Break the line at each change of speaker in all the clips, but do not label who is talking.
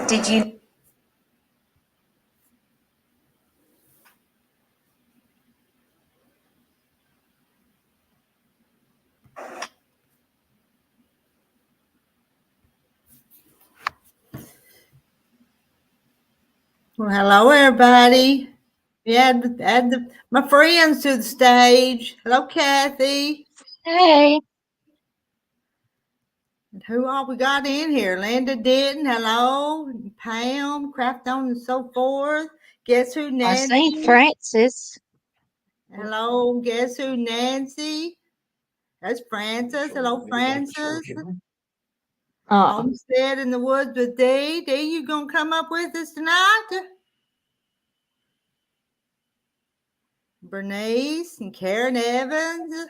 Did you?
Well, hello, everybody. Add my friends to the stage. Hello, Kathy.
Hey.
And who all we got in here? Linda Denton, hello. Pam, Crafton, and so forth. Guess who, Nancy?
I see Francis.
Hello, guess who, Nancy? That's Francis. Hello, Francis. Homestead in the Woods with Dee. Dee, you gonna come up with us tonight? Bernice and Karen Evans.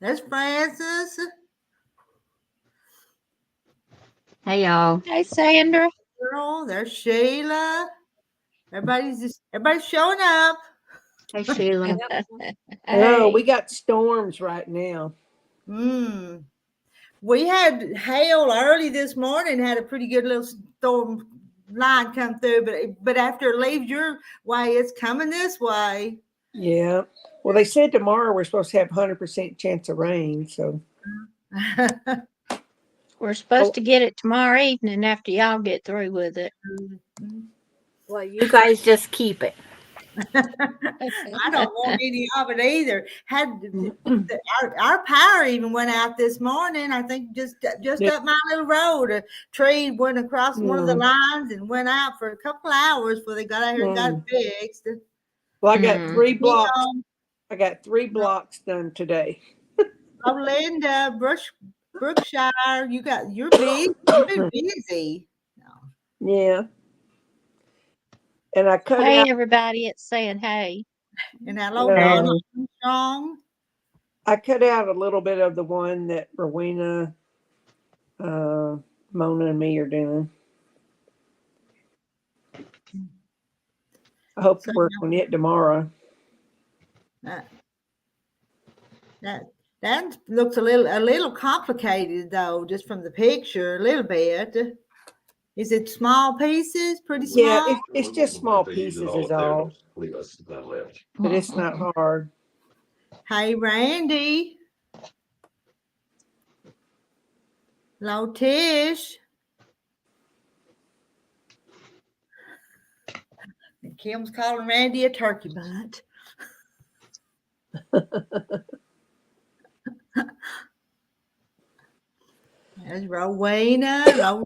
There's Francis.
Hey, y'all.
Hey, Sandra.
Girl, there's Sheila. Everybody's showing up.
Hey, Sheila.
Oh, we got storms right now.
We had hail early this morning, had a pretty good little storm line come through, but after it leaves your way, it's coming this way.
Yeah. Well, they said tomorrow we're supposed to have 100% chance of rain, so.
We're supposed to get it tomorrow evening after y'all get through with it.
Well, you guys just keep it.
I don't want any of it either. Our power even went out this morning. I think just up my little road, a tree went across one of the lines and went out for a couple of hours before they got out here and got it fixed.
Well, I got 3 blocks. I got 3 blocks done today.
Oh, Linda, Brookshire, you're busy. You've been busy.
Yeah. And I cut
Hey,
out.
everybody, it's saying hey.
And hello, Donna Strong.
I cut out a little bit of the one that Rowena, Mona, and me are doing. I hope to work on it tomorrow.
That looks a little complicated though, just from the picture, a little bit. Is it small pieces? Pretty small?
Yeah, it's just small pieces is all. But it's not hard.
Hey, Randy. Hello, Tish. And Kim's calling Randy a turkey butt. There's Rowena. Come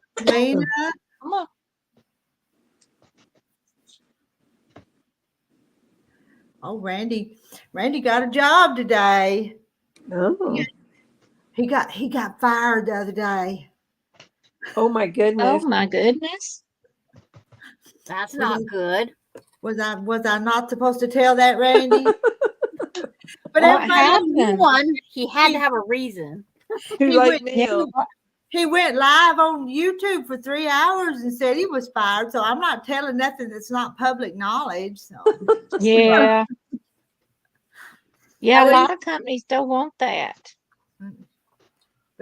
on. Oh, Randy got a job today.
Oh.
He got fired the other day.
Oh my goodness.
Oh my goodness.
That's not good.
Was I not supposed to tell that, Randy?
But everybody he had to have a reason.
He went live on YouTube for 3 hours and said he was fired. So I'm not telling nothing that's not public knowledge. So
yeah. Yeah, a lot of companies don't want that.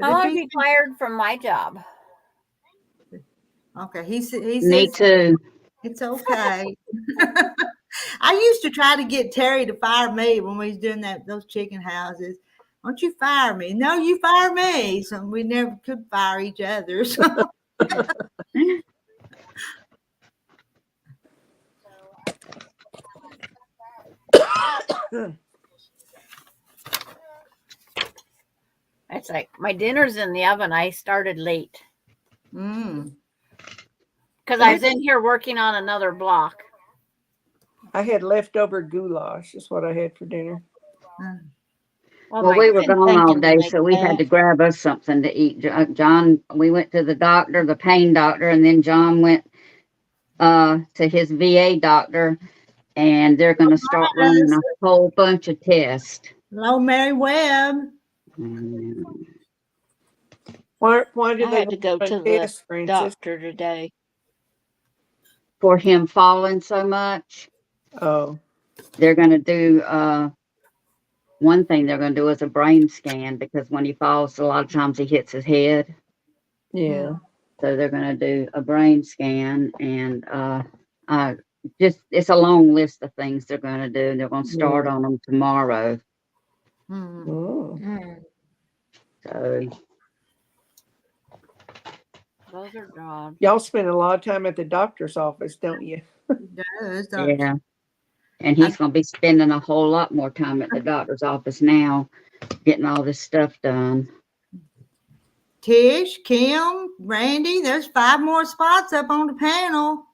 I want to be fired from my job.
Okay, he
Me too.
It's okay. I used to try to get Terry to fire me when we was doing those chicken houses. Don't you fire me? No, you fire me. So we never could fire each other. So.
It's like my dinner's in the oven. I started late. Because I was in here working on another block.
I had leftover goulash. That's what I had for dinner.
Well, we were gone all day, so we had to grab us something to eat. John, we went to the doctor, the pain doctor, and then John went to his VA doctor, and they're going to start running a whole bunch of tests.
Hello, Mary Webb.
Why did
I had to go to the doctor today?
For him falling so much.
Oh.
They're going to do one thing they're going to do is a brain scan, because when he falls, a lot of times he hits his head.
Yeah.
So they're going to do a brain scan, and it's a long list of things they're going to do, and they're going to start on them tomorrow.
Oh.
So
Those are dogs.
Y'all spend a lot of time at the doctor's office, don't you?
yeah, and he's going to be spending a whole lot more time at the doctor's office now, getting all this stuff done.
Tish, Kim, Randy, there's 5 more spots up on the panel.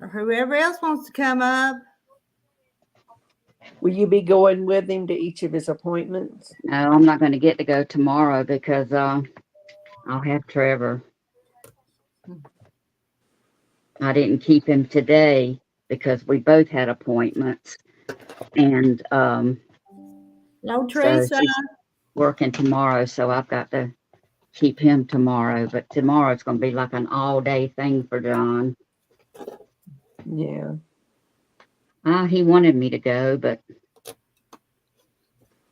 Or whoever else wants to come up.
Will you be going with him to each of his appointments?
No, I'm not going to get to go tomorrow because I'll have Trevor. I didn't keep him today because we both had appointments, and
Hello, Teresa.
so she's working tomorrow, so I've got to keep him tomorrow. But tomorrow it's going to be like an all-day thing for John.
Yeah.
He wanted me to go, but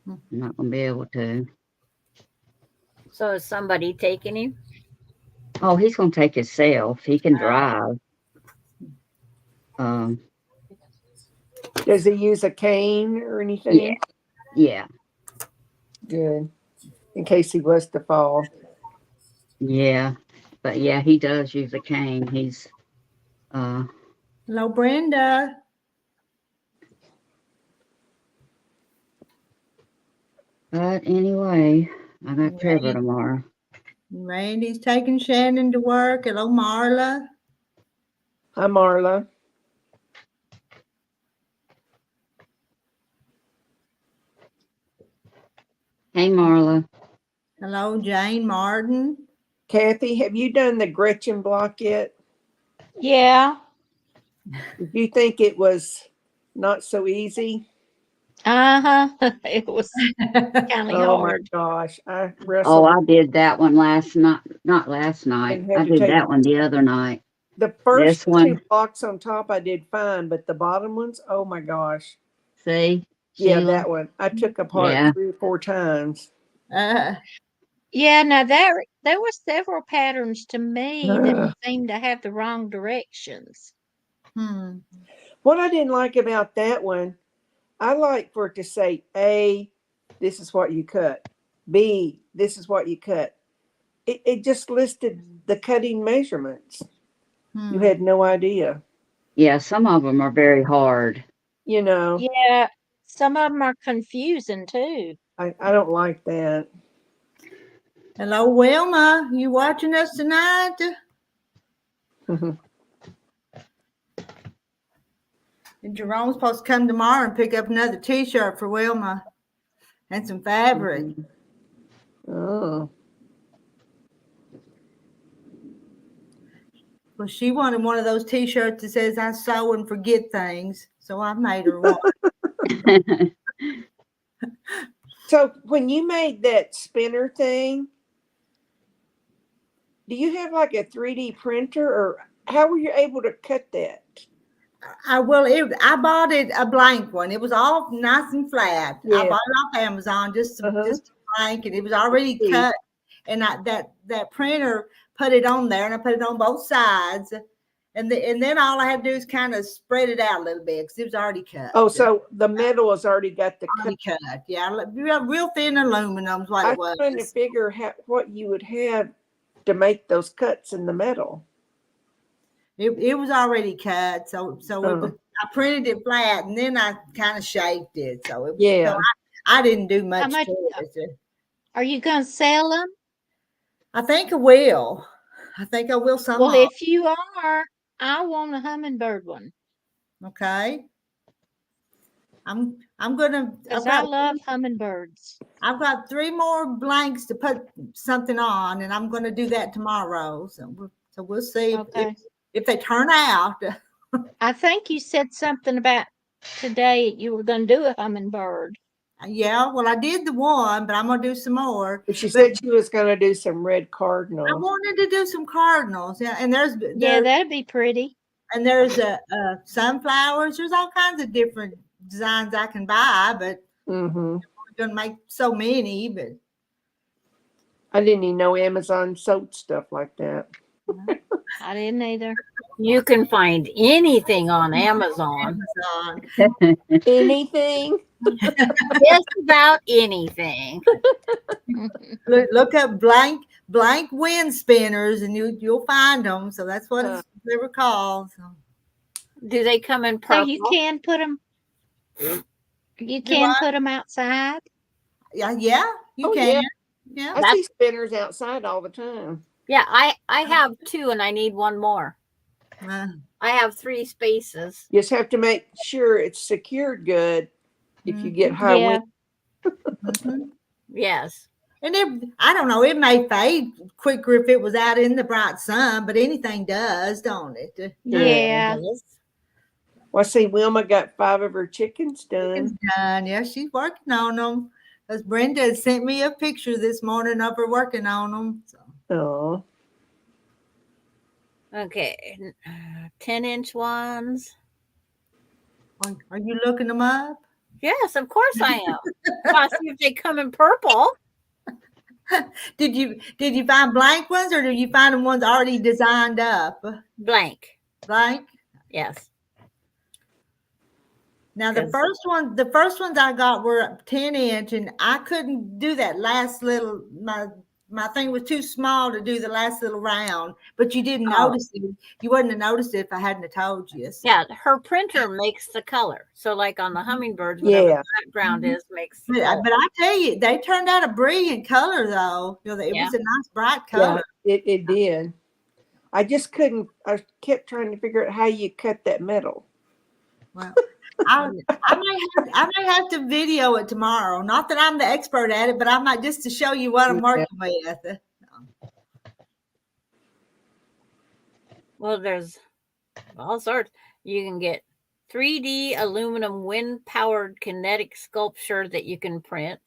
I'm not going to be able to.
So is somebody taking him?
Oh, he's going to take himself. He can drive.
Does he use a cane or anything?
Yeah.
Good. In case he was to fall.
Yeah. But yeah, he does use a cane. He's
Hello, Brenda.
but anyway, I got Trevor tomorrow.
Randy's taking Shannon to work. Hello, Marla.
Hi, Marla.
Hey, Marla.
Hello, Jane Martin.
Kathy, have you done the Gretchen block yet?
Yeah.
Did you think it was not so easy?
It was kind of
Oh
hard.
my gosh. I
Oh,
wrestled.
I did that one last night. Not last night.
And had
I
to
did
take-
that one the other night.
The first
This one.
2 blocks on top I did fine, but the bottom ones, oh my gosh.
See?
Yeah,
Sheila?
that one. I took apart
Yeah.
3 or 4 times.
Yeah, now there were several patterns to me
Ugh.
that seemed to have the wrong directions.
What I didn't like about that one, I like for it to say A, this is what you cut. B, this is what you cut. It just listed the cutting measurements. You had no idea.
Yeah, some of them are very hard.
You know,
Yeah, some of them are confusing too.
I don't like that.
Hello, Wilma. You watching us tonight? And Jerome's supposed to come tomorrow and pick up another T-shirt for Wilma and some fabric.
Oh.
Well, she wanted one of those T-shirts that says "I sew and forget things," so I made her one.
So when you made that spinner thing, do you have like a 3D printer, or how were you able to cut that?
I bought it a blank one. It was all nice and flat.
Yeah.
I bought it off Amazon, just blank, and it was already cut. And that printer put it on there, and I put it on both sides. And then all I had to do is kind of spread it out a little bit because it was already cut.
Oh, so the metal has already got the cut.
Yeah, real thin aluminum is what it was.
I'm trying to figure what you would have to make those cuts in the metal.
It was already cut, so it was, I printed it flat, and then I kind of shaped it. So it was, so I didn't do much to it.
Are you going to sell them?
I think I will. I think I will somehow.
Well, if you are, I want a hummingbird one.
Okay. I'm gonna.
Because I love hummingbirds.
I've got 3 more blanks to put something on, and I'm gonna do that tomorrow. So we'll see if they turn out.
I think you said something about today you were going to do a hummingbird.
Yeah, well, I did the one, but I'm gonna do some more.
She said she was going to do some red cardinals.
I wanted to do some cardinals, and
yeah, that'd be pretty.
And there's sunflowers. There's all kinds of different designs I can buy, but
Mm-hmm.
I'm gonna make so many. But
I didn't even know Amazon sold stuff like that.
I didn't either.
You can find anything on Amazon.
Amazon.
Anything?
Just about anything.
Look up blank wind spinners, and you'll find them. So that's what they were called. So.
Do they come in
So
purple?
you can put them. You
Do
can
I?
put them outside.
Yeah, you
Oh,
can.
yeah.
Yeah.
I see spinners outside all the time.
Yeah, I have 2 and I need 1 more.
Uh,
I have 3 spaces.
You just have to make sure it's secured good if you get high
Yeah.
wind.
mhm.
Yes.
And I don't know, it may fade quicker if it was out in the bright sun, but anything does, don't it?
Yeah.
Well, I see Wilma got 5 of her chickens
It's
done.
done. Yeah, she's working on them. Because Brenda sent me a picture this morning of her working on them. So.
Oh,
Okay. 10-inch ones.
Are you looking them up?
Yes, of course I am. I'll see if they come in purple.
Did you find blank ones, or did you find them ones already designed up?
Blank.
Blank?
Yes.
Now the first ones I got were 10-inch, and I couldn't do that last little. My thing was too small to do the last little round. But you didn't notice it. You wouldn't have noticed it if I hadn't have told you. So.
Yeah, her printer makes the color. So like on the hummingbirds, whatever the background is makes the color.
But I tell you, they turned out a brilliant color, though. It was a nice bright color.
Yeah, it did. I just couldn't. I kept trying to figure out how you cut that metal.
Well, I may have to video it tomorrow. Not that I'm the expert at it, but I might, just to show you what I'm working with.
Well, there's all sorts. You can get 3D aluminum wind-powered kinetic sculpture that you can print.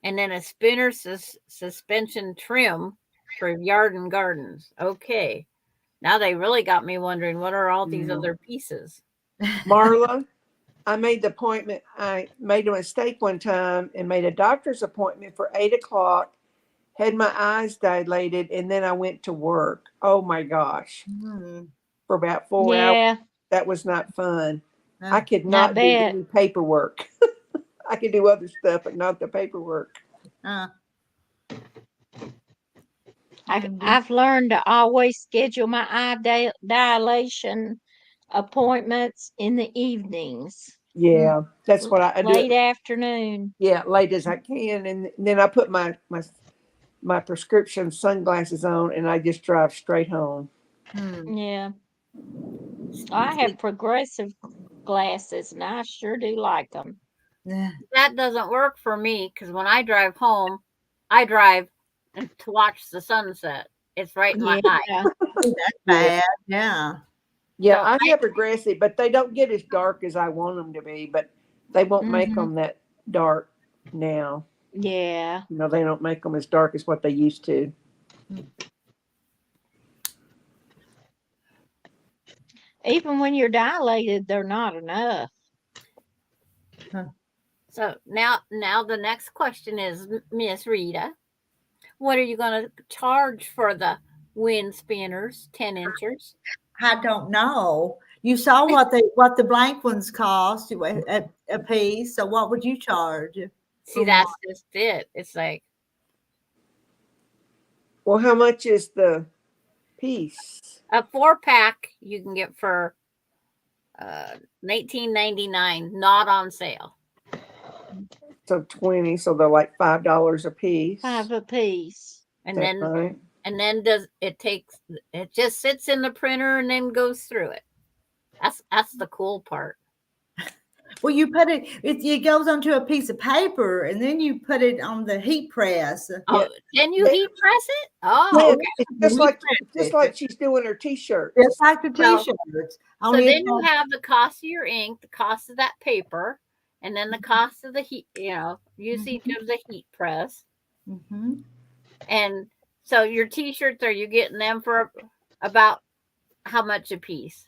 And then a spinner suspension trim for yard and gardens. Okay. Now they really got me wondering, what are all these other pieces?
Marla, I made the appointment. I made a mistake one time and made a doctor's appointment for 8 o'clock, had my eyes dilated, and then I went to work. Oh my gosh. For about 4 hours. That was not fun. I could not do any paperwork. I could do other stuff, but not the paperwork.
I've learned to always schedule my eye dilation appointments in the evenings.
Yeah, that's what I do.
Late afternoon.
Yeah, late as I can, and then I put my prescription sunglasses on, and I just drive straight home.
Yeah, I have progressive glasses, and I sure do like them.
That doesn't work for me because when I drive home, I drive to watch the sunset. It's right in my eye.
That's bad. Yeah.
Yeah, I have progressive, but they don't get as dark as I want them to be. But they won't make them that dark now.
Yeah.
They don't make them as dark as what they used to.
Even when you're dilated, they're not enough.
So now the next question is, Miss Rita, what are you going to charge for the wind spinners, 10-inchers?
I don't know. You saw what the blank ones cost a piece. So what would you charge?
See, that's just it. It's like,
well, how much is the piece?
A 4-pack you can get for $19.99, not on sale.
So 20, so they're like $5 a piece.
$5 a piece.
And then it just sits in the printer and then goes through it. That's the cool part.
Well, you put it goes onto a piece of paper, and then you put it on the heat press.
Oh, can you heat press it? Oh, okay.
It's just like she's doing her t-shirts.
It's like the t-shirts.
So then you have the cost of your ink, the cost of that paper, and then the cost of the heat, usage of the heat press. And so your t-shirts, are you getting them for about how much a piece?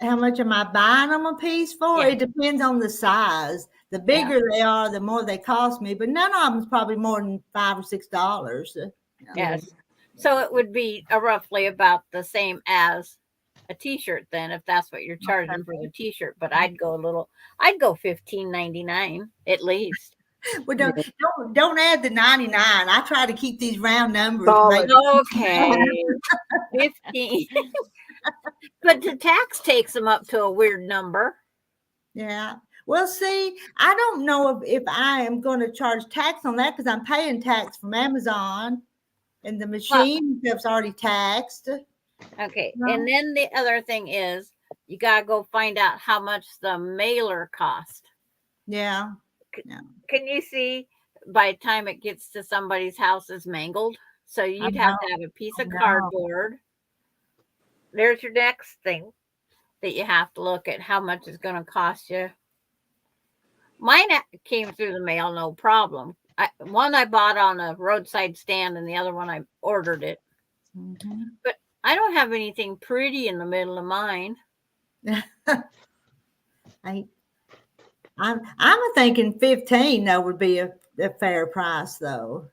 How much am I buying them a piece for?
Yeah.
It depends on the size. The bigger they are, the more they cost me. But none of them's probably more than $5 or $6.
Yes. So it would be roughly about the same as a t-shirt then, if that's what you're charging for the t-shirt. But I'd go $15.99 at least.
Well, don't add the 99. I try to keep these round numbers.
Solid.
Okay. 15. But the tax takes them up to a weird number.
Yeah. Well, see, I don't know if I am going to charge tax on that because I'm paying tax from Amazon and the machine stuff's already taxed.
Okay.
No.
And then the other thing is you got to go find out how much the mailer cost.
Yeah.
Can you see by the time it gets to somebody's house is mangled? So you'd have to have a piece of cardboard. There's your next thing that you have to look at how much it's going to cost you. Mine came through the mail, no problem. One I bought on a roadside stand and the other one I ordered it.
Mm-hmm.
But I don't have anything pretty in the middle of mine.
I'm thinking 15 though would be a fair price though.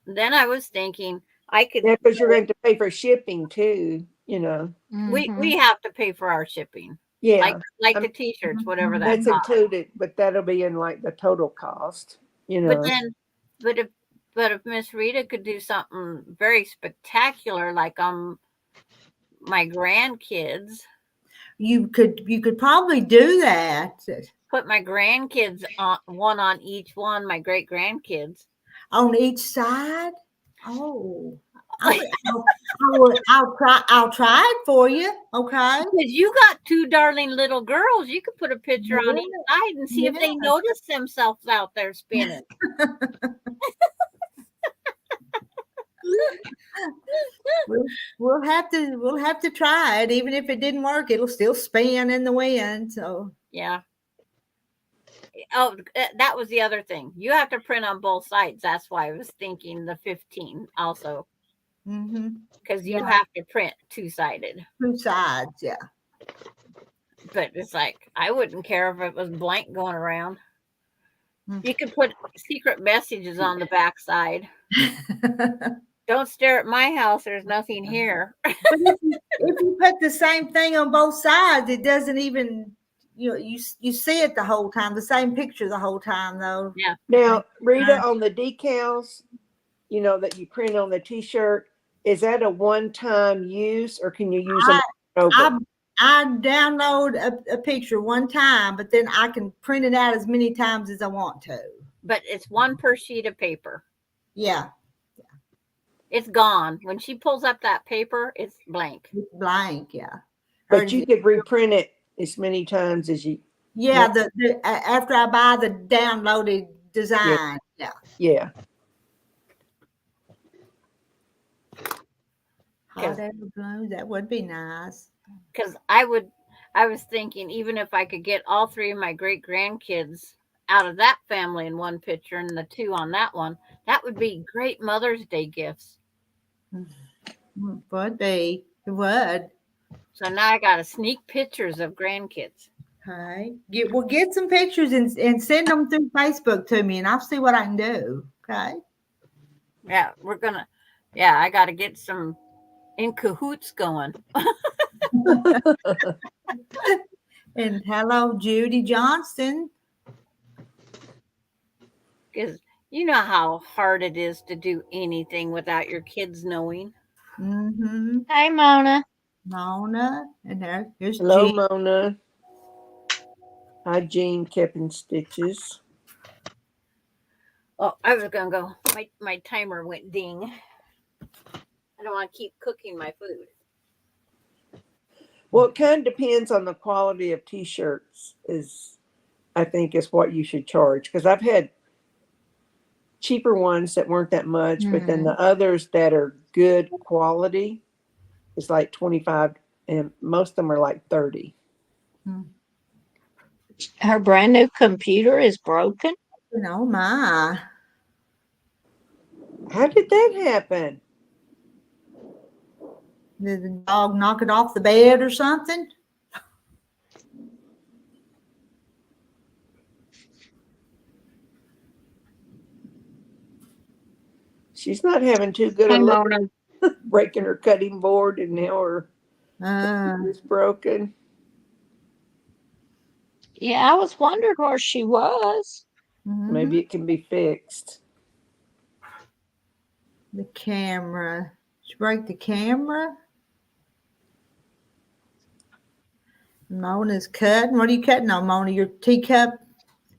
Then I was thinking I could.
Yeah, because you're going to pay for shipping too. You know,
we have to pay for our shipping.
yeah,
like the t-shirts, whatever
that's
costs.
included, but that'll be in like the total cost. You know,
but if Miss Rita could do something very spectacular, like on my grandkids,
you could probably do that.
Put my grandkids on one on each one, my great grandkids
on each side. Oh, I'll try it for you. Okay.
Because you got two darling little girls. You could put a picture on each side and see if they notice themselves out there spinning.
We'll have to try it. Even if it didn't work, it'll still spin in the wind. So
yeah. Oh, that was the other thing. You have to print on both sides. That's why I was thinking the 15 also. Because you have to print two-sided.
Two sides, yeah.
But it's like, I wouldn't care if it was blank going around. You could put secret messages on the back side. Don't stare at my house. There's nothing here.
But if you put the same thing on both sides, it doesn't even, you see it the whole time, the same picture the whole time, though.
Yeah.
Now, Rita, on the decals, that you print on the t-shirt, is that a one-time use or can you use them over?
I download a picture one time, but then I can print it out as many times as I want to.
But it's one per sheet of paper.
Yeah.
It's gone. When she pulls up that paper, it's blank.
It's blank, yeah.
But you could reprint it as many times as you.
Yeah, the after I buy the downloaded design. Yeah. Hot air balloon, that would be nice.
Because I was thinking, even if I could get all three of my great grandkids out of that family in one picture and the two on that one, that would be great Mother's Day gifts.
Would be. It would.
So now I got to sneak pictures of grandkids.
Okay. Get some pictures and send them through Facebook to me, and I'll see what I can do. Okay.
Yeah, I got to get some in cahoots going.
And hello, Judy Johnston.
Because you know how hard it is to do anything without your kids knowing.
Hey, Mona.
Mona, and here's
Hello,
Jean.
Mona. Hi, Jean, Kepping Stitches.
Oh, I was gonna go. My timer went ding. I don't want to keep cooking my food.
Well, it kind of depends on the quality of t-shirts I think is what you should charge. Because I've had cheaper ones that weren't that much, but then the others that are good quality is like 25 and most of them are like 30.
Her brand new computer is broken.
Oh my.
How did that happen?
Did the dog knock it off the bed or something?
She's not having too good a
Hey,
luck,
Mona.
breaking her cutting board, and now her
Uh,
is broken.
Yeah, I was wondering where she was.
Maybe it can be fixed.
the camera. Did you break the camera? Mona's cutting. What are you cutting on, Mona? Your teacup?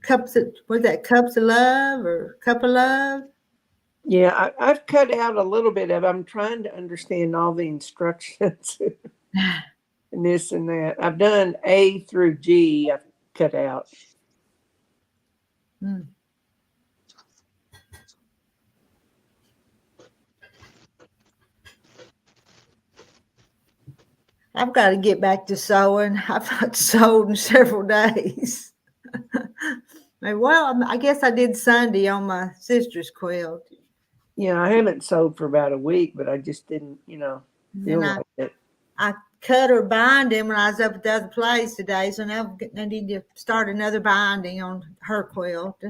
Cups of, what's that? Cups of love or cup of love?
Yeah, I've cut out a little bit of it. I'm trying to understand all the instructions and this and that. I've done A through G. I've cut out.
Hmm. I've got to get back to sewing. I've not sewed in several days. Well, I guess I did Sunday on my sister's quilt.
Yeah, I haven't sewed for about a week, but I just didn't, feel
And
like it.
I cut her binding when I was up at the other place today, so now I need to start another binding on her quilt.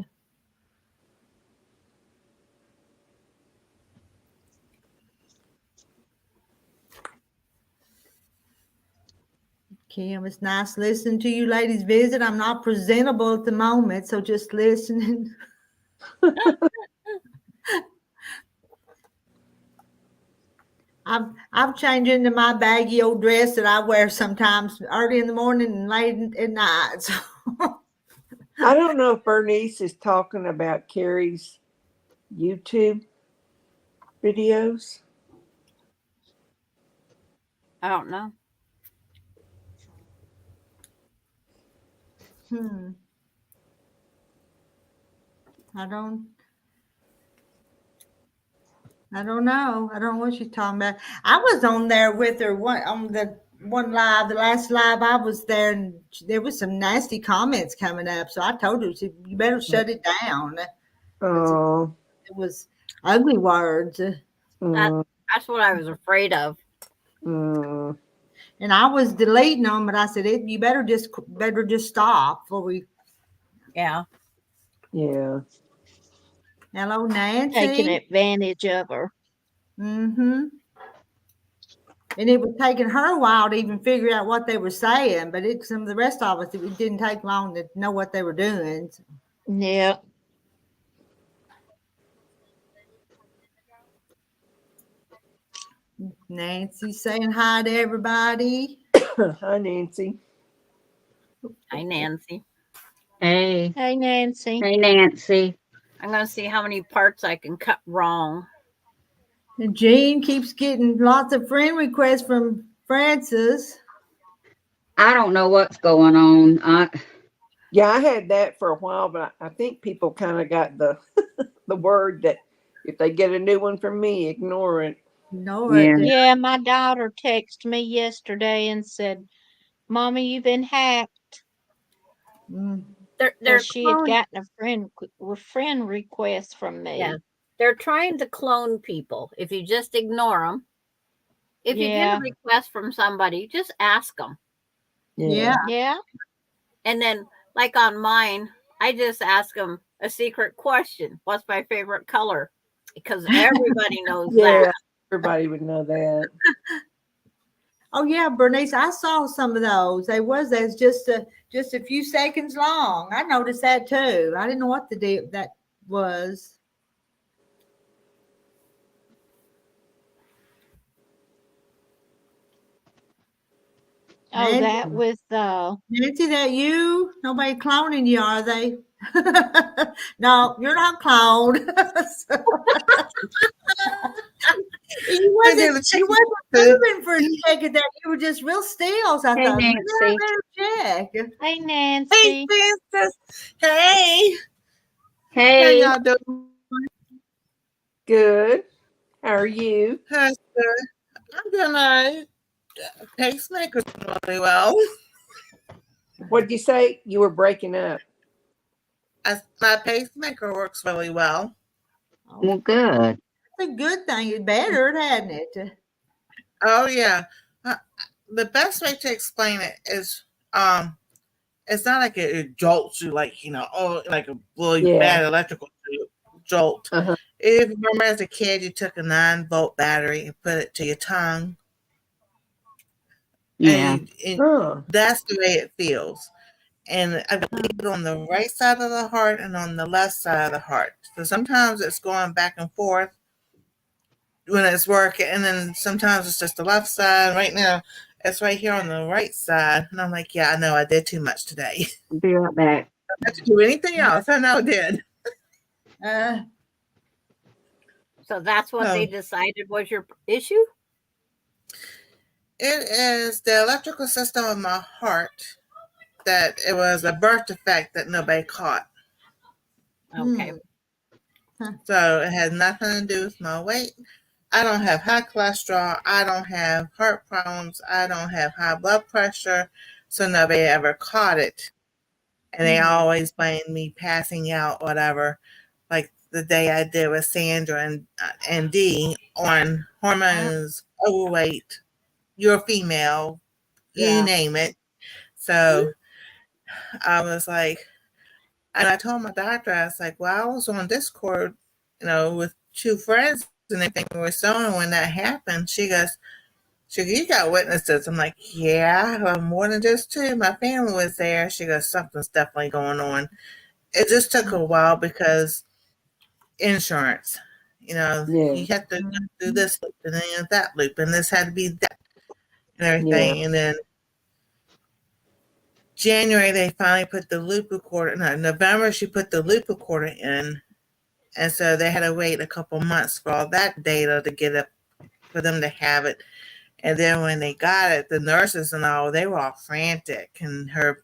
Kim, it's nice listening to you ladies visit. I'm not presentable at the moment, so just listening. I've changed into my baggy old dress that I wear sometimes early in the morning and late at night. So.
I don't know if Bernice is talking about Carrie's YouTube videos.
I don't know.
I don't know. I don't know what she's talking about. I was on there with her on the last live I was there, and there was some nasty comments coming up. So I told her, you better shut it down.
Oh,
It was ugly words.
That's what I was afraid of.
And I was deleting them, but I said, you better just stop before we.
Yeah.
Yeah.
Hello, Nancy.
Taking advantage of her.
Mm-hmm. And it was taking her a while to even figure out what they were saying, but some of the rest of us, it didn't take long to know what they were doing.
Yeah.
Nancy saying hi to everybody.
Hi, Nancy.
Hi, Nancy.
Hey.
Hey, Nancy.
Hey, Nancy.
I'm going to see how many parts I can cut wrong.
And Jean keeps getting lots of friend requests from Francis.
I don't know what's going on.
Yeah, I had that for a while, but I think people kind of got the the word that if they get a new one from me, ignore it.
Yeah, my daughter texted me yesterday and said, Mommy, you've been hacked. She had gotten a friend request from me.
Yeah, they're trying to clone people. If you just ignore them, if you get a request from somebody, just ask them.
Yeah.
And then, like on mine, I just ask them a secret question. What's my favorite color? Because everybody knows that.
Everybody would know that.
Oh yeah, Bernice, I saw some of those. That's just a few seconds long. I noticed that too. I didn't know what that was.
Oh,
Nancy,
that with
Nancy, that you? Nobody cloning you, are they? No, you're not cloned. You wasn't moving for a second there. You were just real still. So I thought,
Nancy.
check.
Hey, Nancy.
Hey, Princess. Hey.
Hey.
How y'all doing?
Good. How are you?
That's good. I'm doing all right. Pacemaker's doing really well.
What did you say? You were breaking up.
My pacemaker works really well.
Well, good.
That's a good thing. It's better, hadn't it?
Oh yeah. The best way to explain it is, it's not like it jolts you, like like a really bad electrical jolt.
Uh-huh.
If you remember as a kid, you took a 9-volt battery and put it to your tongue.
Yeah.
And
Oh.
that's the way it feels. And I believe it on the right side of the heart and on the left side of the heart. So sometimes it's going back and forth when it's working, and then sometimes it's just the left side. Right now, it's right here on the right side. And I'm like, yeah, I know I did too much today.
I'll be right back.
I don't have to do anything else. I know I did.
So that's what they
Oh.
decided was your issue?
It is the electrical system of my heart that it was a birth defect that nobody caught.
Okay.
So it had nothing to do with my weight. I don't have high cholesterol. I don't have heart problems. I don't have high blood pressure. So nobody ever caught it. And they always blamed me passing out, whatever. Like the day I did with Sandra and Dee on hormones, overweight, you're female, you name it. So I was like, and I told my doctor, I was like, well, I was on Discord, with 2 friends and everything we were sewing when that happened. She goes, you got witnesses. I'm like, yeah, more than just 2. My family was there. She goes, something's definitely going on. It just took a while because insurance, you have to do this loop and then that loop, and this had to be that and everything.
Yeah.
And then January, they finally put the loop recorder. No, November, she put the loop recorder in. And so they had to wait a couple months for all that data to get up for them to have it. And then when they got it, the nurses and all, they were all frantic. And her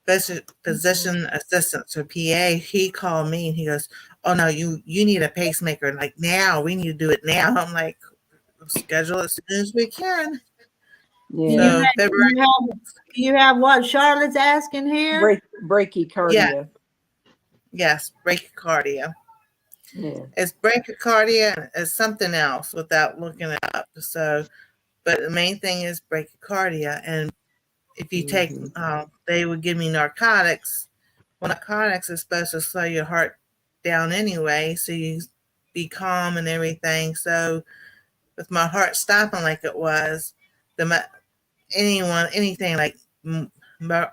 physician assistant, her PA, he called me and he goes, oh, no, you need a pacemaker. Like now, we need to do it now. I'm like, schedule it as soon as we can.
Yeah.
So
You have what Charlotte's asking here?
Brachycardia.
Yes, bradycardia.
Yeah.
It's bradycardia and it's something else without looking it up. So, but the main thing is bradycardia. And if you take, they would give me narcotics. Well, narcotics is supposed to slow your heart down anyway, so you be calm and everything. So, with my heart stopping like it was, anything like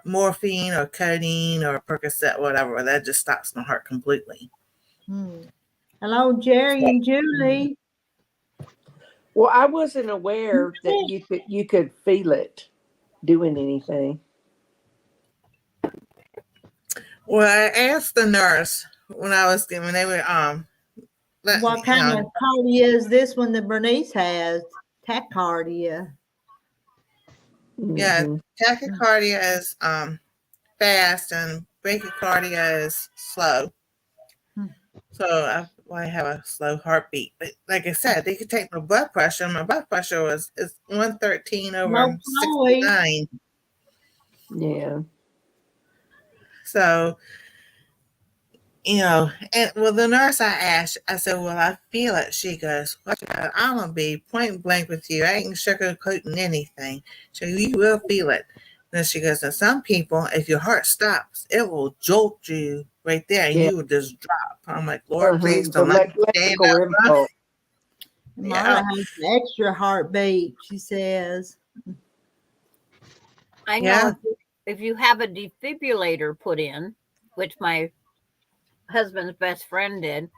morphine or codeine or Percocet, whatever, that just stops my heart completely.
Hello, Jerry and Julie.
Well, I wasn't aware that you could feel it doing anything.
Well, I asked the nurse when they were
What kind of cardia is this one that Bernice has? Tachycardia.
Yeah, tachycardia is fast and bradycardia is slow. So I have a slow heartbeat. But like I said, they could take my blood pressure. My blood pressure is 113 over 69.
Yeah.
So, and the nurse I asked, I said, well, I feel it. She goes, I'm going to be point blank with you. I ain't sugarcoating anything. So you will feel it. Then she goes, and some people, if your heart stops, it will jolt you right there and you will just drop. I'm like, Lord, please don't let me stand up.
Marla has extra heartbeat, she says.
I know if you have a defibrillator put in, which my husband's best friend did,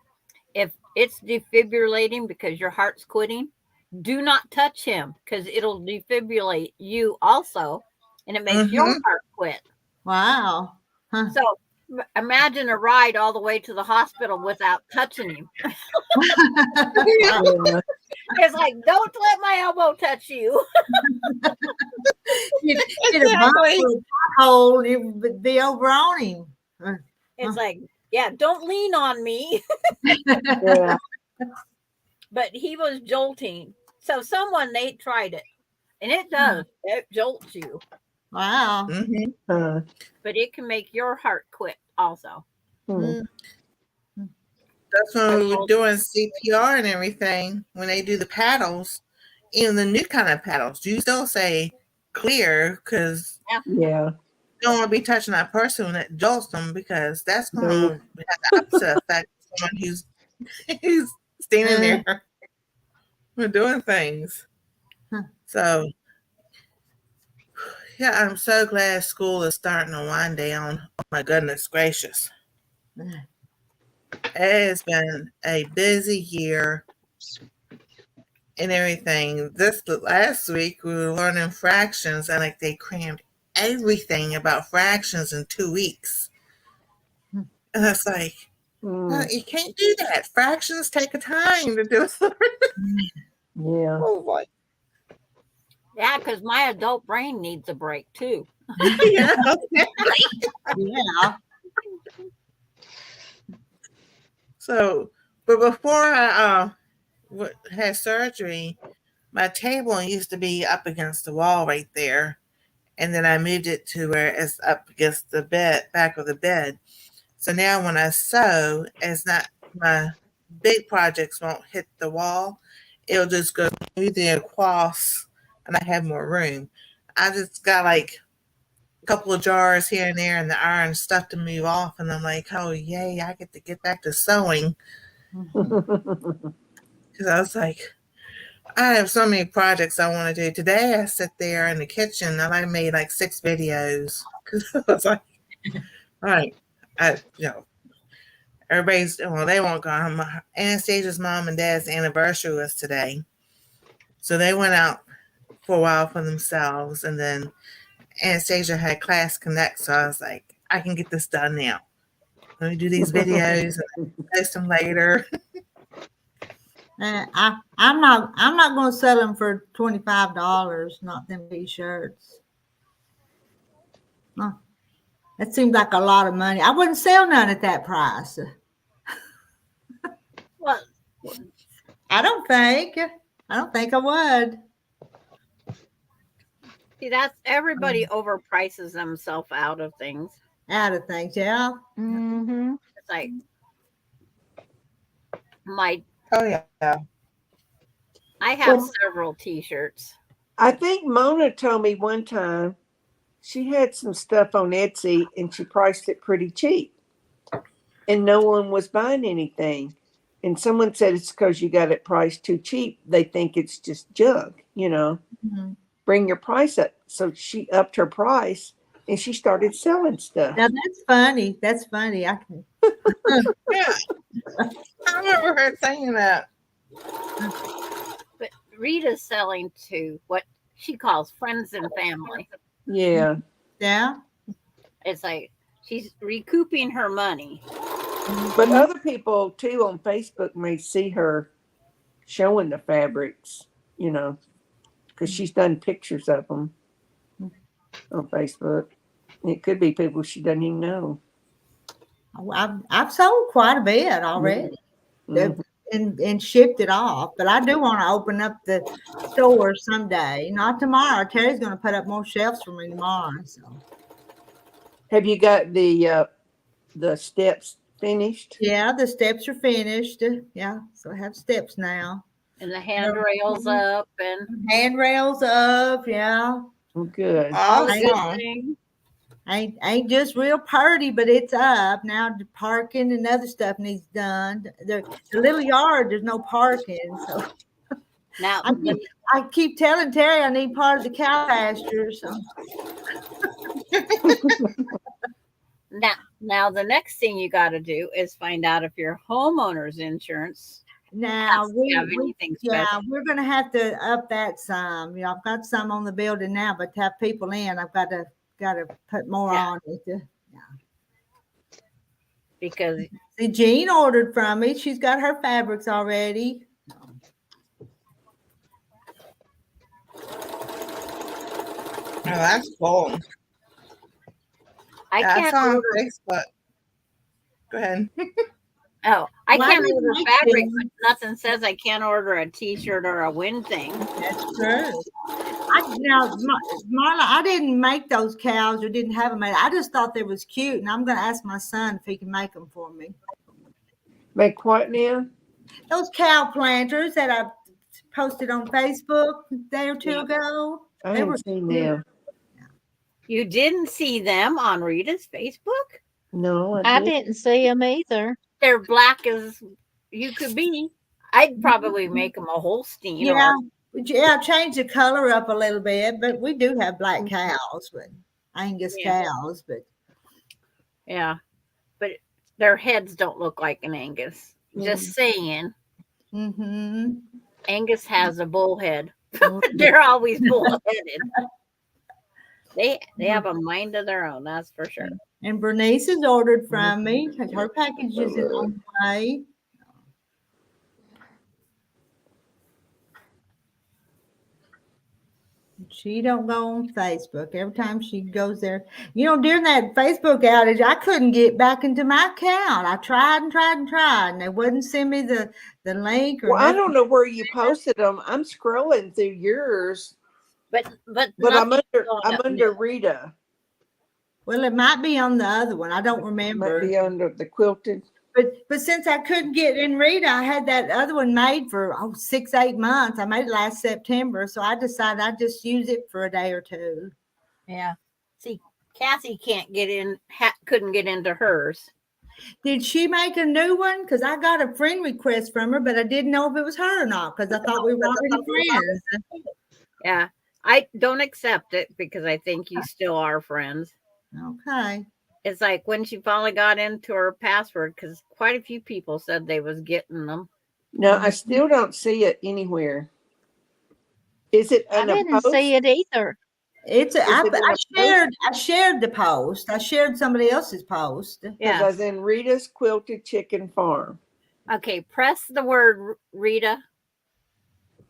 if it's defibrillating because your heart's quitting, do not touch him because it'll defibrillate you also, and it makes your heart quit.
Wow.
So imagine a ride all the way to the hospital without touching him. It's like, don't let my elbow touch you.
Get a hole, it would be over on him.
It's like, yeah, don't lean on me.
Yeah.
But he was jolting. So they tried it. And it does. It jolts you.
Wow.
But it can make your heart quit also.
That's when we were doing CPR and everything. When they do the paddles, even the new kind of paddles, you still say clear because you don't want to be touching that person when it jolts them because that's going to have the opposite effect. Someone who's He's standing there. We're doing things.
Huh. So,
yeah, I'm so glad school is starting to wind down. Oh my goodness gracious. It has been a busy year and everything. This last week we were learning fractions, and like they crammed everything about fractions in 2 weeks. And it's like, you can't do that. Fractions take a time to do.
Yeah.
Oh boy.
Yeah, because my adult brain needs a break too.
Yeah.
yeah.
So, but before I had surgery, my table used to be up against the wall right there, and then I moved it to where it's up against the bed, back of the bed. So now when I sew, it's not, my big projects won't hit the wall. It'll just go smoothly across, and I have more room. I just got like a couple of jars here and there and the iron stuff to move off, and I'm like, oh yay, I get to get back to sewing. Because I was like, I have so many projects I want to do. Today I sit there in the kitchen and I made like 6 videos. Because I was like, all right, everybody's, well, they won't go. Anastasia's mom and dad's anniversary was today. So they went out for a while for themselves. And then Anastasia had class connect. So I was like, I can get this done now. Let me do these videos and post them later.
I'm not going to sell them for $25. Not them t-shirts. No, that seems like a lot of money. I wouldn't sell none at that price.
Well,
I don't think I would.
see, that's everybody overprices themselves out of things.
Out of things, yeah.
Mm-hmm.
It's like
Oh, yeah.
I have several t-shirts.
I think Mona told me one time she had some stuff on Etsy and she priced it pretty cheap. And no one was buying anything. And someone said it's because you got it priced too cheap. They think it's just junk,
Mm-hmm.
Bring your price up. So she upped her price and she started selling stuff.
Now that's funny. That's funny. I can.
Yeah. I remember her saying that.
But Rita's selling to what she calls friends and family.
Yeah.
Yeah.
It's like she's recouping her money.
But other people too on Facebook may see her showing the fabrics, because she's done pictures of them on Facebook. It could be people she doesn't even know.
I've sold quite a bit already.
Mm-hmm.
And shipped it off. But I do want to open up the store someday. Not tomorrow. Terry's going to put up more shelves for me tomorrow. So.
Have you got the steps finished?
Yeah, the steps are finished. Yeah, so I have steps now.
And the handrails up and
handrails up. Yeah.
Oh, good.
Awesome.
Ain't just real pretty, but it's up now. The parking and other stuff needs done. The little yard, there's no parking. So
now
I keep telling Terry I need part of the cow pasture. So
now the next thing you got to do is find out if your homeowner's insurance
now
have anything special.
we're gonna have to up that some. I've got some on the building now, but to have people in, I've got to put more on it.
Because
see, Jean ordered from me. She's got her fabrics already.
Oh, that's cool.
I can't
on
order
Facebook. Go ahead.
Oh, I
Why
can't
did
order
you
fabric,
think-
but nothing says I can't order a t-shirt or a wind thing.
That's true. Marla, I didn't make those cows or didn't have them made. I just thought they was cute, and I'm going to ask my son if he can make them for me.
Make what now?
Those cow planters that I posted on Facebook a day or two ago.
I
They were
haven't seen
cute.
them.
You didn't see them on Rita's Facebook?
No,
I didn't see them either.
They're black as You could be. I'd probably make them a Holstein.
Yeah, change the color up a little bit, but we do have black cows, but Angus cows, but
yeah, but their heads don't look like an Angus. Just saying.
mm-hmm.
Angus has a bull head. They're always bullheaded. They have a mind of their own, that's for sure.
And Bernice has ordered from me. Her package is on the way. She don't go on Facebook. Every time she goes there, during that Facebook outage, I couldn't get back into my account. I tried and tried and tried, and they wouldn't send me the link.
Well, I don't know where you posted them. I'm scrolling through yours,
but
I'm under Rita.
Well, it might be on the other one. I don't remember.
Might be under the quilted.
But since I couldn't get in Rita, I had that other one made for 6-8 months. I made it last September, so I decided I'd just use it for a day or two.
Yeah. See, Kathy couldn't get into hers.
Did she make a new one? Because I got a friend request from her, but I didn't know if it was her or not because I thought we were already friends.
Yeah. I don't accept it because I think you still are friends.
Okay.
It's like when she finally got into her password, because quite a few people said they was getting them.
No, I still don't see it anywhere. Is it?
I didn't see it either.
I shared the post. I shared somebody else's post.
Yeah, I was in Rita's Quilted Chicken Farm.
Okay, press the word Rita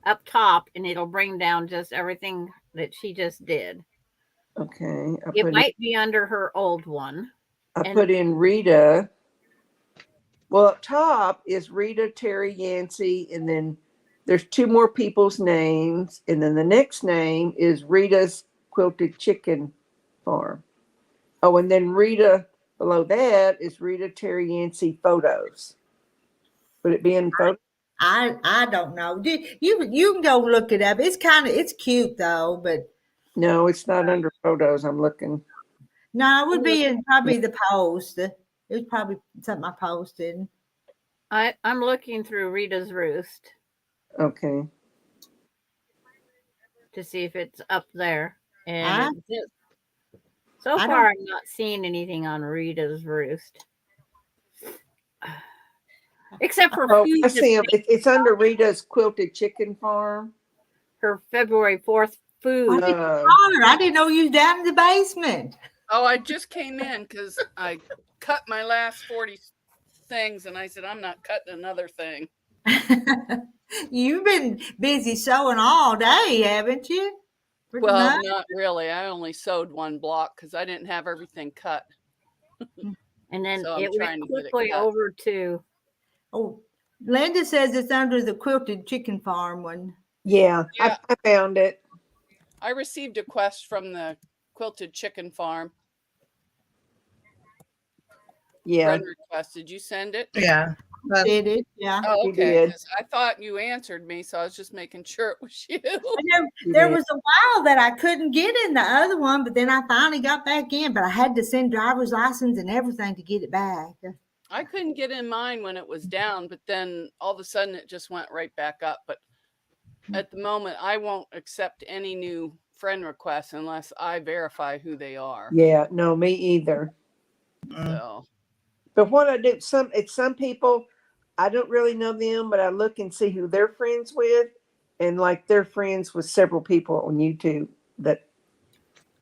up top, and it'll bring down just everything that she just did.
Okay.
It might be under her old one.
I put in Rita. Well, up top is Rita, Terry, Yancey, and then there's 2 more people's names. And then the next name is Rita's Quilted Chicken Farm. Oh, and then Rita below that is Rita, Terry, Yancey photos. Would it be in photos?
I don't know. You can go look it up. It's cute though, but
no, it's not under photos. I'm looking.
No, it would be in probably the post. It was probably something I posted.
I'm looking through Rita's Roost.
Okay.
To see if it's up there. And so far I'm not seeing anything on Rita's Roost. Except for
I see them. It's under Rita's Quilted Chicken Farm.
Her February 4th food.
I didn't know you was down in the basement.
Oh, I just came in because I cut my last 40 things and I said, I'm not cutting another thing.
You've been busy sewing all day, haven't you?
Well, not really. I only sewed 1 block because I didn't have everything cut.
And then so it went quickly over to...
Oh, Linda says it's under the Quilted Chicken Farm one.
Yeah. I found it.
I received a request from the Quilted Chicken Farm.
Yeah.
Friend request. Did you send it?
Yeah.
Did it? Yeah.
Oh, okay. I thought you answered me, so I was just making sure it was you.
There was a while that I couldn't get in the other one, but then I finally got back in, but I had to send driver's license and everything to get it back.
I couldn't get in mine when it was down, but then all of a sudden it just went right back up. But at the moment, I won't accept any new friend requests unless I verify who they are.
Yeah, no, me either.
So,
but what I do, some people, I don't really know them, but I look and see who they're friends with, and like they're friends with several people on YouTube that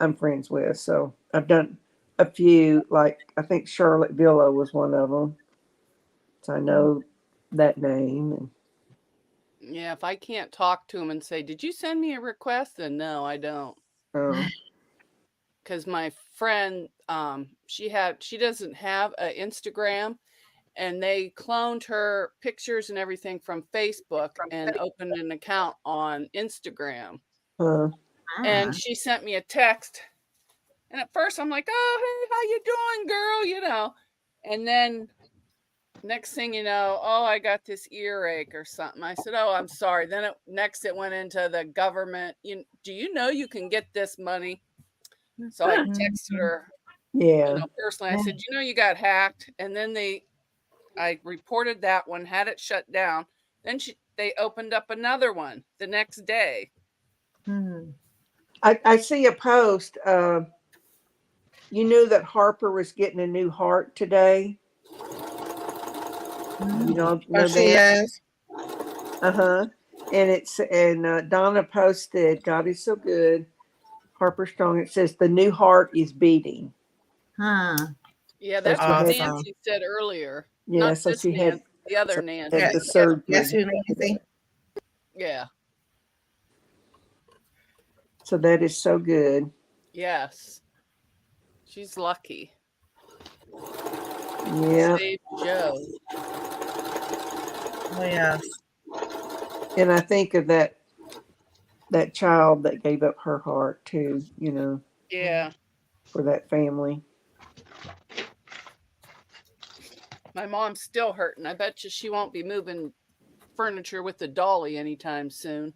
I'm friends with. So I've done a few, like I think Charlotte Villa was one of them. So I know that name. And
yeah, if I can't talk to them and say, did you send me a request? Then no, I don't. Because my friend, she doesn't have an Instagram, and they cloned her pictures and everything from Facebook and opened an account on Instagram. And she sent me a text. And at first I'm like, oh, hey, how you doing, girl? You know, and then next thing you know, oh, I got this earache or something. I said, oh, I'm sorry. Then it went into the government. Do you know you can get this money? So I texted her, personally. I said, you got hacked. And then they I reported that one, had it shut down. Then they opened up another one the next day.
I see a post. You knew that Harper was getting a new heart today. You know
she
that?
is.
And Donna posted, "God is so good." Harper Strong. It says the new heart is beating.
Huh.
Yeah, that's what
awesome.
Nancy said earlier.
Yeah,
Not
so
this
she
Nancy,
had
the other Nancy.
had the surgery.
Yes, who Nancy?
Yeah.
So that is so good.
Yes. She's lucky.
Yeah.
Save Joe.
Oh, yes.
And I think of that child that gave up her heart too,
Yeah.
for that family.
My mom's still hurting. I bet you she won't be moving furniture with the dolly anytime soon.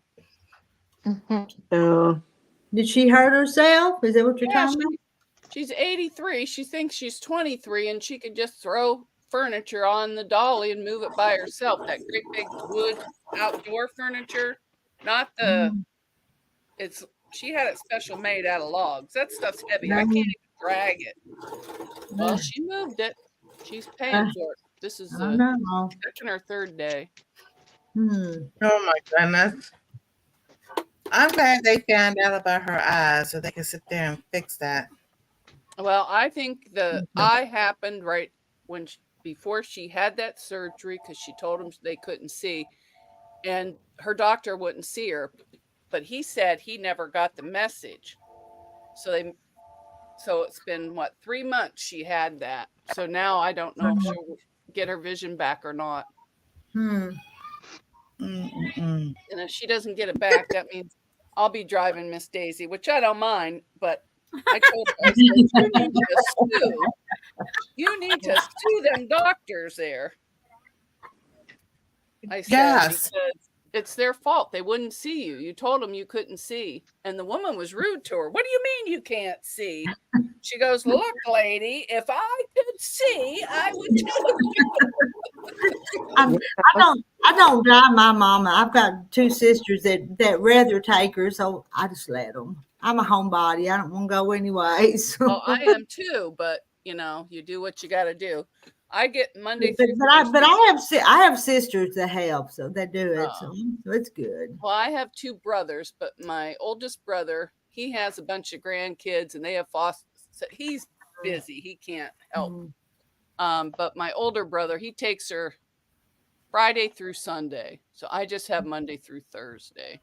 Did she hurt herself? Is that what you're talking about?
She's 83. She thinks she's 23 and she could just throw furniture on the dolly and move it by herself. That great big wood outdoor furniture. Not the she had it special made out of logs. That stuff's heavy. I can't even drag it. Well, she moved it. She's paying for it. This is second or third day.
Oh my goodness. I'm glad they found out about her eyes so they can sit there and fix that.
Well, I think the eye happened right when before she had that surgery, because she told them they couldn't see, and her doctor wouldn't see her, but he said he never got the message. So it's been 3 months she had that. So now I don't know if she'll get her vision back or not. And if she doesn't get it back, that means I'll be driving Miss Daisy, which I don't mind. But I told her, I said, you need to sue them doctors there. I said,
yes.
Because it's their fault. They wouldn't see you. You told them you couldn't see. And the woman was rude to her. What do you mean you can't see? She goes, look, lady, if I could see, I would tell you.
I don't drive my mama. I've got two sisters that rather take her, so I just let them. I'm a homebody. I don't want to go anyway. So.
Well, I am too, but you do what you got to do. I get Monday through
but I have sisters that help, so they do it. So it's good.
Well, I have two brothers, but my oldest brother, he has a bunch of grandkids, and they have foster. So he's busy; he can't help. But my older brother, he takes her Friday through Sunday, so I just have Monday through Thursday.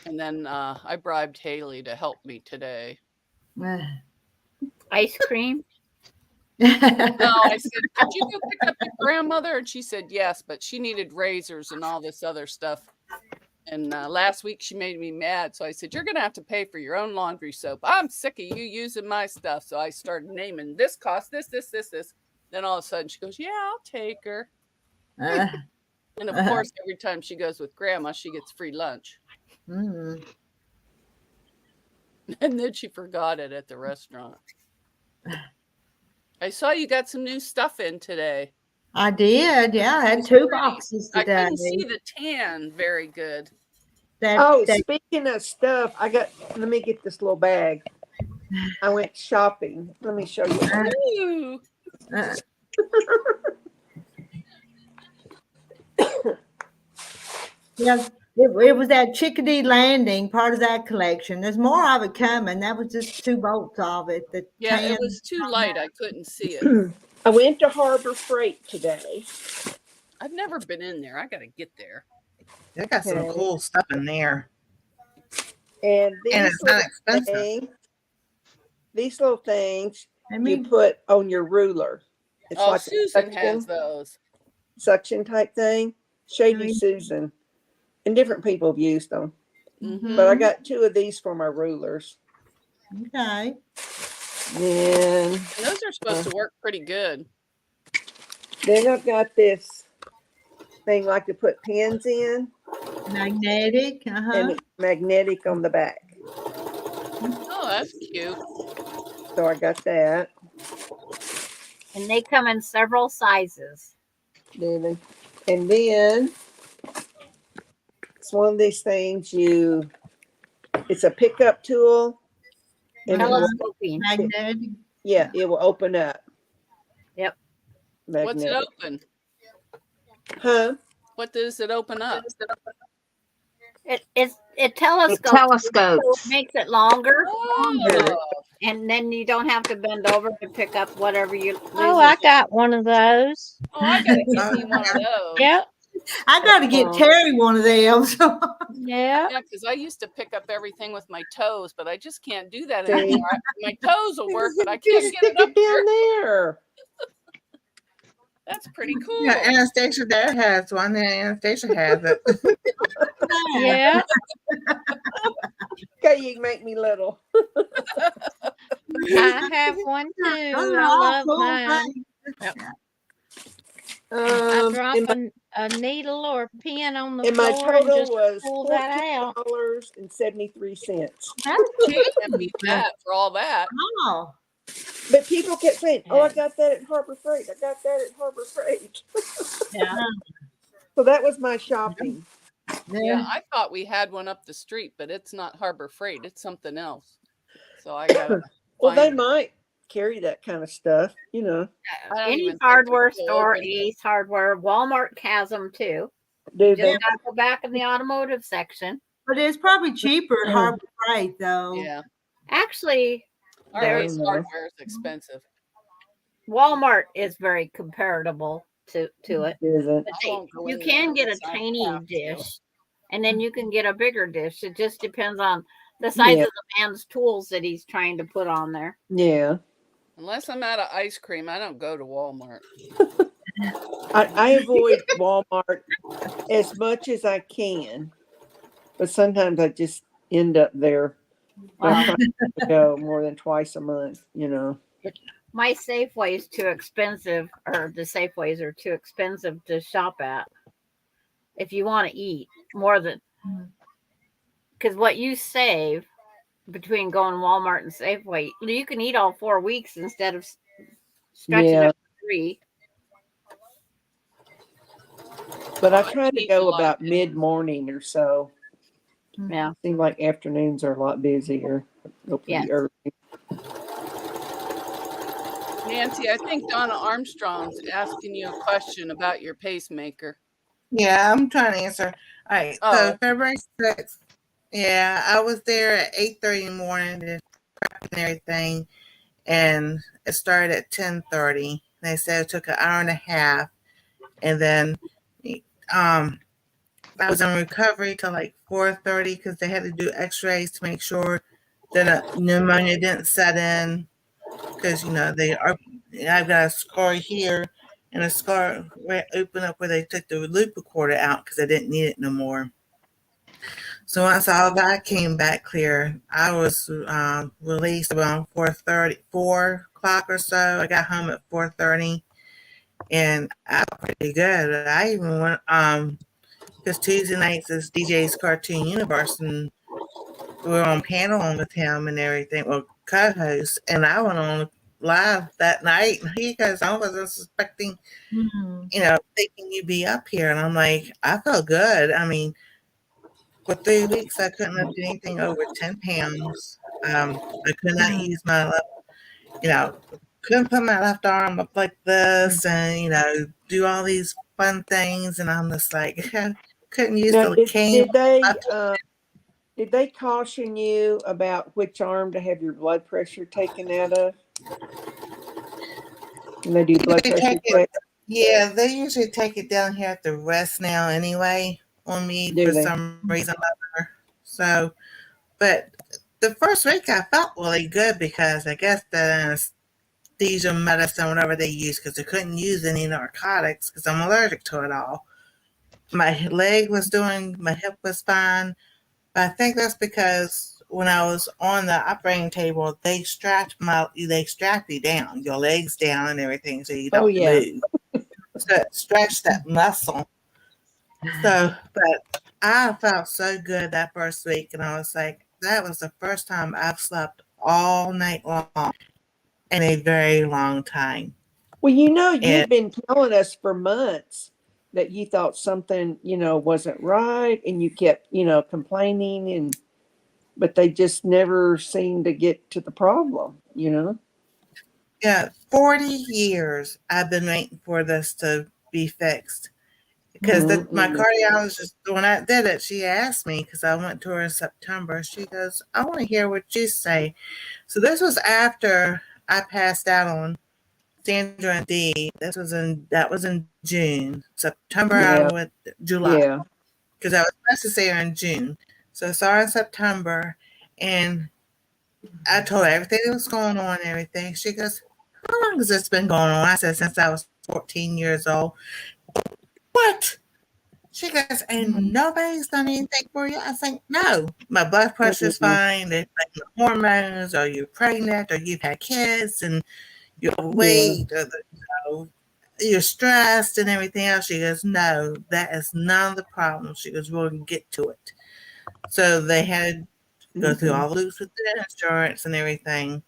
And then I bribed Haley to help me today.
Ice cream.
No, I said, could you go pick up your grandmother? And she said yes, but she needed razors and all this other stuff. And last week she made me mad. So I said, you're going to have to pay for your own laundry soap. I'm sick of you using my stuff. So I started naming this cost, this. Then all of a sudden she goes, yeah, I'll take her. And of course, every time she goes with grandma, she gets free lunch. And then she forgot it at the restaurant. I saw you got some new stuff in today.
I did. Yeah, I had 2 boxes today.
I couldn't see the tan very good.
Speaking of stuff, let me get this little bag. I went shopping. Let me show you.
Yeah, it was that Chickadee Landing, part of that collection. There's more of it coming. That was just 2 bolts of it.
It was too light. I couldn't see it.
I went to Harbor Freight today.
I've never been in there. I got to get there.
They got some cool stuff in there.
And
it's not expensive.
These little things you put on your ruler. It's like
Susan has those.
Suction type thing. Shady Susan. And different people have used them. But I got 2 of these for my rulers.
Okay.
And
those are supposed to work pretty good.
Then I've got this thing like to put pins in.
Magnetic.
And it's magnetic on the back.
Oh, that's cute.
So I got that.
And they come in several sizes.
And then it's one of these things it's a pickup tool. And
Telescoping.
Magnetic.
Yeah, it will open up.
Yep.
What's it
Magnetic.
open?
Huh?
What does it open up?
It telescopes.
Telescopes.
Makes it longer.
Oh,
And then you don't have to bend over to pick up whatever you lose.
Oh, I got one of those.
I gotta get me one of those.
Yep.
I got to get Terry one of them. So.
Yeah.
Yeah, because I used to pick up everything with my toes, but I just can't do that
See?
anymore. My toes will work, but I
Just
can't get
stick
it up
it down there.
That's pretty cool.
Yeah, Anastasia there has one, and Anastasia has it.
Yeah.
Okay, you can make me little.
I have one too. I love mine. I drop a needle or a pin on the
And my
floor and
total
just
was
pull that out.
$14.73.
That's cheap.
I can't beat that for all that.
Oh.
But people kept saying, "Oh, I got that at Harbor Freight. I got that at Harbor Freight."
Yeah.
So that was my shopping.
Yeah, I thought we had one up the street, but it's not Harbor Freight. It's something else. So I gotta.
Well, they
find-
might carry that kind of stuff, you know.
I don't
Any
even think
hardware
they're
store,
open.
Ace Hardware, Walmart has them too.
Do
Just
they?
gotta go back in the automotive section.
But it's probably cheaper at Harbor Freight, though.
Yeah,
Actually,
our
there's
Ace hardware is expensive.
Walmart is very comparable to it.
Isn't?
But
I won't go
you
in
can
there
get a
unless I
tiny
have to.
dish, and then you can get a bigger dish. It just depends on the size
Yeah.
of the man's tools that he's trying to put on there.
Yeah.
Unless I'm out of ice cream, I don't go to Walmart.
I avoid Walmart as much as I can, but sometimes I just end up there. But I try not to go more than twice a month, you know.
My Safeway is too expensive, or the Safeways are too expensive to shop at. If you want to eat more than, because what you save between going Walmart and Safeway, you can eat all 4 weeks instead of stretching
Yeah.
it for 3.
But I
I
try to
eat a
go
lot
about
of things.
mid-morning or so.
Yeah.
Seems like afternoons are a lot busier. Go pretty
Yes.
early.
Nancy, I think Donna Armstrong's asking you a question about your pacemaker.
Yeah, I'm trying to answer. All right,
Oh.
so February 6th. Yeah, I was there at 8:30 in the morning, just prepping and everything, and it started at 10:30. They said it took an hour and a half, and then I was in recovery till like 4:30 because they had to do X-rays to make sure that a pneumonia didn't set in. Because they are. I've got a scar here, and a scar opened up where they took the loop recorder out because they didn't need it no more. So once all that came back clear, I was released around 4 o'clock or so. I got home at 4:30, and I was pretty good. I even went because Tuesday nights is DJ's Cartoon Universe, and we were on panel with him and everything, well, co-host, and I went on live that night because I wasn't suspecting, thinking you'd be up here, and I'm like, I felt good. I mean, for 3 weeks, I couldn't lift anything over 10 pounds. I could not use my left, couldn't put my left arm up like this and, do all these fun things. And I'm just like, couldn't use
Now,
the cane.
did they caution you about which arm to have your blood pressure taken out of? When they do blood
They
pressure
take it-
checks?
Yeah, they usually take it down here at the rest now anyway on me
Do
for
they?
some reason or other. So, but the first week I felt really good because I guess the anesthesia medicine, whatever they use, because they couldn't use any narcotics because I'm allergic to it all. My leg was my hip was fine, but I think that's because when I was on the operating table, they strapped you down, your legs down and everything, so you don't move. So it stretched that muscle. So, but I felt so good that first week, and I was like, that was the first time I've slept all night long in a very long time.
Well, you
And
had been telling us for months that you thought something, wasn't right, and you kept, complaining, but they just never seemed to get to the problem.
yeah, 40 years I've been waiting for this to be fixed. Because my
Mm-hmm.
cardiologist, when I did it, she asked me, because I went to her in September, she goes, I want to hear what you say. So this was after I passed out on Sandra and Dee. That was in June. September I
Yeah,
went July.
yeah.
Because I was supposed to see her in June. So I saw her in September, and I told her everything that was going on and everything. She goes, how long has this been going on? I said, since I was 14 years old. What? She goes, and nobody's done anything for you? I think, no. My blood pressure's
Mm-hmm.
fine. They're taking hormones, or you're pregnant, or you've had kids, and you're
Yeah.
overweight, or you're stressed and everything else. She goes, no, that is none of the problem. She goes, we'll get to it. So they had to go through
Mm-hmm.
all the loops with the insurance and everything.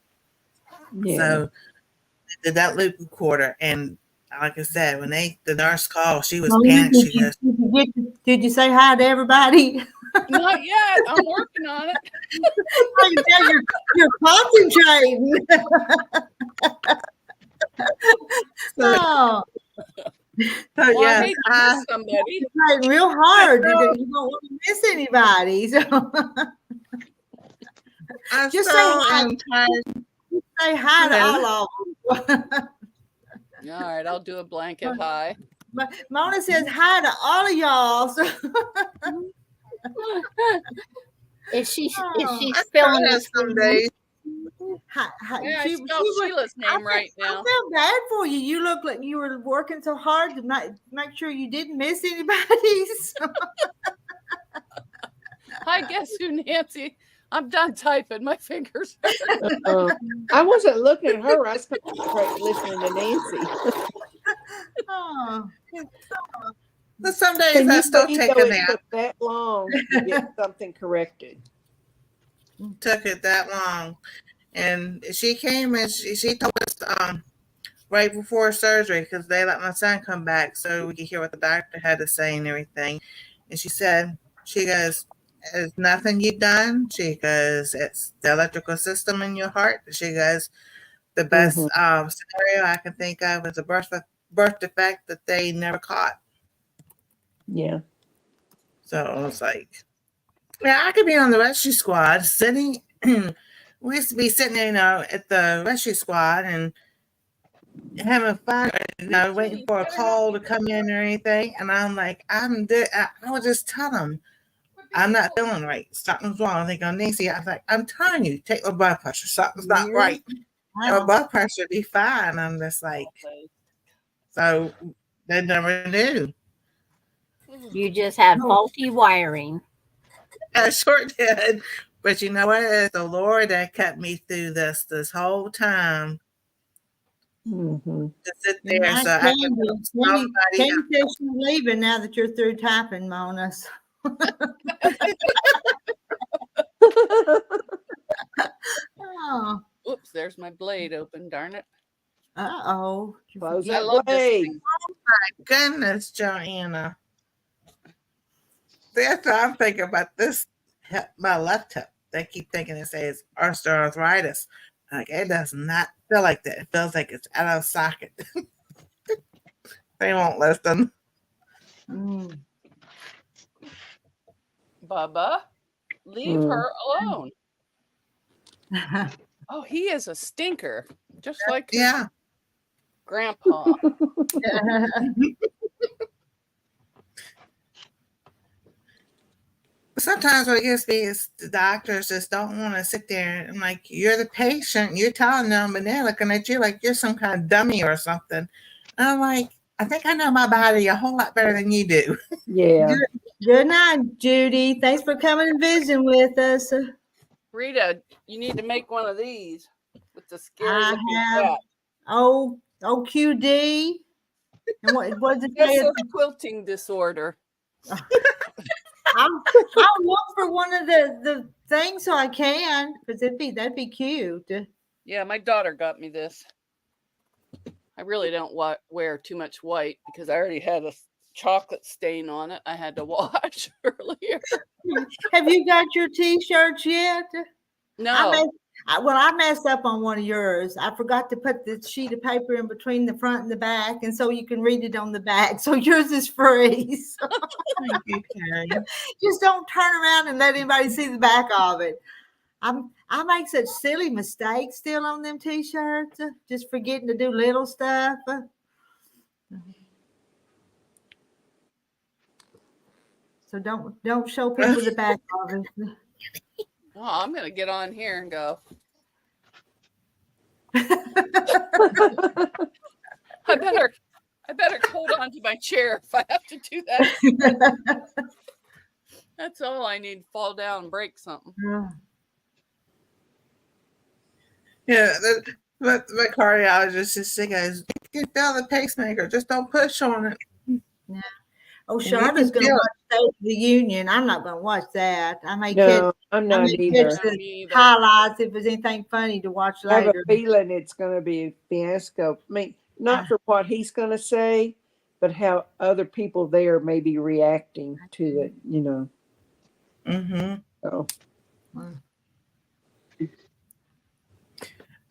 Yeah.
So they did that loop recorder, and like I said, when the nurse called, she was panicked. She goes,
Did you say hi to everybody?
Not yet. I'm working on it.
I can tell you're concentrating. Oh,
Well, I
yeah,
hate to miss somebody.
trying real hard. You don't want to miss anybody. So
I
just
so am tired.
say hi to all of them.
All right, I'll do a blanket hi.
Mona says hi to all of y'all. So.
Is she
I
spelling
try
this for
some
you?
days.
Yeah, I spelled Sheila's name right
I
now.
feel bad for you. You look like you were working so hard to make sure you didn't miss anybody. So.
Hi, guess who, Nancy? I'm done typing. My fingers hurt.
I wasn't looking at her. I was listening to Nancy.
Oh.
But some days
Can
I
you
still
believe
take
though
a
it
nap.
took that long to get something corrected?
Took it that long. And she came and she told us right before surgery, because they let my son come back so we could hear what the doctor had to say and everything. And she goes, there's nothing you've done. She goes, it's the electrical system in your heart. She goes, the best
Mm-hmm.
scenario I can think of is a birth defect that they never caught.
Yeah.
So I was like, yeah, I could be on the rescue squad sitting. We used to be sitting, at the rescue squad and having fun, waiting for a call to come in or anything. And I'm like, I would just tell them, I'm not feeling right. Something's wrong. They go, Nancy, I was like, I'm telling you, take my blood pressure. Something's not right. And my blood pressure be fine. I'm just like, so they never knew.
You just had faulty wiring.
I sure did. But you know what? It's the Lord that kept me through this whole time.
Mm-hmm.
To sit there so I can help somebody
Candy says she's leaving now that you're through typing, Mona. Oh.
Oops, there's my blade open, darn it.
Uh-oh.
Close
I
that
love this
blade.
thing.
Oh my goodness, Joanna. That's what I'm thinking about this, my left hip. They keep thinking it says osteoarthritis. Like, it does not feel like that. It feels like it's out of socket. They won't listen.
Bubba, leave her alone. Oh, he is a stinker, just like his grandpa.
Sometimes what gets me is the doctors just don't want to sit there and like, you're the patient, you're telling them, and they're looking at you like you're some kind of dummy or something. And I'm like, I think I know my body a whole lot better than you do.
Yeah.
Good night, Judy. Thanks for coming and visiting with us.
Rita, you need to make one of these with the scary
I
looking
have
cat.
OQD. And what did it
This
say?
is a quilting disorder.
I'll look for one of the things so I can, because that'd be cute.
Yeah, my daughter got me this. I really don't wear too much white because I already had a chocolate stain on it. I had to wash earlier.
Have you got your T-shirts yet?
No.
I messed up on one of yours. I forgot to put the sheet of paper in between the front and the back, and so you can read it on the back. So yours is free. So
Thank you, Carrie.
just don't turn around and let anybody see the back of it. I make such silly mistakes still on them T-shirts, just forgetting to do little stuff. So don't show people the back of it.
Oh, I'm gonna get on here and go. I better hold on to my chair if I have to do that. That's all I need. Fall down and break something.
Yeah, but my cardiologist just goes, "You can feel the pacemaker, just don't push on it."
Yeah. Oh,
And you
Charlotte's
can
going to
feel
watch State of the Union. I'm not going to watch that. I may
No, I'm not
catch
either.
the highlights if there's anything funny to watch
I have a
later.
feeling it's going to be a fiasco. I mean, not for what he's going to say, but how other people there may be reacting to it, you know.
Mm-hmm.
So.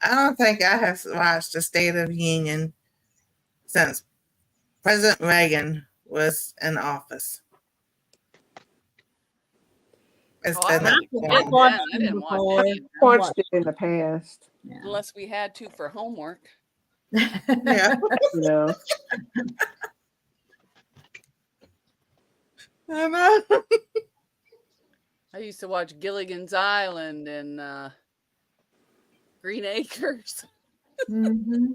I don't think I have watched the State of the Union since President Reagan was in office. It's been that long.
I didn't watch it.
Watched it in the past.
Yeah.
Unless we had to for homework.
Yeah.
You know.
I know.
I used to watch Gilligan's Island and Green Acres.
Mm-hmm.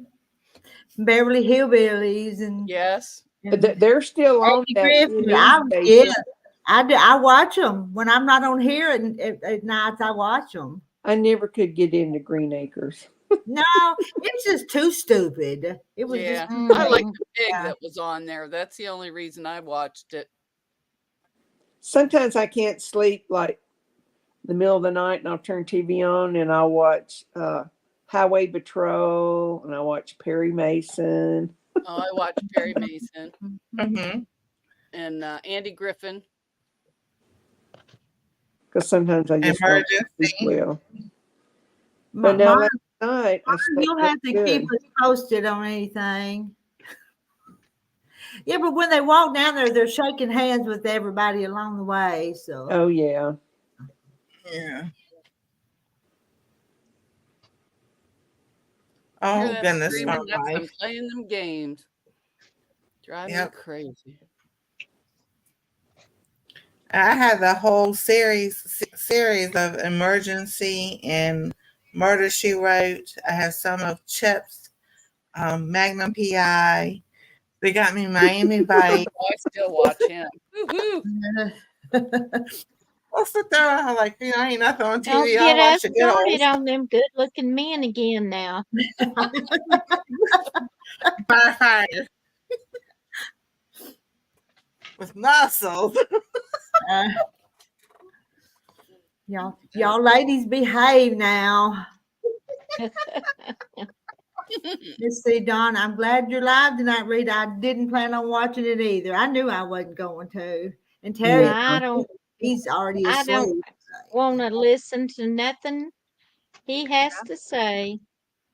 Beverly Hillbillies and
Yes.
They're still on that news station.
I watch them when I'm not on here at nights. I watch them.
I never could get into Green Acres.
No, it's just too stupid. It was just too
I like
stupid.
the pig that was on there. That's the only reason I watched it.
Sometimes I can't sleep like the middle of the night, and I'll turn TV on and I'll watch Highway Patrol, and I watch Perry Mason.
Oh, I watched Perry Mason
Mm-hmm.
and Andy Griffin.
Because sometimes I just don't sleep well. But now last night,
you'll have to keep us posted on anything. Yeah, but when they walk down there, they're shaking hands with everybody along the way. So.
Oh yeah.
Yeah. Oh goodness!
I'm playing them games. Drive me crazy.
I had the whole series of Emergency and Murder, She Wrote. I have some of Chip's, Magnum PI. They got me Miami Vice.
I still watch him.
I'll sit there and I'm like, ain't nothing on TV.
Don't get us started on them good-looking men again now.
Firefighter with muscles.
Y'all ladies behave now. Let's see, Dawn. I'm glad you're live tonight, Rita. I didn't plan on watching it either. I knew I wasn't going to. And Terry, he's already asleep.
I don't want to listen to nothing he has to say.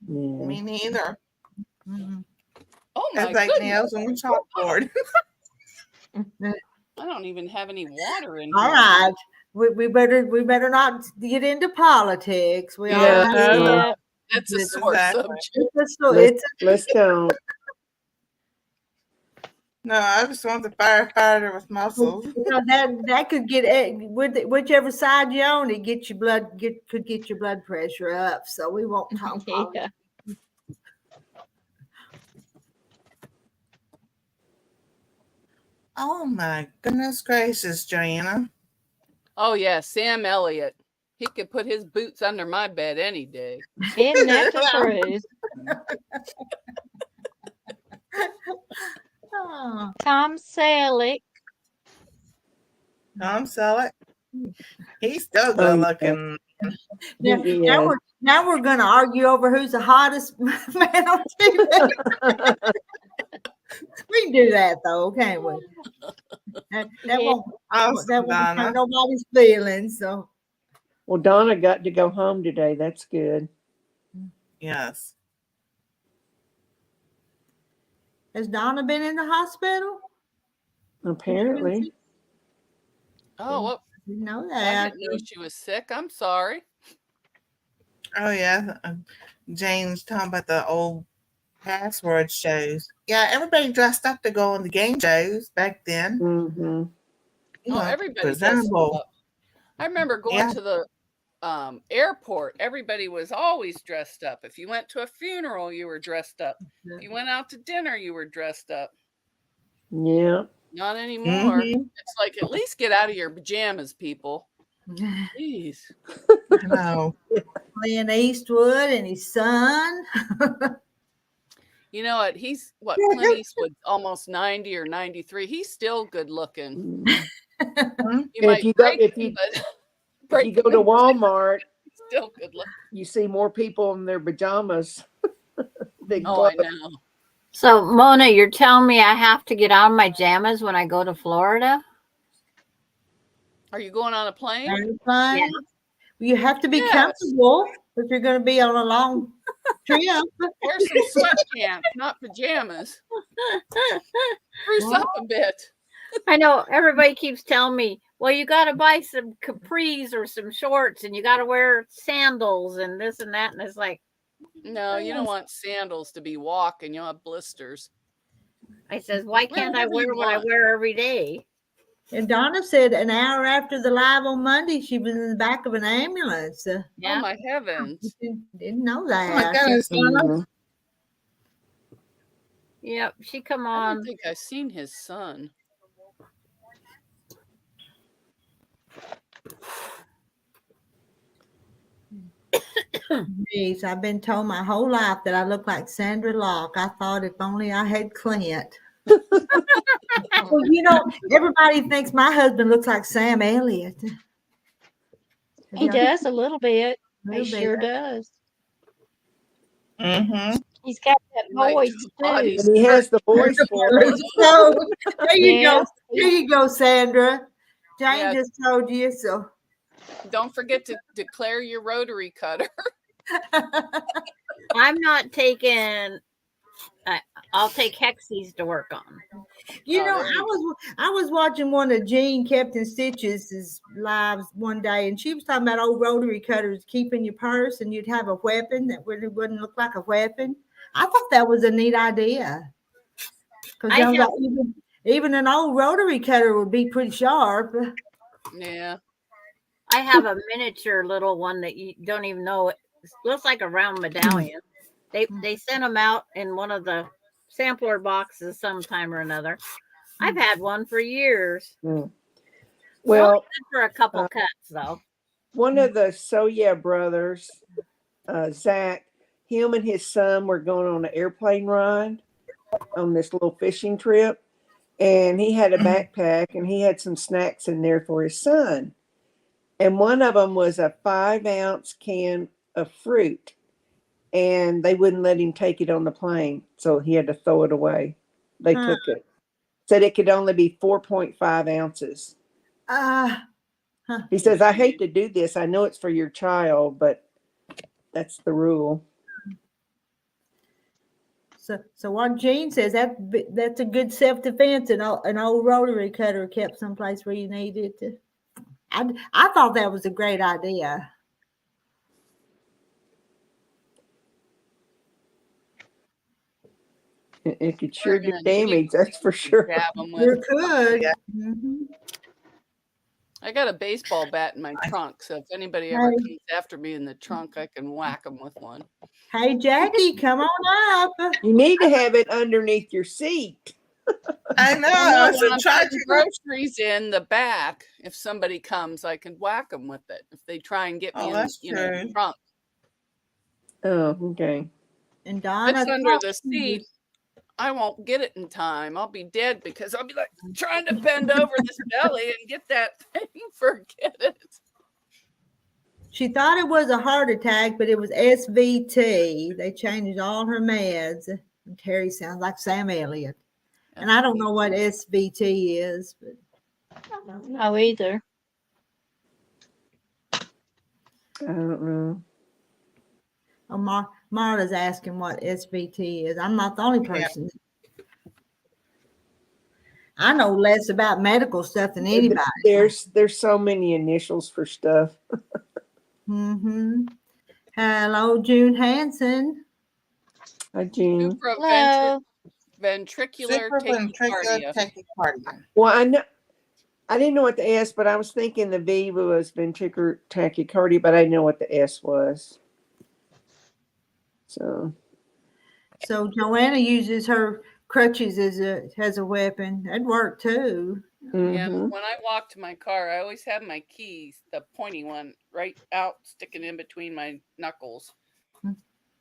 Yeah.
Me neither.
Mm-hmm.
Oh my
goodness. Like nails on a chalkboard.
I don't even have any water in
All
here.
right. We better not get into politics.
That's a sore subject.
Let's don't.
No,
I just want the firefighter with muscles.
That could get whichever side you're on, it could get your blood pressure up. So we won't talk about it.
Oh my goodness gracious, Joanna.
Oh yeah, Sam Elliott. He could put his boots under my bed any day.
Isn't that the truth? Tom Selleck.
Tom Selleck. He's still good looking.
Now Now we're going to argue over who's the hottest man on TV. We can do that though, can't we? That
Yeah.
won't
Awesome,
hurt
Donna.
nobody's feelings. So
Well, Donna got to go home today. That's good.
Yes.
has Donna been in the hospital?
Apparently.
Oh, well,
Didn't know
I
that.
didn't know she was sick. I'm sorry.
Oh yeah. Jane's talking about the old password shows. Yeah, everybody dressed up to go on the game shows back then.
Mm-hmm.
You
Oh,
know,
everybody dressed
presentable.
up. I remember going
Yeah.
to the airport. Everybody was always dressed up. If you went to a funeral, you were dressed up. If you went out to dinner, you were dressed up.
Yeah.
Not anymore.
Mhm.
It's like, at least get out of your pajamas, people. Jeez.
I know.
Clint Eastwood and his son.
You know what? He's Clint Eastwood, almost 90 or 93. He's still good looking.
And
You might break him, but
if you go to Walmart,
he's still good looking.
you see more people in their pajamas. than
Oh, I
clothes.
know.
So, Mona, you're telling me I have to get out of my jammas when I go to Florida?
Are you going on a plane?
Airplane.
Yeah.
You have to be
Yes.
comfortable if you're going to be on a long trip.
Wear some sweatpants, not pajamas. Spruce up a bit.
I know everybody keeps telling me, well, you got to buy some capris or some shorts and you got to wear sandals and this and that. And it's like,
No, you don't want sandals to be walking. You'll have blisters.
I says, why can't I
whatever you
wear what I
want.
wear every day?
And Donna said an hour after the live on Monday, she was in the back of an ambulance.
Yeah.
Oh, my heavens.
Didn't know
Oh my
that.
goodness, Donna.
Mhm.
Yep. She come
I
on.
don't think I've seen his son.
Jeez, I've been told my whole life that I look like Sandra Locke. I thought if only I had Clint. Well, you know, everybody thinks my husband looks like Sam Elliott.
He does a little bit.
Little
He
bit.
sure does.
Mm-hmm.
He's got that
Like
voice
two
too.
bodies.
And he has the voice for it.
So there you go.
Yes.
There you go, Sandra. Jane
Yeah.
just told you so.
Don't forget to declare your rotary cutter.
I'm not taking, I'll take Hexies to work on.
You
Oh,
know,
there you
I was watching one of Jean Captain Stitch's lives one day, and she was talking about old rotary cutters keeping your purse, and you'd have a weapon that really wouldn't look like a weapon. I thought that was a neat idea because
I have-
even an old rotary cutter would be pretty sharp.
Yeah.
I have a miniature little one that you don't even know. It looks like a round medallion. They sent them out in one of the sampler boxes sometime or another. I've had one for years.
Mm.
Well,
Well,
for a couple cuts though.
one of the Soya brothers, Zach, him and his son were going on an airplane ride on this little fishing trip. And he had a backpack and he had some snacks in there for his son. And one of them was a 5-ounce can of fruit. And they wouldn't let him take it on the plane. So he had to throw it away. They took it. Said it could only be 4.5 ounces. He says, I hate to do this. I know it's for your child, but that's the rule.
So what Jean says, that's a good self-defense, and an old rotary cutter kept someplace where you needed to. I thought that was a great idea.
It could sure do damage, that's for sure.
Grab 'em with.
You could.
Yeah.
Mhm.
I got a baseball bat in my trunk, so if anybody ever comes after me in the trunk, I can whack them with one.
Hey, Jackie, come on up.
You need to have it underneath your seat.
I know.
Well,
It's
when
a
I'm
try
putting groceries in the back, if somebody comes, I can whack them with it. If they try and get me in
that's
the
true.
trunk.
Oh, okay.
And
If
Donna,
it's under the seat, I won't get it in time. I'll be dead because I'll be like trying to bend over this belly and get that thing. Forget it.
She thought it was a heart attack, but it was SVT. They changed all her meds. And Terry sounds like Sam Elliott. And I don't know what SVT is, but
I don't know either.
I don't know.
oh, Marla's asking what SVT is. I'm not the only person. I know less about medical stuff than anybody.
There's so many initials for stuff.
Mm-hmm. Hello, June Hansen.
Hi, June.
Hello.
Ventricular
Supraventricular
tachycardia.
tachycardia.
Well, I didn't know what the S, but I was thinking the V was ventricular tachycardia, but I didn't know what the S was. So
Joanna uses her crutches as a weapon. That'd work too.
Yeah,
mhm.
when I walk to my car, I always have my keys, the pointy one, right out, sticking in between my knuckles,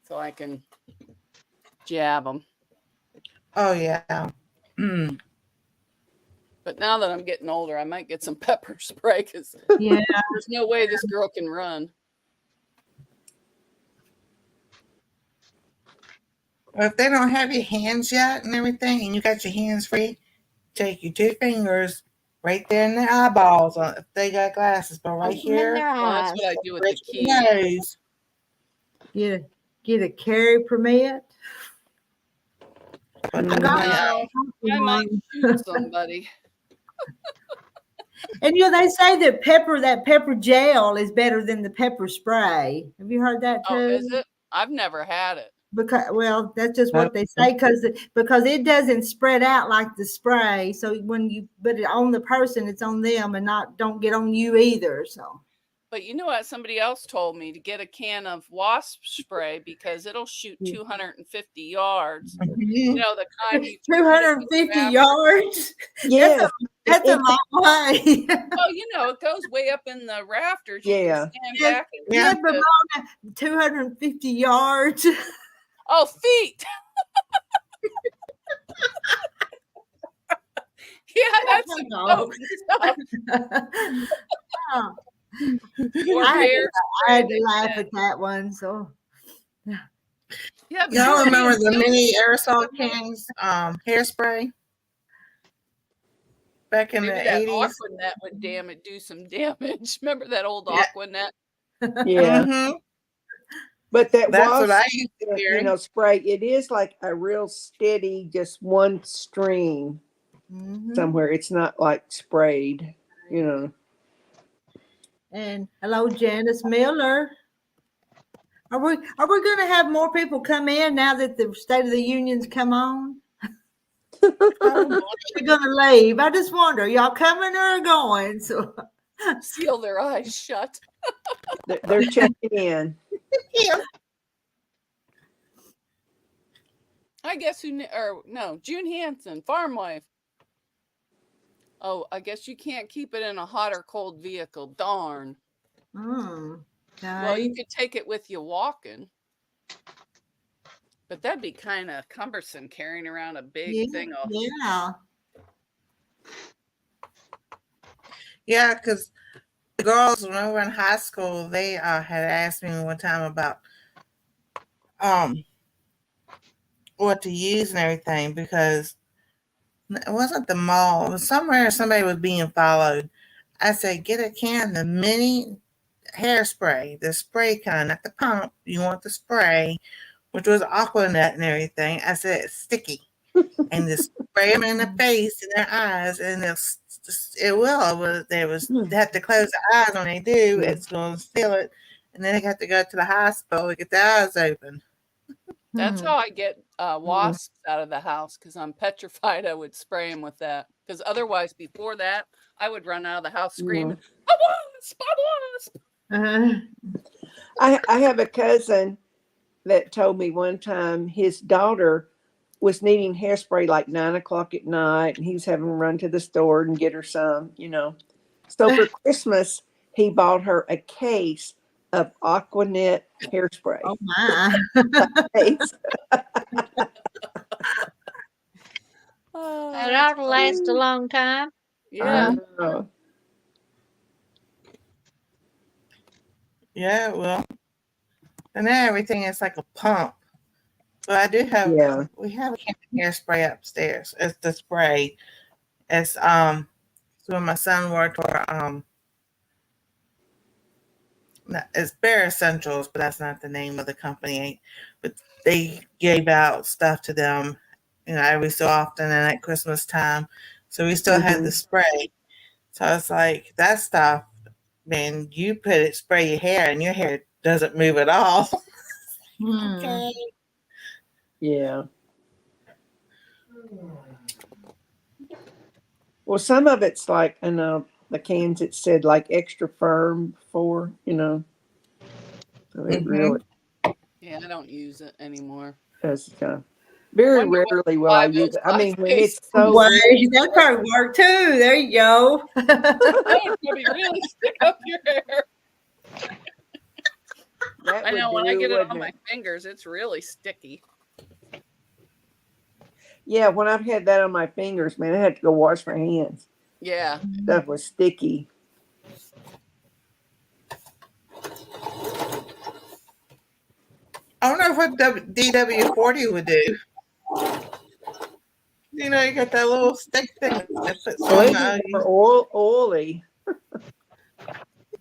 so I can jab them.
Oh yeah.
But now that I'm getting older, I might get some pepper spray because
Yeah.
there's no way this girl can run.
Well, if they don't have your hands yet and everything, and you got your hands free, take your 2 fingers right there in their eyeballs. If they got glasses, but right
Open them in
here,
their
Well, that's
eyes.
what I do with
right
the
your
keys.
nose.
Get a carry permit.
But
I got
I might shoot somebody.
And they say that pepper gel is better than the pepper spray. Have you heard that too?
Oh, is it? I've never had it.
Because that's just what they say because it doesn't spread out like the spray. So when you put it on the person, it's on them and don't get on you either. So.
But you know what? Somebody else told me to get a can of wasp spray because it'll shoot 250 yards. You know, the kind you
250 yards.
Yeah,
That's a long way.
Well, you know, it goes way up in the rafters. You
Yeah.
can stand back and
Yeah,
shoot
but
the-
Mona, 250 yards.
Oh, feet. Yeah, that's some dope stuff.
Oh,
Or
I
bear
had
spray.
to laugh at that one. So
Yeah, but
Y'all
you're
remember
being
the mini
silly.
aerosol cans hairspray back in
Maybe
the
that
80s?
Aquanet would do some damage. Remember that old
Yeah.
Aquanet?
Yeah.
Mm-hmm.
But that
That's what I
wasp,
used to carry.
spray, it is like a real steady, just one stream somewhere. It's not like sprayed,
And hello, Janice Miller. Are we going to have more people come in now that the State of the Union's come on?
Oh,
We're going to leave. I just wonder, y'all coming or going? So
Seal their eyes shut.
They're checking in.
yeah.
I guess June Hansen, farm wife. Oh, I guess you can't keep it in a hot or cold vehicle. Darn. Well, you could take it with you walking. But that'd be kind of cumbersome carrying around a big thing of.
Yeah.
Yeah, because the girls, when we were in high school, they had asked me one time about what to use and everything because it wasn't the mall. It was somewhere somebody was being followed. I said, get a can, the mini hairspray, the spray kind, not the pump. You want the spray, which was Aquanet and everything. I said, it's sticky. And just spray them in the face and their eyes, and it will. They have to close the eyes when they do. It's going to seal it, and then they have to go to the hospital to get their eyes open.
That's how I get wasps out of the house because I'm petrified I would spray them with that. Because otherwise, before that, I would run out of the house screaming, "I want a wasp!
I have a cousin that told me one time his daughter was needing hairspray like 9:00 at night, and he was having to run to the store and get her some, So for Christmas, he bought her a case of Aquanet hairspray.
Oh my!
That ought to last a long time.
Yeah.
Yeah, well, and then everything is like a pump. But I do have,
Yeah.
we have a hairspray upstairs. It's the spray. It's so when my son worked for it's Bare Essentials, but that's not the name of the company. But they gave out stuff to them, every so often and at Christmas time. So we still had the spray. So it's like that stuff, man, you put it, spray your hair, and your hair doesn't move at all. Okay.
Yeah. Well, some of it's like, I know the cans, it said like extra firm for, so it really
Yeah, I don't use it anymore.
does very
Wonder what
rarely will I
Bible
use it. I mean, when
face-
it's so
Well, that probably worked too. There you go.
That would probably really stick up your hair.
that
I
would
know when
do,
I get it on
wouldn't
my fingers, it's really sticky.
Yeah, when I've had that on my fingers, man, I had to go wash my hands.
Yeah.
Stuff was sticky.
I wonder what DW40 would do. You got that little stick thing that puts
So
on
it'd
the
be more oily.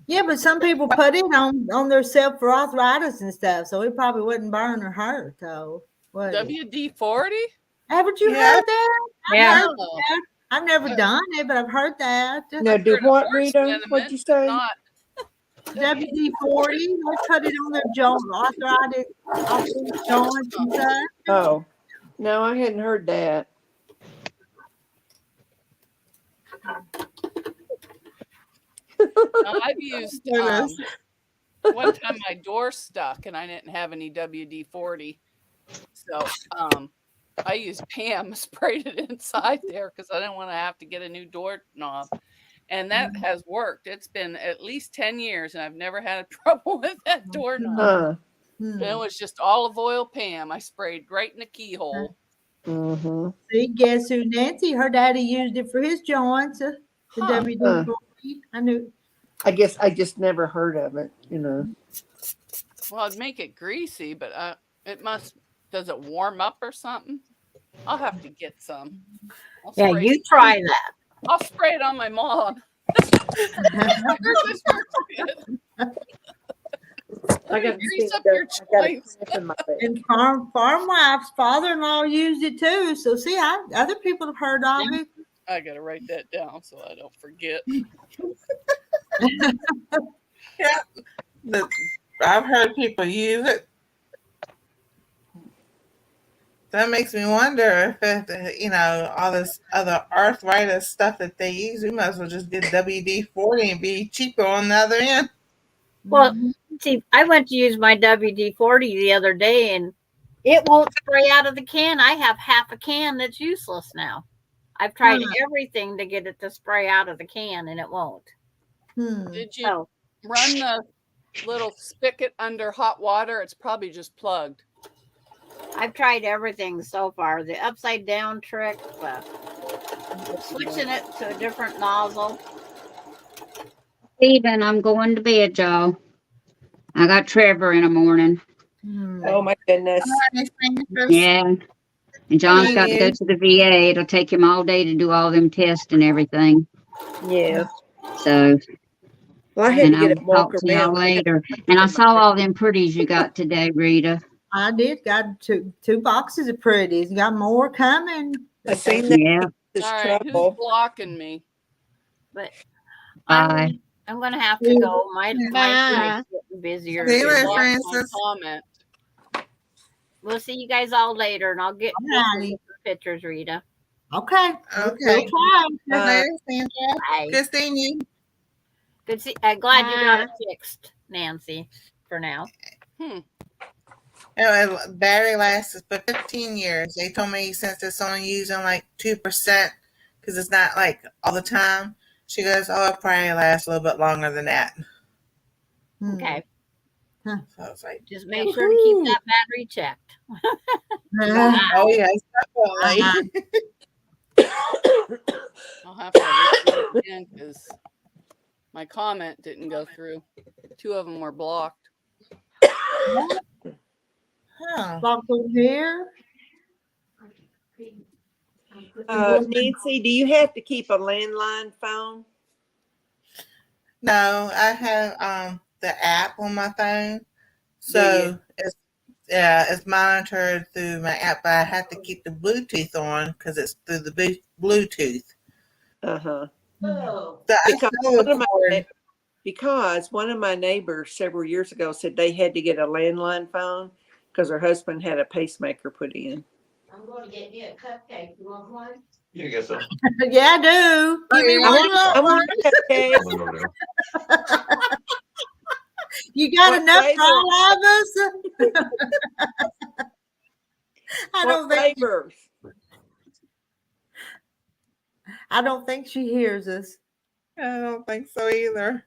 Yeah, but some people put it on their self for arthritis and stuff, so it probably wouldn't burn or hurt. So what?
WD-40?
Haven't you
Yeah.
heard that?
Yeah.
I've heard that. I've never done it, but I've heard that.
No, do
Heard of
what,
horse
Rita?
liniment,
What'd you
but
say?
not
WD-40, they put it on their arthritis joints and stuff.
Oh, no, I hadn't heard that.
I've used one time my door stuck and I didn't have any WD-40. So I used Pam, sprayed it inside there because I didn't want to have to get a new doorknob. And that has worked. It's been at least 10 years and I've never had a trouble with that doorknob. It was just olive oil Pam. I sprayed right in the keyhole.
Mm-hmm.
See, guess who? Nancy, her daddy used it for his joints. The WD-40. I knew.
I guess I just never heard of it,
Well, it'd make it greasy, but it must. Does it warm up or something? I'll have to get some.
Yeah, you try that.
I'll spray it on my mom.
I got
grease up your joints.
And farm wife's father-in-law used it too. So see, other people have heard of it.
I gotta write that down so I don't forget.
Yeah, I've heard people use it. That makes me wonder if all this other arthritis stuff that they use, we might as well just get WD-40 and be cheaper on the other end.
Well, see, I went to use my WD-40 the other day and it won't spray out of the can. I have half a can that's useless now. I've tried everything to get it to spray out of the can and it won't.
Did you run the little spigot under hot water? It's probably just plugged.
I've tried everything so far. The upside down trick, switching it to a different nozzle.
Steven, I'm going to bed, y'all. I got Trevor in the morning.
Oh my goodness.
Yeah. And John's got to go to the VA. It'll take him all day to do all them tests and everything.
Yeah.
So,
well, I had to get
I'll
it walk
talk to y'all
around
later. And I saw all them pretties you got today, Rita.
I did. Got two boxes of pretties. Got more coming.
I seen that.
Yeah.
All right, who's blocking me?
But
Bye.
I'm going to have to go. My site's getting busier.
See you later,
Block my
Francis.
comment.
We'll see you guys all later, and I'll get some pictures, Rita.
Okay.
Okay.
Bye.
Bye.
Good seeing you.
Good see. Glad you got it fixed, Nancy. For now.
Battery lasts for 15 years. They told me since it's only using like 2% because it's not like all the time. She goes, "Oh, it probably lasts a little bit longer than that."
Okay.
So I was like,
just make sure to keep that battery checked.
Oh yes, definitely.
I'll have to read it again because My comment didn't go through. 2 of them were blocked.
Huh.
Locked over here.
Nancy, do you have to keep a landline phone?
No, I have the app on my phone,
Do
so it's monitored through my app. But I have to keep the Bluetooth on because it's through the Bluetooth.
Uh-huh.
Oh.
So I
Because
still record.
Because one of my neighbors several years ago said they had to get a landline phone because her husband had a pacemaker put in.
I'm going to get me a cupcake. You want one?
You get some.
Yeah, I do. Give me
yeah.
one.
I want a cupcake.
One over there.
You got
What
enough
flavor?
for all of us?
Flavors?
I don't think she hears us.
I don't think so either.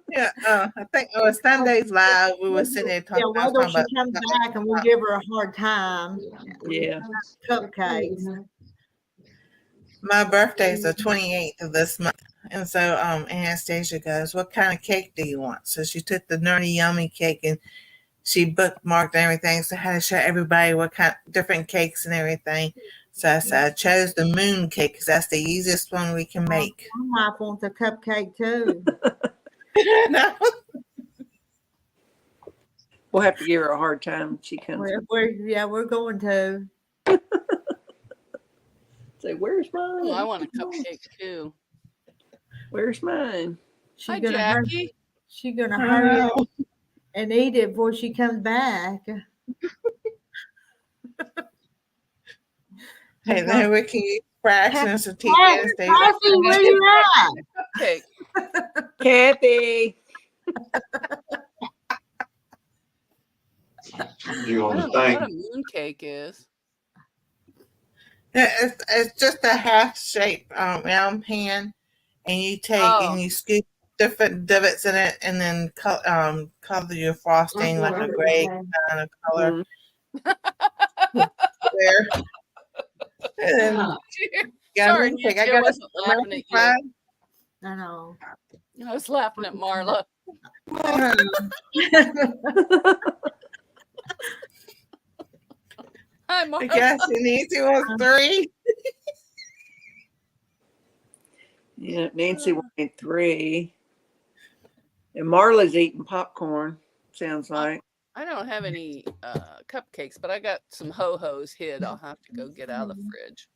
Yeah, I think Sunday's live. We were sitting there talking.
Yeah, why don't she come back and we'll give her a hard time?
Yeah.
Cupcakes.
My birthday's the 28th of this month. And so Anastasia goes, "What kind of cake do you want?" So she took the Nerdy Yummy cake and she bookmarked everything. So I had to show everybody what kind of different cakes and everything. So I said I chose the moon cake because that's the easiest one we can make.
My wife wants a cupcake too.
No.
We'll have to give her a hard time when she comes.
We're going to.
Say, where's mine?
Oh, I want a cupcake too.
Where's mine?
Hi, Jackie.
She's gonna hurry up and eat it before she comes back.
Hey, then we can use fractions of
Kathy, where you at?
Cupcake.
Kathy.
You
I
on the
don't know
thing?
what a moon cake is.
It's just a half shape round pan, and you take and you scoop different divots in it, and then color your frosting like a gray kind of color. There. And then,
Sorry,
moon cake.
Nancy, I wasn't laughing at you.
I know.
I was laughing at Marla. Hi,
I
Marla.
guess Nancy wants 3.
Yeah, Nancy wanted 3. And Marla's eating popcorn, sounds like.
I don't have any cupcakes, but I got some ho-hos hid. I'll have to go get out of the fridge.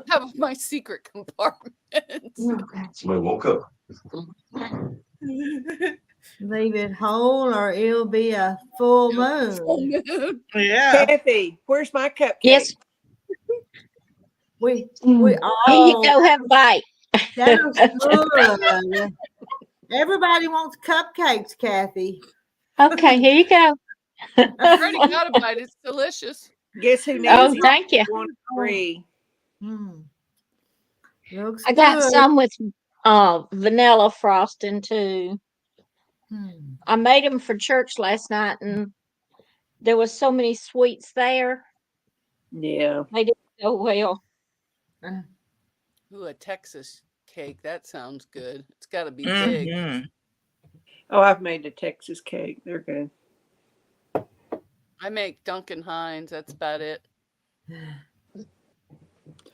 Have my secret compartment.
Somebody woke up.
Leave it whole or it'll be a full moon.
Yeah.
Kathy, where's my cupcake?
Yes.
We
Here you go, have a bite.
That's good. Everybody wants cupcakes, Kathy.
Okay, here you go.
I already got a bite. It's delicious.
Guess who
Oh,
Nancy
thank you.
wanted 3?
Looks
I got
good.
some with vanilla frosting too. I made them for church last night, and there was so many sweets there.
Yeah.
They didn't go well.
Ooh, a Texas cake. That sounds good. It's got to be big.
Mhm.
Oh, I've made a Texas cake. They're good.
I make Duncan Hines. That's about it.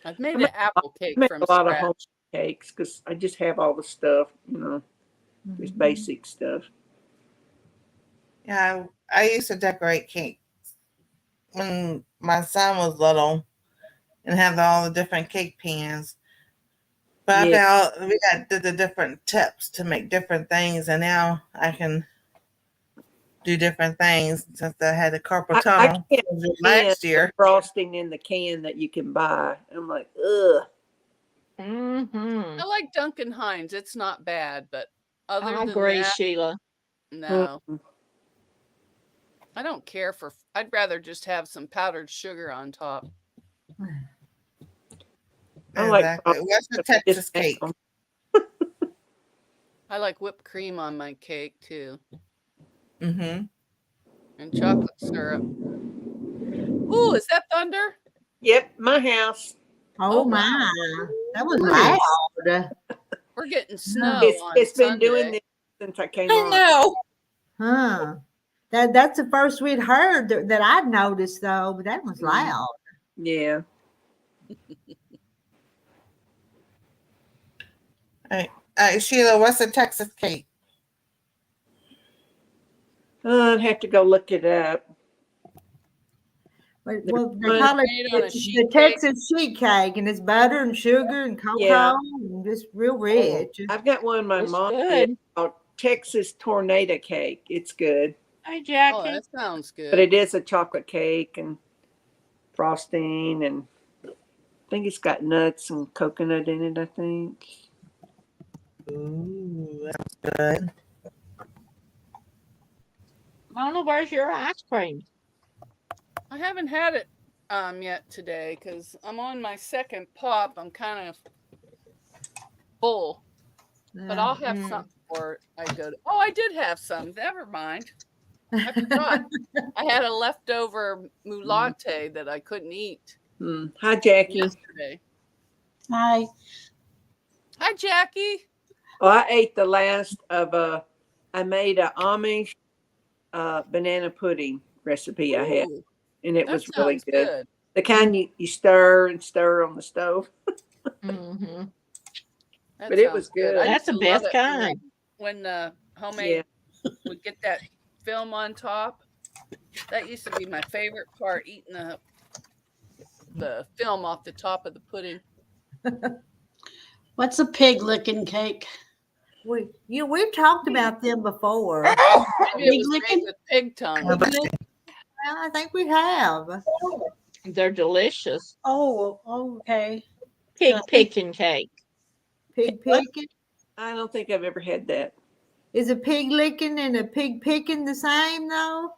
I've made an apple cake
I make
from
a lot of
scratch.
home cakes because I just have all the stuff, just basic stuff.
Yeah, I used to decorate cakes when my son was little and have all the different cake pans. But now we got the different tips to make different things, and now I can do different things since I had the carpal tunnel last year.
Frosting in the can that you can buy. I'm like, ugh.
Mm-hmm.
I like Duncan Hines. It's not bad, but other
I
than
agree,
that,
Sheila.
no. I don't care for. I'd rather just have some powdered sugar on top.
Exactly. What's the Texas cake?
I like whipped cream on my cake too.
Mm-hmm.
And chocolate syrup. Ooh, is that thunder?
Yep, my house.
Oh, my. That was loud.
We're getting snow on
It's been doing
Sunday.
this since I came
I
on.
know.
Huh. That's the first we'd heard that I'd noticed though, but that was loud.
Yeah.
All right, Sheila, what's a Texas cake?
I'd have to go look it up.
Well, they
Mine-
call it
Made on a
the
sheet cake.
Texas sheet cake, and it's butter and sugar and cocoa
Yeah.
and just real rich.
I've got one my
It's
mom
good.
did called Texas Tornado Cake. It's good.
Hey,
Oh,
Jackie.
that sounds good.
But it is a chocolate cake and frosting, and I think it's got nuts and coconut in it, I think.
Ooh, that's good.
Mona, where's your ice cream?
I haven't had it yet today because I'm on my second pop. I'm kind of full, but I'll have something before I go. Oh, I did have some. Never mind. I forgot. I had a leftover moulate that I couldn't eat
Hi, Jackie.
yesterday.
Hi.
Hi, Jackie.
Oh, I ate the last of I made a Amish banana pudding recipe I had,
Ooh,
and it
that
was really
sounds
good. The kind you stir and stir on the stove.
Mm-hmm.
That
But it
sounds
was good.
I
That's
used
the
to love
best
it
kind.
when homemade would get that film on top. That used to be my favorite part, eating the film off the top of the pudding.
What's a pig licking cake?
We've talked about them before.
Maybe it was made
licking?
with pig tongue.
Well, I think we have.
They're delicious.
Oh, okay.
Pig picking cake.
Pig
What?
picking.
I don't think I've ever had that.
Is a pig licking and a pig picking the same though?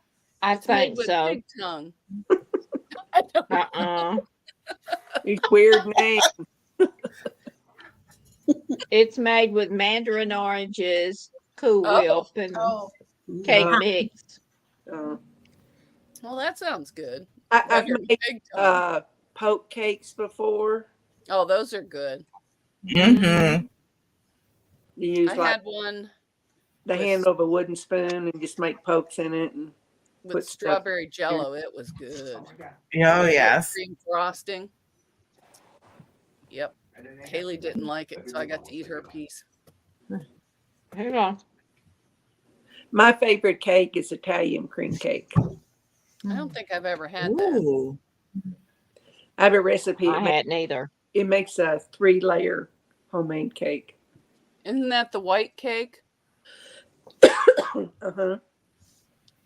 I
It's made
think
with
so.
pig tongue. I don't know.
Uh-uh.
These weird names.
It's made with mandarin oranges, Cool Whip, and cake
Uh,
mix.
Well, that sounds good.
I've
Better than
made
pig tongue.
poke cakes before.
Oh, those are good.
Mm-hmm.
You use
I
like
had one
the
with-
handle of a wooden spoon and just make pokes in it. And
with
put stuff
strawberry jello. It was good.
Oh, yes.
Cream frosting. Yep. Haley didn't like it, so I got to eat her piece.
Here you go.
My favorite cake is Italian cream cake.
I don't think I've ever had that.
Ooh.
I have a recipe.
I hadn't either.
It makes a 3-layer homemade cake.
Isn't that the white cake?
Uh-huh.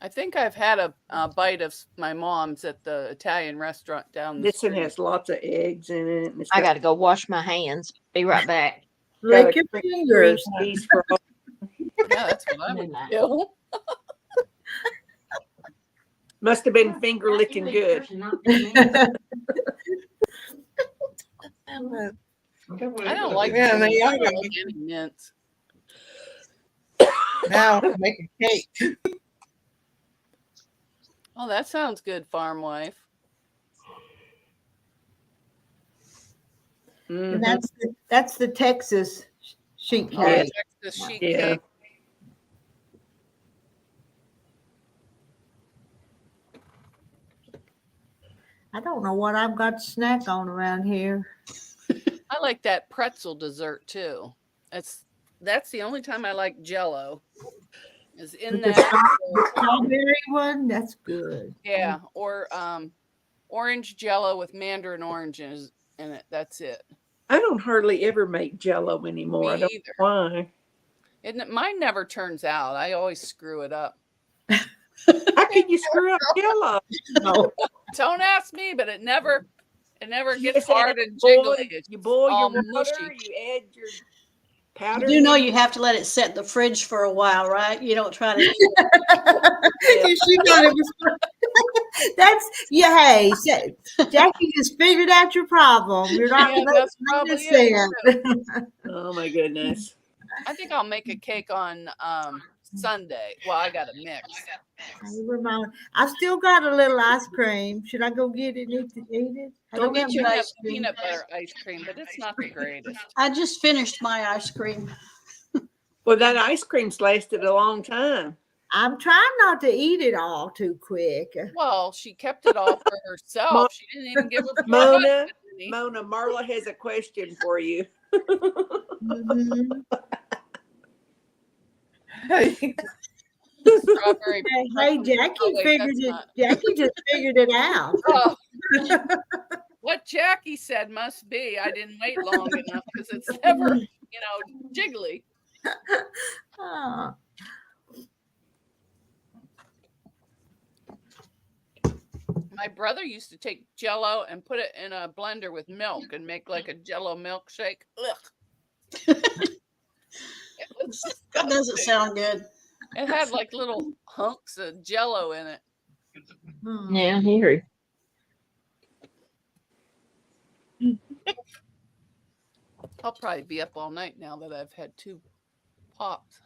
I think I've had a bite of my mom's at the Italian restaurant down the
This one
street.
has lots of eggs in it. And it's
I got to go wash my hands. Be right back.
got
Lick
a
your
cream
fingers.
cheese frost.
Yeah, that's what I would do.
Must have been finger licking good.
I don't like
Yeah, they
I
are.
don't like any mints.
Now make a cake.
Oh, that sounds good, farm wife.
And that's the Texas sheet
Oh,
cake.
Texas sheet
Yeah.
cake.
I don't know what I've got to snack on around here.
I like that pretzel dessert too. That's the only time I like Jello. Is in
The
that.
strawberry one, that's good.
Yeah, or orange Jello with mandarin oranges in it. That's it.
I don't hardly ever make Jello anymore. I
Me
don't
either.
know why.
Isn't it? Mine never turns out. I always screw it up.
How can you screw up Jello?
No.
Don't ask me, but it never gets
Yes,
hard and
boil-
jiggly. It's
You boil
all
your water,
mushy.
you add your powder.
You know you have to let it sit in the fridge for a while, right? You don't try to.
She thought it was. That's Hey, Jackie just figured out your problem. You're not.
Yeah, that's probably it.
Oh my goodness.
I think I'll make a cake on Sunday. Well, I got a mix.
I still got a little ice cream. Should I go get it and eat it? I
Go
don't
get
have
your
We have
ice cream.
peanut butter ice cream, but it's not the greatest.
I just finished my ice cream.
Well, that ice cream's lasted a long time.
I'm trying not to eat it all too quick.
Well, she kept it all for herself. She didn't even give us more
Mona,
husband any.
Mona, Marla has a question for you.
Mhm.
Strawberry.
Hey, Jackie
Oh, wait,
figured
that's
it.
not-
Jackie just figured it out.
Oh. What Jackie said must be. I didn't wait long enough because it's never, jiggly.
Oh.
My brother used to take Jell-O and put it in a blender with milk and make like a Jell-O milkshake. Ugh.
That doesn't sound good.
It had like little hunks of Jell-O in it.
Yeah, I hear you.
I'll probably be up all night now that I've had 2 pops.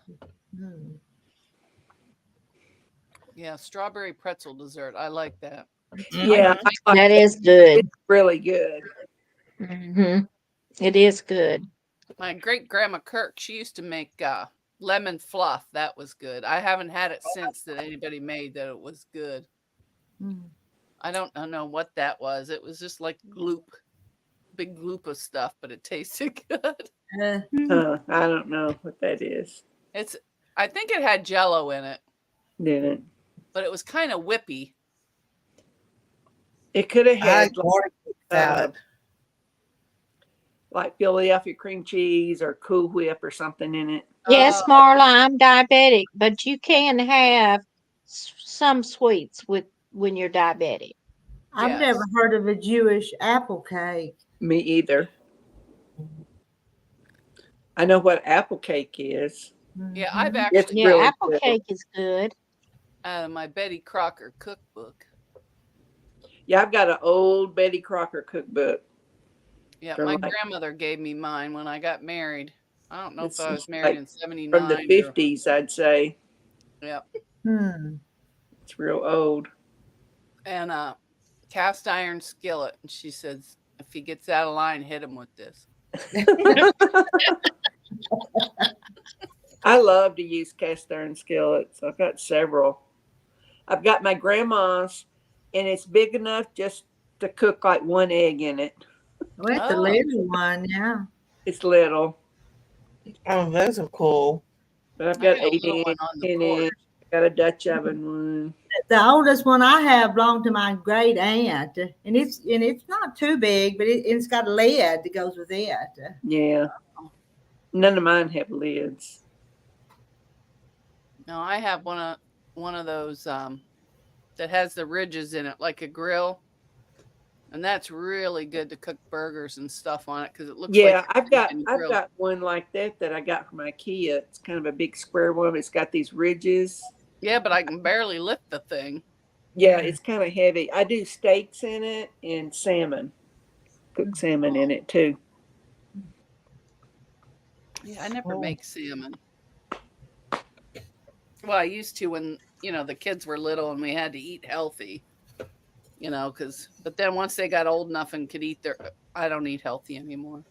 Yeah, strawberry pretzel dessert. I like that.
Yeah,
That is good.
it's really good.
It is good.
My great grandma Kirk, she used to make lemon fluff. That was good. I haven't had it since that anybody made that it was good. I don't know what that was. It was just like gloop, big gloop of stuff, but it tasted good.
I don't know what that is.
I think it had Jell-O in it,
Didn't.
but it was kind of whippy.
It could have
I
had
like salad.
like Philadelphia cream cheese or Cool Whip or something in it.
Yes, Marla, I'm diabetic, but you can have some sweets when you're diabetic.
I've
Yes.
never heard of a Jewish apple cake.
Me either. I know what apple cake is.
Yeah, I've
It's
actually
Yeah,
really
apple
good.
cake is good.
my Betty Crocker cookbook.
Yeah, I've got an old Betty Crocker cookbook.
Yeah,
From
my
like-
grandmother gave me mine when I got married. I don't know
It's
if I was
like
married in 79.
From the 50s, I'd say.
Yeah.
It's real old.
And cast iron skillet. And she says, if he gets out of line, hit him with this.
I love to use cast iron skillets. I've got several. I've got my grandma's, and it's big enough just to cook like 1 egg in it.
Well, the little one, yeah.
It's little,
Oh, those are cool.
but I've got
I got a
8
little one
eggs
on the
in
porch.
it. Got a Dutch oven one.
The oldest one I have belonged to my great aunt, and it's not too big, but it's got a lid that goes with it.
Yeah. None of mine have lids.
No, I have one of those that has the ridges in it, like a grill. And that's really good to cook burgers and stuff on it because it looks
Yeah,
like
I've got
been
I've
grilled.
got one like that I got from IKEA. It's kind of a big square one. It's got these ridges.
Yeah, but I can barely lift the thing.
Yeah, it's kind of heavy. I do steaks in it and salmon. Cook salmon in it too.
Yeah, I never make salmon. Well, I used to when, the kids were little and we had to eat healthy, but then once they got old enough and could eat I don't eat healthy anymore.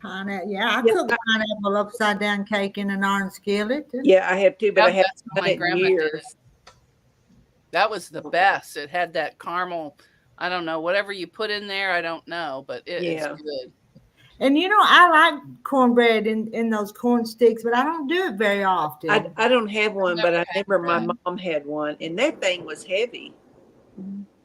Pineapple, yeah, I cook pineapple upside down cake in an iron skillet.
Yeah, I have too, but I
Yeah,
haven't
that's how
done
my
it in
grandma did
years.
it. That was the best. It had that caramel, I don't know, whatever you put in there, I don't know, but it is good.
And I like cornbread in those corn sticks, but I don't do it very often.
I don't have one, but I
had
remember my
that.
mom had one, and that thing was heavy.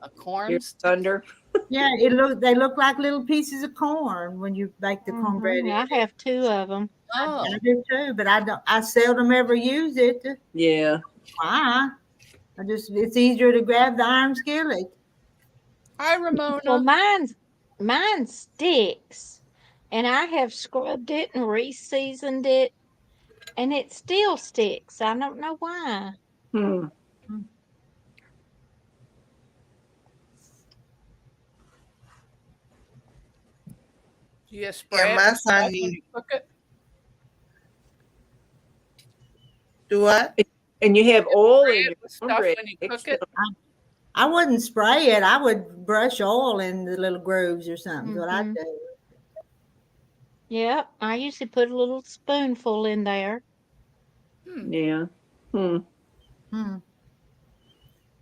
A corn
Here's
stick.
thunder.
Yeah, they look like little pieces of corn when you bake the cornbread. in
I
it.
have 2 of them.
Oh,
I do too, but I seldom ever use it.
Yeah.
Why? It's easier to grab the iron skillet.
hi, Ramona.
Well, mine sticks, and I have scrubbed it and re-seasoned it, and it still sticks. I don't know why.
Hmm.
Do you spray
Yeah, my
it
son
when you cook it?
Do what?
And you have oil
Spray
in
it
your
with stuff
cornbread
when you
mix,
cook it.
I wouldn't spray it. I would brush oil in the little grooves or something. Is what I
Mhm.
do.
Yep, I usually put a little spoonful in there.
Yeah. Hmm.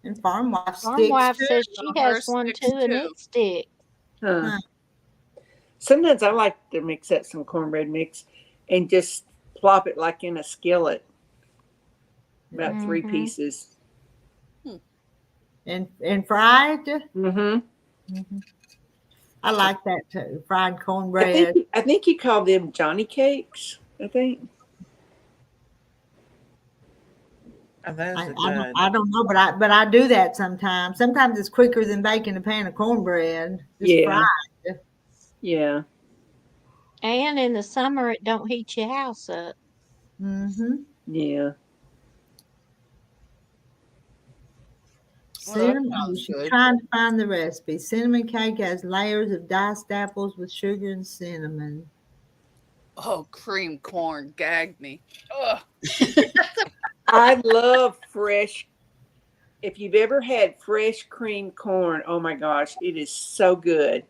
And farm wife
Farm
sticks
wife
too.
says she
Her
has one
sticks
too, and
too.
it sticks.
Huh.
Huh.
Sometimes I like to mix up some cornbread mix and just plop it like in a skillet. About 3
Mhm.
pieces.
And fried.
Mm-hmm.
I like that too. Fried
I
cornbread.
think you call them Johnny cakes. I think.
Oh, those
I
are
don't
good.
I don't know, but I do that sometimes. Sometimes it's quicker than baking a pan of cornbread. Just
Yeah.
fried.
Yeah.
And in the summer, it don't heat your house up.
Mm-hmm.
Yeah.
Well, that
Cinnamon.
sounds
She's
good.
trying to find the recipe. Cinnamon cake has layers of diced apples with sugar and cinnamon.
Oh, cream corn gagged me. Ugh.
I love fresh. If you've ever had fresh cream corn, oh my gosh, it is so good.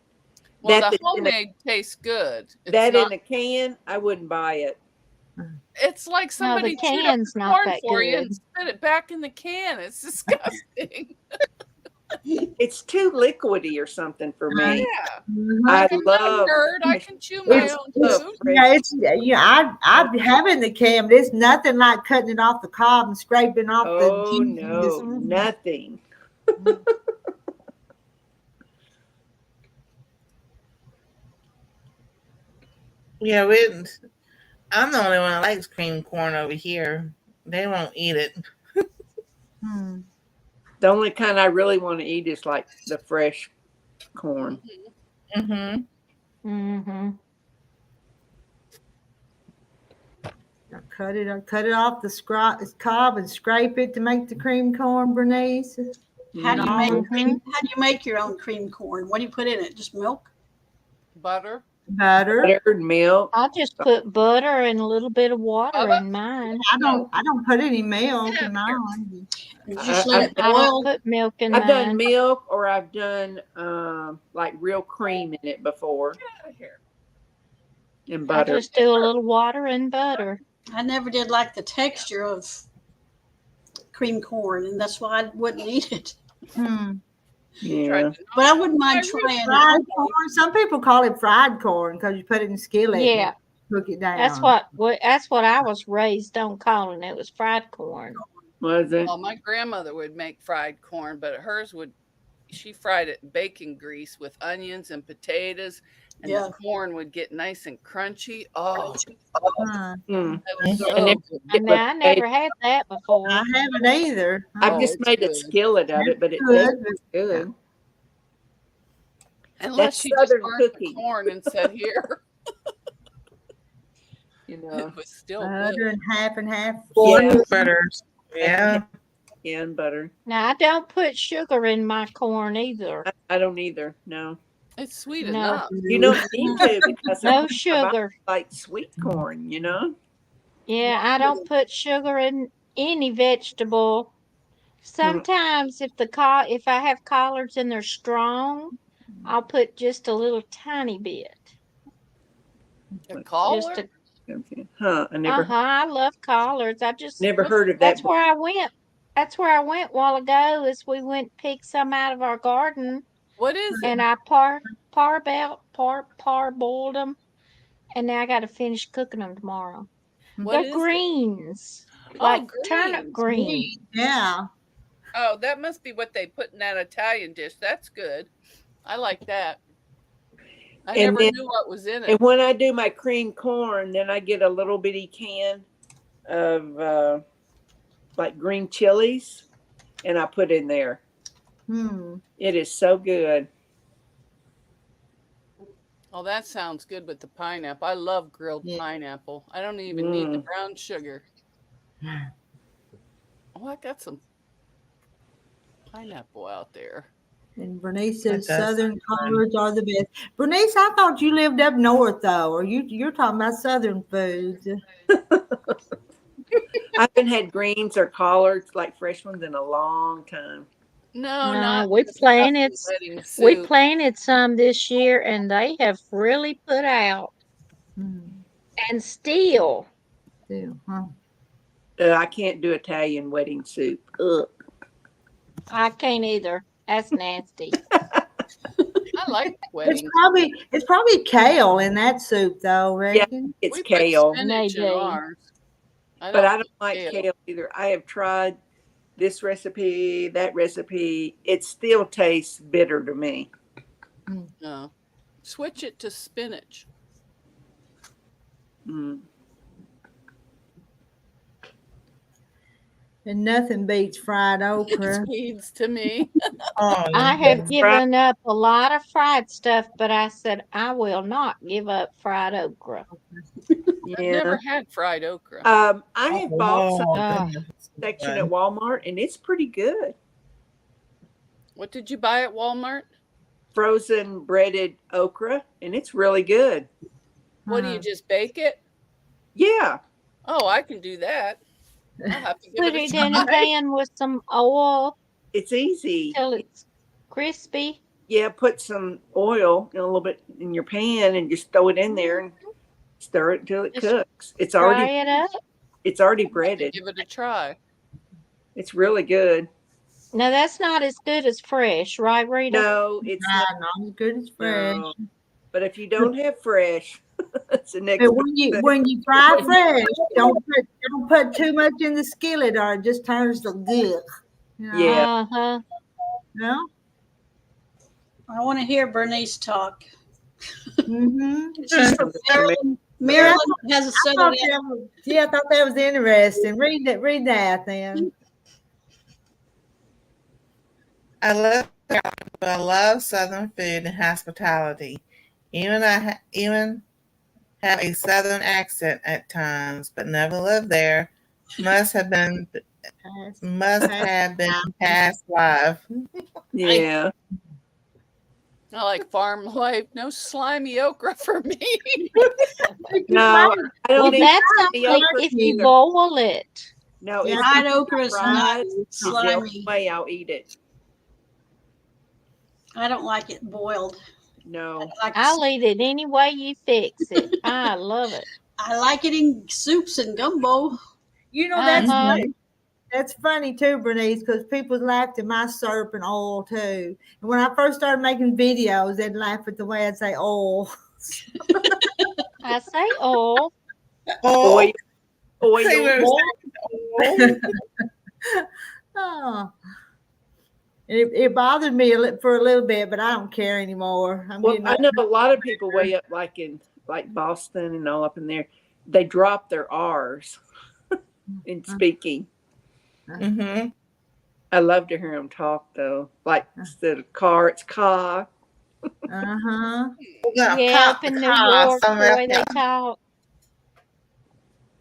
Well,
That
the
that's in a,
homemade tastes good. It's
that
not.
in a can, I wouldn't buy it.
It's like
No, the
somebody chewed up
can's
the
not
corn
that
for you and
good.
spit it back in the can. It's disgusting.
It's too liquidy or something for me.
Yeah.
Mhm.
I
I'm not a
love
nerd. I
fresh.
can chew my
It's,
own
it's
food.
yeah, it's I have it in the can, but it's nothing like cutting it off the cob and scraping off the
Oh
juices.
no, nothing.
Yeah, I'm the only one that likes cream corn over here. They won't eat it.
Hmm.
The only kind I really want to eat is like the fresh corn.
Mm-hmm.
Mm-hmm.
I cut it off the cob and scrape it to make the cream corn, Bernice.
How do you make
Mhm.
cream? How do you make your own cream corn? What do you put in it? Just milk?
Butter.
Butter.
Butter and milk.
I just put butter and a little bit of water
Bubba?
in mine.
I don't put any milk
Get
in
out of here.
mine.
And you just let it
I don't
boil?
put milk in
I've done
mine.
milk or I've done like real cream in it before
Get out of here.
and
I
butter.
just do a little water and butter.
I never did like the texture of cream corn, and that's why I wouldn't eat it.
Hmm.
Yeah.
Tried to
But I
knock
wouldn't mind
my roof
trying
Fried
it.
corn. Some people call it fried corn because you put it in a skillet
Yeah,
and cook it down.
that's what I was raised on calling it, was fried corn.
Was it?
Well, my grandmother would make fried corn, but she fried it in bacon grease with onions and potatoes, and
Yeah.
the corn would get nice and crunchy. Oh,
Huh.
Mm.
that was
I
so
never
good.
did
And
with
I never had that before.
I haven't either.
I've
Oh,
just
it's
made a
good.
skillet of it, but it
Good,
does
but-
good.
Unless she just
Southern
burnt the
cooking.
corn and said, "Here,"
You know,
it was still good.
Butter and half.
Corn
Yeah.
fritters. Yeah.
and butter.
Now I don't put sugar in my corn either.
I don't either. No,
It's sweet
No.
enough.
you don't need to because
No
I
sugar.
like sweet corn. You know.
Yeah, I don't put sugar in any vegetable. Sometimes if I have collards and they're strong, I'll put just a little tiny bit.
A
Just
collar.
a
Huh? I never
I love collards.
never heard of that.
That's where I went. That's where I went a while ago. Is we went pick some out of our garden,
What is it?
and I parboiled them, and now I got to finish cooking them tomorrow.
What
They're
is it?
greens,
Oh,
like turnip
greens.
green.
Yeah.
Oh, that must be what they put in that Italian dish. That's good. I like that. I
And
never
then-
knew what was in it.
And when I do my cream corn, then I get a little bitty can of like green chilies, and I put in there.
Hmm.
It is so good.
Oh, that sounds good with the pineapple. I love grilled
Yeah.
pineapple. I don't even need the brown sugar. Oh, I got some pineapple out there.
And Bernice says
That does
Southern
sound fun.
collards are the best. Bernice, I thought you lived up north though, or you're talking about Southern foods.
I haven't had greens or collards like fresh ones in a long time.
No,
No,
not
we
the stuffing
planted
wedding
we
soup.
planted some this year and they have really put out.
Mm,
And still,
still, huh?
I can't do Italian wedding soup. Ugh.
I can't either. That's nasty.
I like wedding.
It's probably kale in that soup though,
Yeah,
Reckon.
it's
We put
kale,
spinach in
Maybe.
ours.
but I don't
put
like kale either. I have tried this recipe, that recipe. It still tastes bitter to me.
No. Switch it to spinach.
Mm.
And nothing beats fried okra.
It's weeds to me.
Oh,
I
yeah.
have given up a lot of fried stuff, but I said I will not give up fried okra.
I've
Yeah.
never had fried okra.
I have bought some
Ah.
goodness.
section at Walmart, and it's pretty good.
What did you buy at Walmart?
Frozen breaded okra, and it's really good.
What do you just bake it?
Yeah.
Oh, I can do that. I'll have to give
Put
it a
it in a
try.
pan with some oil
It's easy.
till it's crispy.
Yeah, put some oil a little bit in your pan and just throw it in there and stir it until it
Just
cooks. It's
fry
already
it up.
I'll have to
breaded.
give it a try.
It's really good.
Now that's not as good as fresh, right, Rita?
No, it's
Nah,
not.
not as good as fresh.
No. But if you don't have fresh, that's the next.
But when you fry fresh, don't put too much in the skillet or it just turns to good. You know?
Yeah.
Uh-huh.
No?
I want to hear Bernice talk.
Mm-hmm.
She's from Maryland. Maryland has a
I
southern
thought that was interesting. Read that then.
I love Southern food and hospitality. Even have a Southern accent at times, but never lived there. Must have been past life.
Yeah.
I like farm life. No slimy okra for me.
No, I
Well,
don't eat
that's
the
something
okra
if you
either.
boil it.
No,
Yeah,
it's
fried okra is not
fried. It's the only
slimy.
way I'll eat it.
I don't like it boiled.
No.
I'll eat it any way you fix it. I love it.
I like it in soups and gumbo.
You know, that's
Uh-huh.
funny. That's funny too, Bernice, because people laughed at my syrup and oil too. And when I first started making videos, they'd laugh at the way I'd say oil.
I say oil.
Oh,
Oil.
see what I'm saying?
Oh. It bothered me for a little bit, but I don't care anymore.
Well, I know a lot of people way up like in Boston and all up in there. They drop their R's in speaking.
Mm-hmm.
I love to hear them talk though. Like instead of car, it's car.
Uh-huh.
Yeah, up in New York, the way they talk.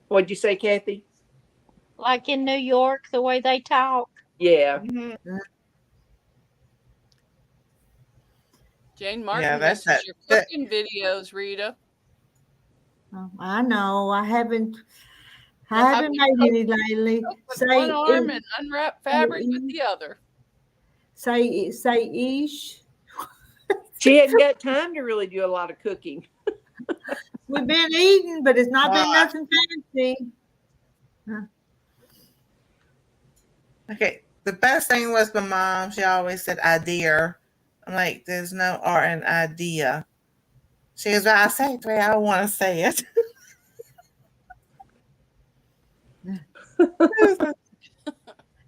What'd you say, Kathy?
Like in New York, the way they talk.
Yeah.
Mm-hmm.
Jane Martin
Yeah, that's
misses your cooking videos, Rita.
Oh, I know. I haven't
Well,
made any lately.
With one arm and unwrap fabric with the other.
Say ish.
She hadn't got time to really do a lot of cooking.
We've been eating, but it's not been nothing fancy.
Okay. The best thing was my mom. She always said idea. I'm like, there's no R in idea. She goes, well, I say it the way I want to say it.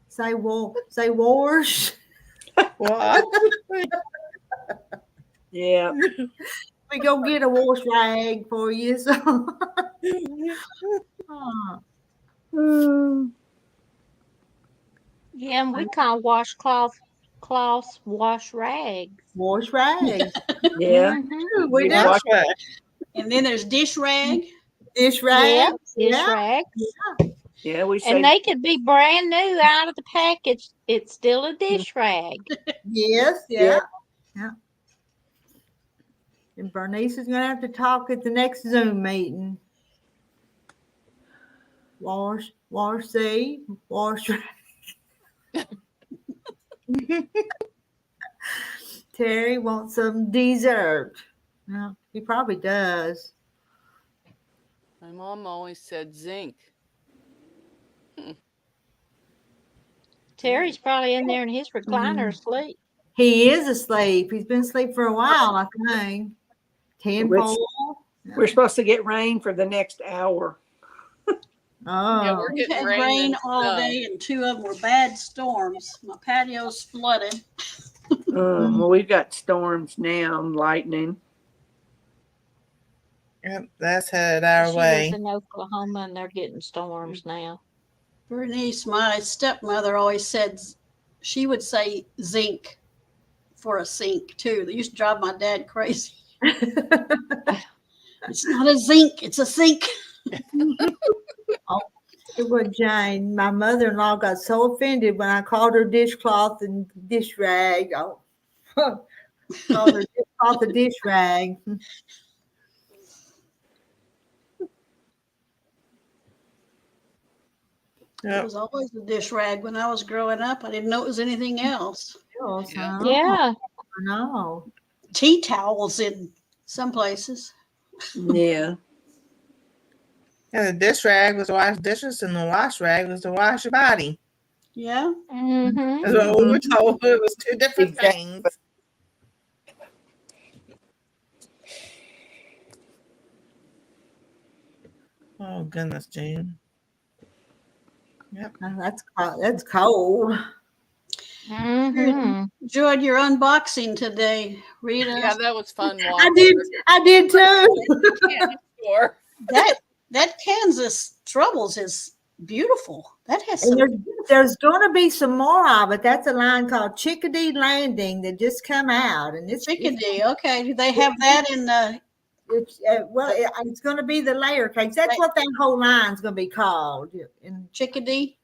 Say wars.
What?
Yeah.
We go get a wash rag for you. So.
Yeah, and we call washcloths wash rags.
Wash rags.
Yeah.
Mhm.
We do.
Wash rag.
And then there's dish rag.
Dish rag.
Yeah, dish rags.
Yeah, we say
And they could be brand new out of the package. It's still a dish rag.
Yes. Yeah. And Bernice is going to have to talk at the next Zoom meeting. Wash wash C, wash. Terry wants some dessert. No, he probably does.
My mom always said zinc.
Terry's probably in there in his recliner asleep.
He is asleep. He's been asleep for a while, I think. 10-4.
We're supposed to get rain for the next hour.
Yeah,
Oh,
we're
We've
getting
had
rain,
rain
and
all
snow.
day, and 2 of them were bad storms. My patio's flooded.
Well, we've got storms now, lightning.
Yep, that's headed our
She
way.
lives in Oklahoma, and they're getting storms now.
Bernice, my stepmother, always said she would say zinc for a sink too. That used to drive my dad crazy. It's not a zinc, it's a sink.
it was Jane. My mother-in-law got so offended when I called her dishcloth and dish rag. Oh, called her dishcloth and dish rag.
It
Yep.
was always a dish rag when I was growing up. I didn't know it was anything else.
Yeah.
Yeah.
I know.
Tea towels in some places.
Yeah.
And the dish rag was to wash dishes, and the wash rag was to wash your body.
Yeah.
Mm-hmm.
That's what we were told. It was 2 different
Exactly.
things. Oh goodness, Jane. Yep.
That's cold.
Mm-hmm.
Enjoyed your unboxing today, Rita.
Yeah, that was fun.
I did too.
Candy store.
That Kansas Troubles is beautiful. That has
And
some
there's going to be some more of it. That's a line called Chickadee Landing that just come out, and it's
chickadee. Okay, do they have that in the?
it's going to be the layer cakes. That's what that whole line's going to be called. In
Chickadee.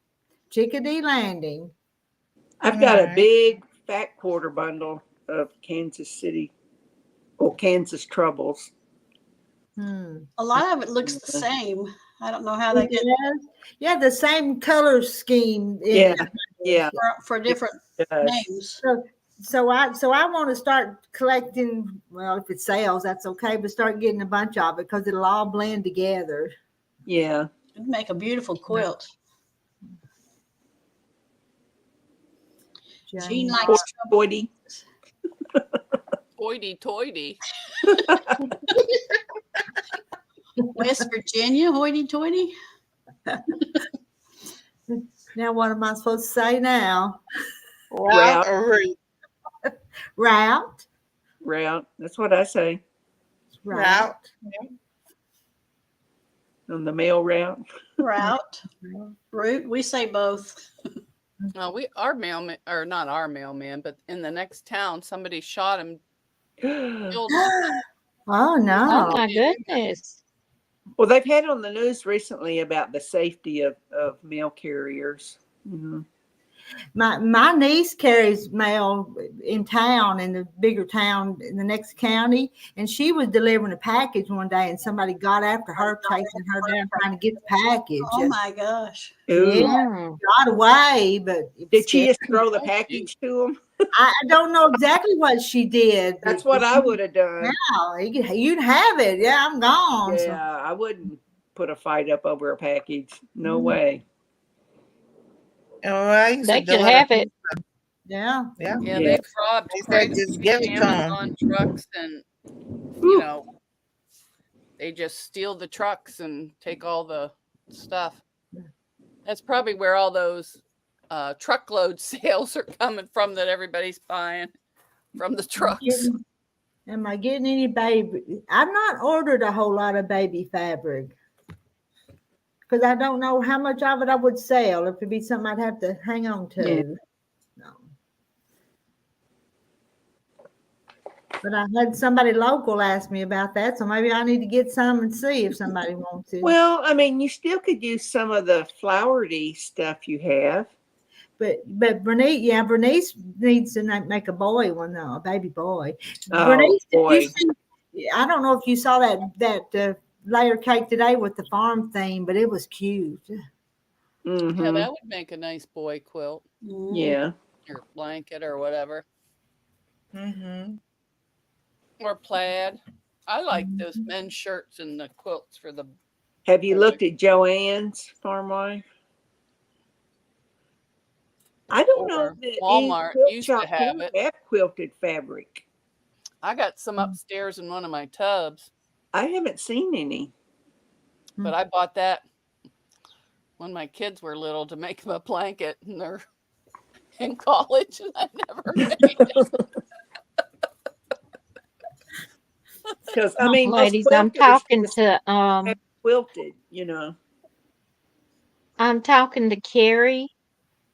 Chickadee Landing.
I've got a
Alright.
big fat quarter bundle of Kansas City or Kansas Troubles.
A lot of it looks the same. I don't know how they get
Yeah, the same color scheme.
Yeah.
for different names.
So I want to start collecting. Well, if it sells, that's okay. But start getting a bunch of it because it'll all blend together.
Yeah.
It'd make a beautiful quilt. Jean likes
Hoity.
Hoity-toity.
West Virginia, hoity-toity.
Now, what am I supposed to say now?
Route or route?
Route.
Route. That's what I say.
Route.
On the mail route.
Route. Route. We say both.
Our mailman, or not our mailman, but in the next town, somebody shot him. Killed him.
Oh no!
Oh my goodness!
Well, they've had on the news recently about the safety of mail carriers. Mm-hmm.
My niece carries mail in town, in the bigger town in the next county, and she was delivering a package one day, and somebody got after her, chasing her down, trying to get the package.
Oh my gosh!
Yeah, got away, but
did she just throw the package to him?
I don't know exactly what she did.
That's what I would have done.
No, you'd have it. Yeah, I'm gone.
Yeah,
So.
I wouldn't put a fight up over a package. No way.
They could have it.
Yeah.
Yeah, they've robbed
just give it to
Amazon trucks, and they just steal the trucks and take all the stuff. That's probably where all those truckload sales are coming from that everybody's buying from the trucks.
Am I getting any baby? I've not ordered a whole lot of baby fabric because I don't know how much of it I would sell. If it'd be something I'd have to hang on to.
Yeah.
No. But I had somebody local ask me about that, so maybe I need to get some and see if somebody wants it.
Well, I mean, you still could use some of the flowery stuff you have.
But Bernice needs to make a boy one though, a baby boy.
Oh,
Bernice,
boy.
I don't know if you saw that layer cake today with the farm theme, but it was cute.
Yeah,
Mm-hmm.
that would make a nice boy quilt
Yeah.
or blanket or whatever.
Mm-hmm.
Or plaid. I like those men's shirts and the quilts for the.
Have you looked at Joanne's Farm Life? I don't know
Or
that any
Walmart
quilt
used
shop
to have
here
it.
have quilted fabric.
I got some upstairs in one of my tubs,
I haven't seen any.
but I bought that when my kids were little to make them a blanket, and they're in college, and I never made it.
Because I mean, most
Ladies, I'm
quilters
talking
just
to
have quilted,
I'm talking to Carrie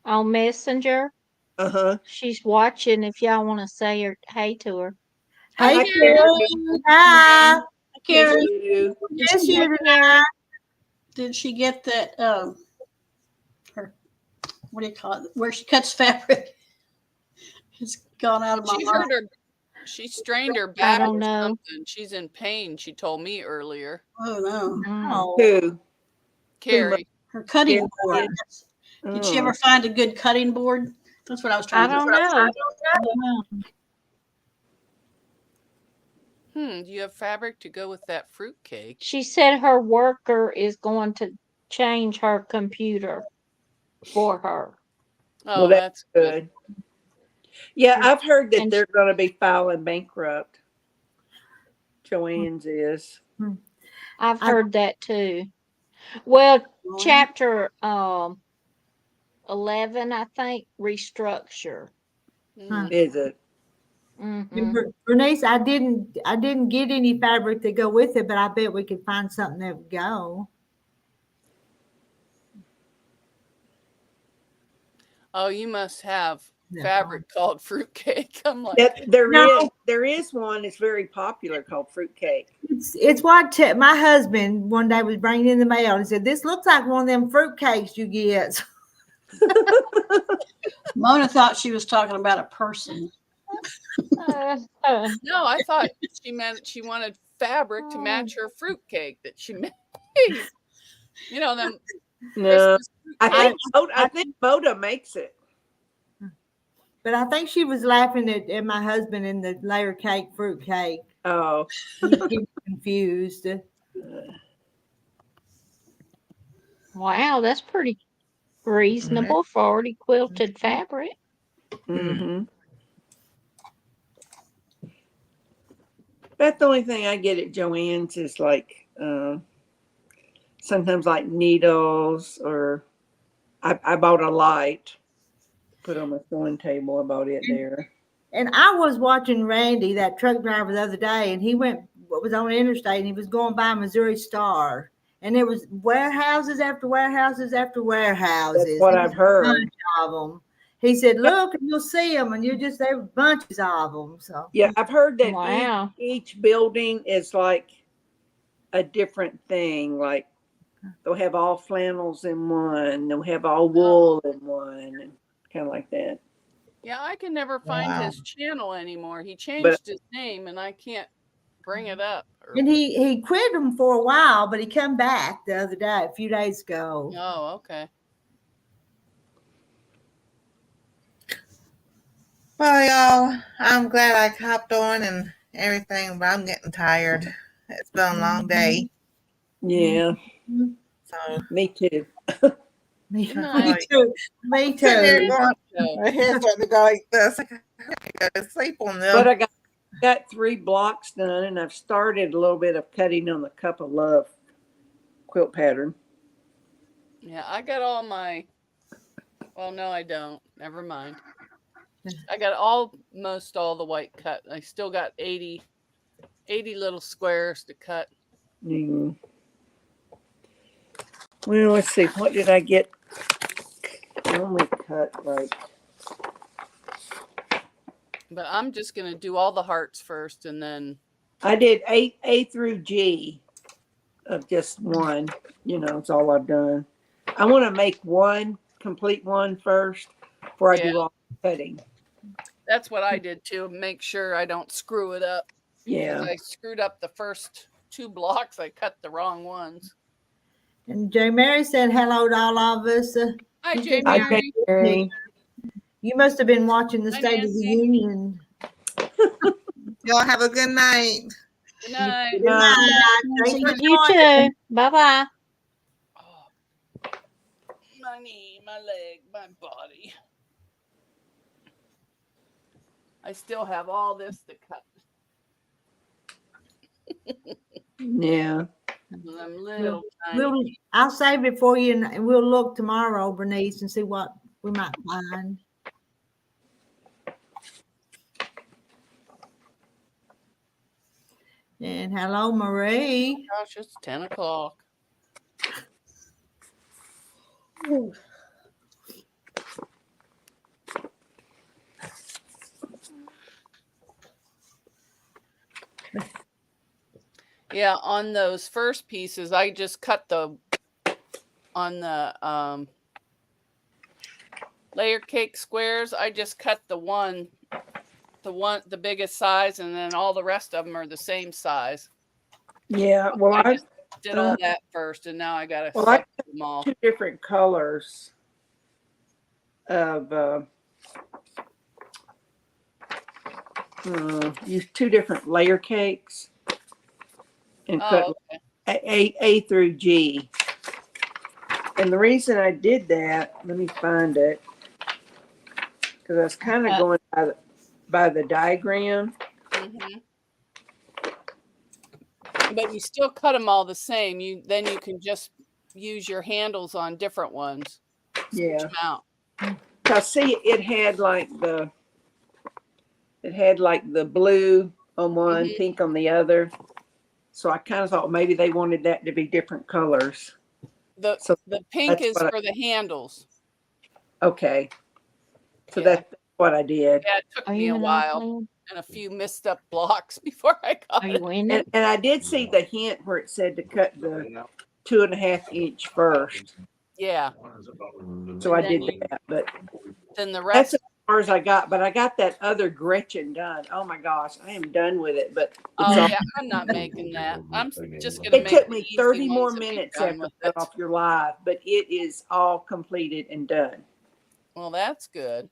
on Messenger.
Uh-huh.
She's watching if y'all want to say her hey to her.
Hey,
Hi,
Carrie.
Carrie.
Hi.
Hey,
Karen,
Sue.
did
Miss
she
you
get,
Hey, Carrie.
did she get that her, what do you call it, where she cuts fabric? It's gone out of my
She
mind.
hurt her. She strained her
I
back
don't
or
know.
something. She's in pain. She told me earlier.
Oh no.
Oh,
Who?
Carrie.
Her cutting
Carrie.
board. Did she ever
Oh.
find a good cutting board? That's what I was
I
trying to
don't know.
Do you have fabric to go with that fruit cake?
She said her worker is going to change her computer for her.
Oh,
Well, that's
good.
good. Yeah, I've heard that
And
they're going to be filing bankrupt. Joanne's is.
I've
I-
heard that too. Well,
Well,
chapter 11, I think, restructure.
Mm.
Is it?
Hmm
Bernice, I didn't get any fabric to go with it, but I bet we could find something that would go.
Oh, you must have
Yeah.
fabric called fruit cake. I'm like,
Yeah, there
No.
is one that's very popular called fruitcake.
It's what my husband one day was bringing in the mail and said, "This looks like one of them fruit cakes you get."
Mona thought she was talking about a person.
no, I thought she meant she wanted fabric to match her fruit cake that she made. You know them.
No,
Christmas fruit
I
cakes.
think Moda makes it.
But I think she was laughing at my husband in the layer cake, fruit cake.
Oh,
He was confused.
Wow, that's pretty reasonable for already quilted fabric.
mm-hmm. That's the only thing I get at Joanne's is like sometimes like needles, or I bought a light, put on my sewing table. I bought it there.
And I was watching Randy, that truck driver, the other day, and he was on the interstate, and he was going by Missouri Star, and there was warehouses after warehouses after warehouses.
That's what I've heard.
A bunch of them. He said, "Look, and you'll see them, and you're just there, bunches of them." So
Yeah, I've heard that
Wow.
each building is like a different thing. Like they'll have all flannels in one, they'll have all wool in one, and kind of like that.
Yeah, I can never find
Wow.
his channel anymore. He
But
changed his name, and I can't bring it up.
and he quit them for a while, but he come back the other day, a few days ago.
Oh, okay.
Well, y'all, I'm glad I hopped on and everything, but I'm getting tired. It's been a long day.
yeah,
So
me too.
Me
night.
too. Me
sitting here
too.
going,
So,
my head's starting to go like this. I gotta go to sleep on them.
But I got 3 blocks done, and I've started a little bit of cutting on the Cup of Love quilt pattern.
yeah, I got all my. Well, no, I don't. Never mind. I got almost all the white cut. I still got 80 little squares to cut.
Mm. Well, let's see. What did I get? I only cut like.
But I'm just gonna do all the hearts first, and then
I did A through G of just one. It's all I've done. I want to make one complete one first before I do all the cutting.
that's what I did too. Make sure I don't screw it up.
Yeah.
Because I screwed up the first 2 blocks. I cut the wrong ones.
And J. Mary said hello to all of us.
Hi,
She
J.
said,
I
Mary.
can't.
you must have been watching the
Hi,
State of the
Nancy.
Union.
Y'all have a good night.
Good night.
Good night.
Thanks for
You
joining.
too. Bye-bye.
Oh, my knee, my leg, my body. I still have all this to cut.
Yeah.
I'm little
We'll,
tiny.
I'll save it for you, and we'll look tomorrow, Bernice, and see what we might find. And hello, Marie.
Gosh, it's 10 o'clock. Yeah, on those first pieces, I just cut on the layer cake squares, I just cut the biggest size, and then all the rest of them are the same size.
Yeah. Well,
I
I
just did all that first, and now I gotta
Well, I
separate them all.
2 different colors of use 2 different layer cakes and cut
okay.
A through G. And the reason I did that, let me find it, because I was kind of going by the diagram.
Mm-hmm. But you still cut them all the same. Then you can just use your handles on different ones. Switch them out.
I see it had like the blue on one, pink on the other. So I kind of thought maybe they wanted that to be different colors.
The pink is for the handles.
Okay. So that's what I did.
Yeah, it took me a while and a few missed up blocks before I got it.
And I did see the hint where it said to cut the 2.5 inch first.
Yeah.
So I did that, but
then the
that's
rest
as far as I got. But I got that other Gretchen done. Oh my gosh, I am done with it. But
yeah, I'm not making that. I'm just gonna make
it took me
the
30
easy
more
ones and be
minutes
done
after
with
I got
it.
off your live, but it is all completed and done.
Well, that's good.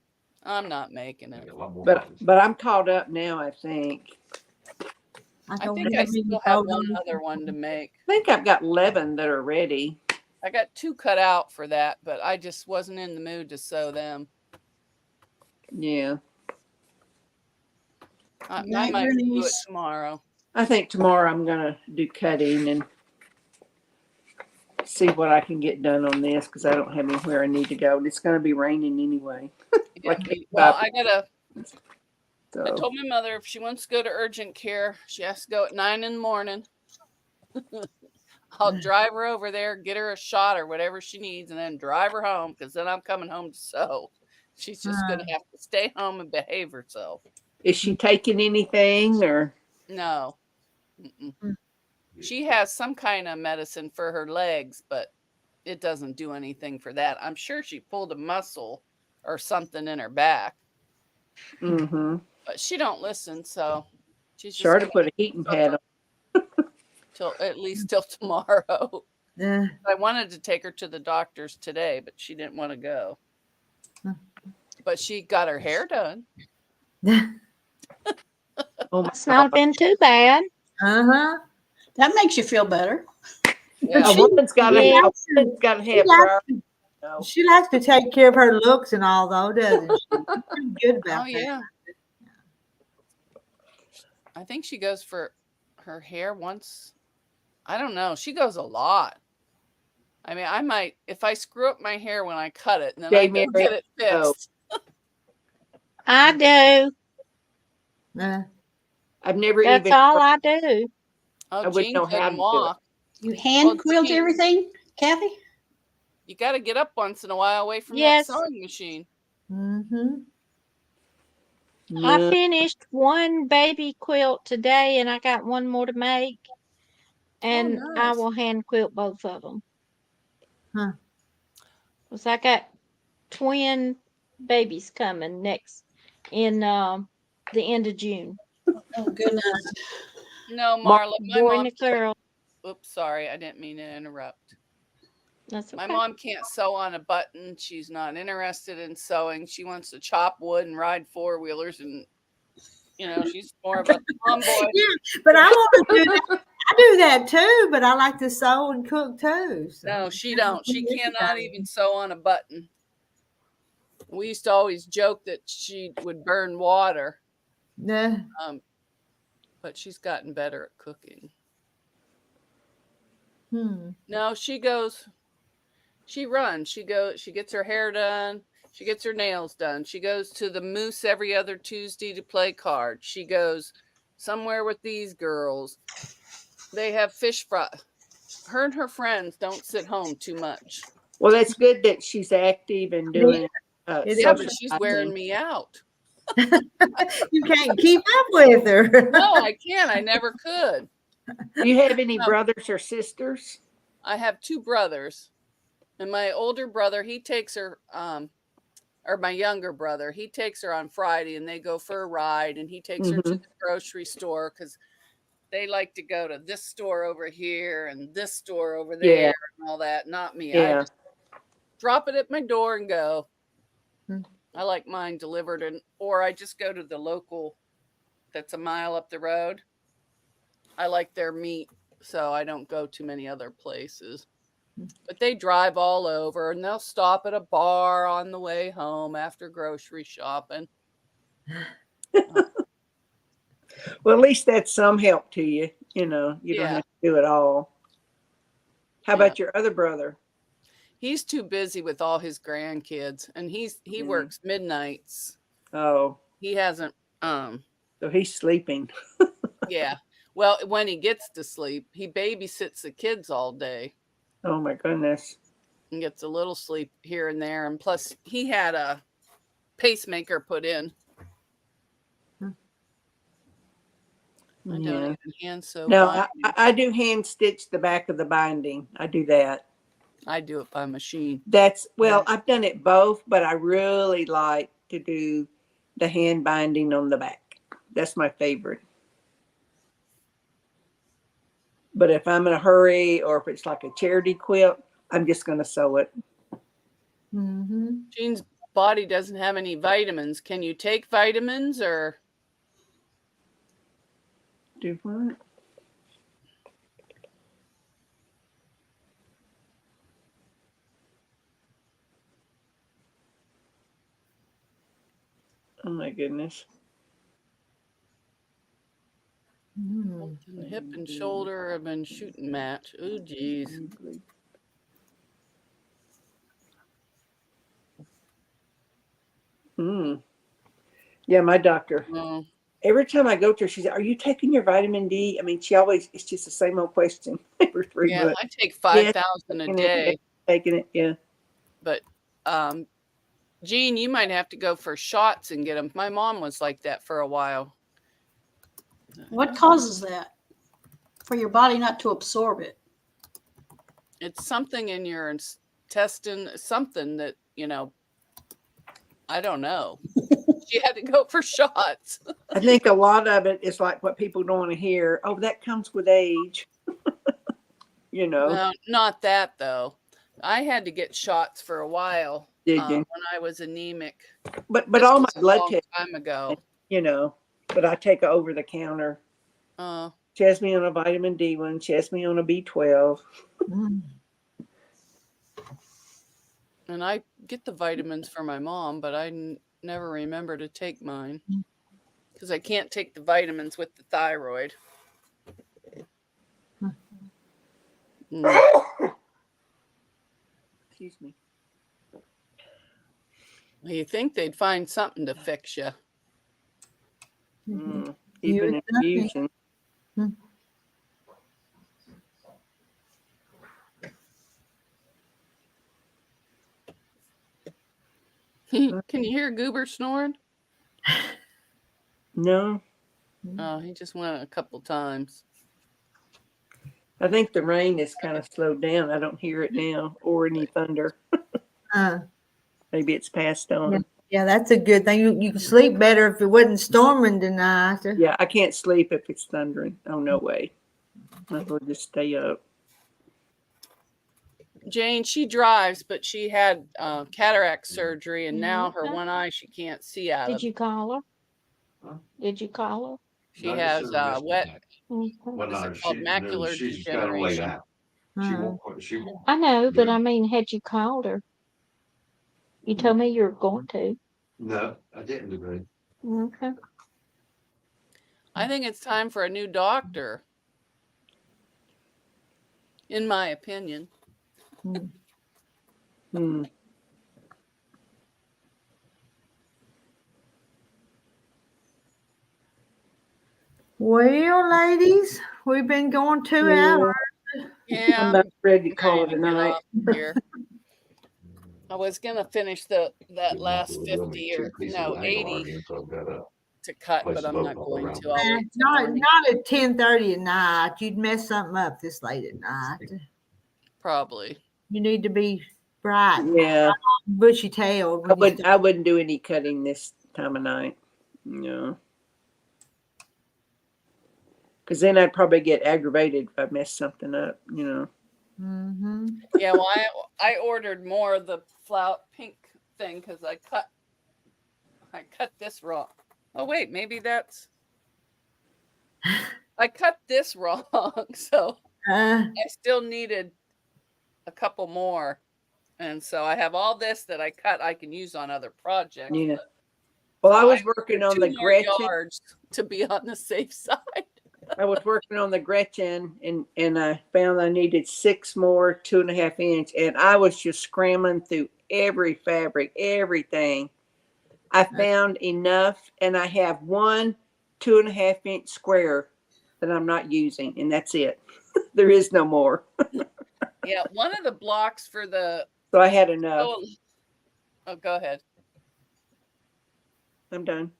I'm not making it.
But I'm caught up now, I think.
I think I still have one other one to make.
I think I've got 11 that are ready.
I got 2 cut out for that, but I just wasn't in the mood to sew them.
Yeah.
I might do it tomorrow.
I think tomorrow I'm gonna do cutting and see what I can get done on this because I don't have anywhere I need to go. And it's gonna be raining anyway.
Yeah, I told my mother if she wants to go to urgent care, she has to go at 9 in the morning. I'll drive her over there, get her a shot or whatever she needs, and then drive her home because then I'm coming home to sew. She's just going to have to stay home and behave herself.
Is she taking anything or?
No. She has some kind of medicine for her legs, but it doesn't do anything for that. I'm sure she pulled a muscle or something in her back.
Mm-hmm.
But she don't listen, so she's
sure to put a heating pad on.
at least till tomorrow.
Yeah.
I wanted to take her to the doctor's today, but she didn't want to go. But she got her hair done.
It's not been too bad.
That makes you feel better.
Yeah.
A woman's got to have
She likes to take care of her looks and all, though, doesn't she? She's pretty good about that.
Yeah. I think she goes for her hair once. I don't know. She goes a lot. I mean, I might, if I screw up my hair when I cut it, and then I go get it fixed.
I do.
I've never
That's all I do.
Oh, Jean couldn't walk.
You hand quilt everything, Kathy?
You got to get up once in a while away from that sewing machine.
I finished one baby quilt today, and I got one more to make. And I will hand quilt both of them. Because I got twin babies coming in the end of June.
Oh, goodness.
No, Marla, my
boy
mom.
and a girl.
Oops, sorry. I didn't mean to interrupt.
That's
My
okay.
mom can't sew on a button. She's not interested in sewing. She wants to chop wood and ride four-wheelers, and she's more of a tomboy.
Yeah, but I want to do that. I do that too, but I like to sew and cook too. So.
No, she don't. She cannot even sew on a button. We used to always joke that she would burn water.
Yeah.
But she's gotten better at cooking. No, she runs. She gets her hair done. She gets her nails done. She goes to the Moose every other Tuesday to play cards. She goes somewhere with these girls. They have fish fry. Her and her friends don't sit home too much.
Well, that's good that she's active and doing.
Yeah, but she's wearing me out.
You can't keep up with her.
No, I can't. I never could.
Do you have any brothers or sisters?
I have two brothers, and my older brother, he takes her, or my younger brother, he takes her on Friday, and they go for a ride, and he takes her to the grocery store because they like to go to this store over here and this store over there and all that. Not me.
Yeah.
I just drop it at my door and go. I like mine delivered, or I just go to the local that's a mile up the road. I like their meat, so I don't go to many other places. But they drive all over, and they'll stop at a bar on the way home after grocery shopping.
Well, at least that's some help to you. You don't have to do it all. How about your other brother?
He's too busy with all his grandkids, and he works midnights.
Oh.
He hasn't
So he's sleeping.
Yeah. Well, when he gets to sleep, he babysits the kids all day.
Oh my goodness.
And gets a little sleep here and there, and plus he had a pacemaker put in. I don't even hand sew.
No, I do hand stitch the back of the binding. I do that.
I do it by machine.
I've done it both, but I really like to do the hand binding on the back. That's my favorite. But if I'm in a hurry or if it's like a charity quilt, I'm just going to sew it.
Jean's body doesn't have any vitamins. Can you take vitamins or?
Do what? Oh my goodness.
Hip and shoulder have been shooting match. Oh, geez.
Yeah, my doctor.
Oh.
Every time I go to her, she said, "Are you taking your vitamin D?" I mean, it's just the same old question every 3 months.
I take 5,000 a day.
Taking it, yeah.
But, Jean, you might have to go for shots and get them. My mom was like that for a while.
What causes that? For your body not to absorb it?
It's something in your intestine, something that, I don't know. She had to go for shots.
I think a lot of it is like what people don't want to hear. Oh, that comes with age.
No, not that though. I had to get shots for a while.
Did you?
When I was anemic.
But all my blood tests,
time ago.
But I take over the counter. She has me on a vitamin D one. She has me on a B12.
And I get the vitamins for my mom, but I never remember to take mine because I can't take the vitamins with the thyroid.
Excuse me.
You think they'd find something to fix you?
Even infusion.
Can you hear Goober snoring?
No.
Oh, he just went a couple times.
I think the rain is kind of slowed down. I don't hear it now or any thunder. Maybe it's passed on.
Yeah, that's a good thing. You can sleep better if it wasn't storming tonight.
Yeah, I can't sleep if it's thundering. Oh, no way. I will just stay up.
Jane, she drives, but she had cataract surgery, and now her one eye she can't see out
Did
of.
you call her?
Huh?
Did you call her?
She has wet.
Okay.
Well,
What is
no,
it called? Macular
she's got to wait
degeneration.
out. She won't. She won't.
I know, but
Yeah.
I mean, had you called her? You told me you were going to.
No, I didn't agree.
Okay.
I think it's time for a new doctor, in my opinion.
Hmm.
Well, ladies, we've been going 2 hours.
Yeah,
I'm about ready to call
ready
it
to
a
get
night.
off here. I was gonna finish that last 50 or no 80 to cut, but I'm not going to. I'll wait till morning.
Not at 10:30 at night. You'd mess something up this late at night.
Probably.
You need to be bright,
Yeah,
bushy tailed.
I wouldn't do any cutting this time of night. No. Because then I'd probably get aggravated if I messed something up, you know.
Mm-hmm.
Yeah, well, I ordered more of the pink thing because I cut this wrong. Oh wait, maybe that's I cut this wrong, so I still needed a couple more, and so I have all this that I cut I can use on other projects.
Yeah. Well, I was working on the
2 more
Gretchen.
yards to be on the safe side.
I was working on the Gretchen, and I found I needed 6 more 2.5 inch, and I was just scrambling through every fabric, everything. I found enough, and I have 1 2.5 inch square that I'm not using, and that's it. There is no more.
Yeah, one of the blocks for the.
So I had enough.
Oh, go ahead.
I'm done.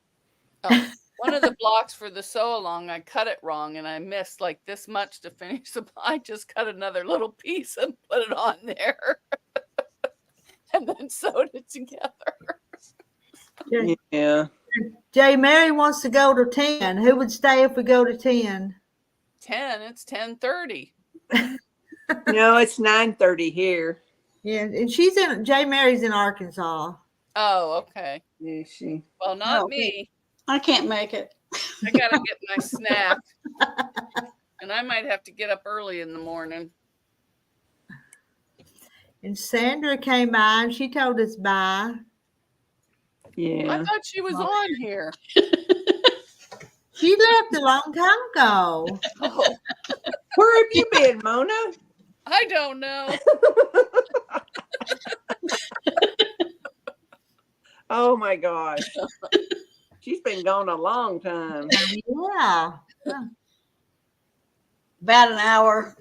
Oh, one of the blocks for the sew along, I cut it wrong, and I missed like this much to finish the. I just cut another little piece and put it on there, and then sewed it together.
Yeah.
Jay Mary wants to go to 10. Who would stay if we go to 10?
10. It's 10:30.
No, it's 9:30 here.
Yeah, and Jay Mary's in Arkansas.
Oh, okay.
Yeah, she.
Well, not me.
I can't make it.
I gotta get my snack, and I might have to get up early in the morning.
And Sandra came by and she told us bye.
Yeah.
I thought she was on here.
She left a long time ago.
Oh,
Where have you been, Mona?
I don't know.
Oh my gosh. She's been gone a long time.
Yeah.
About an hour.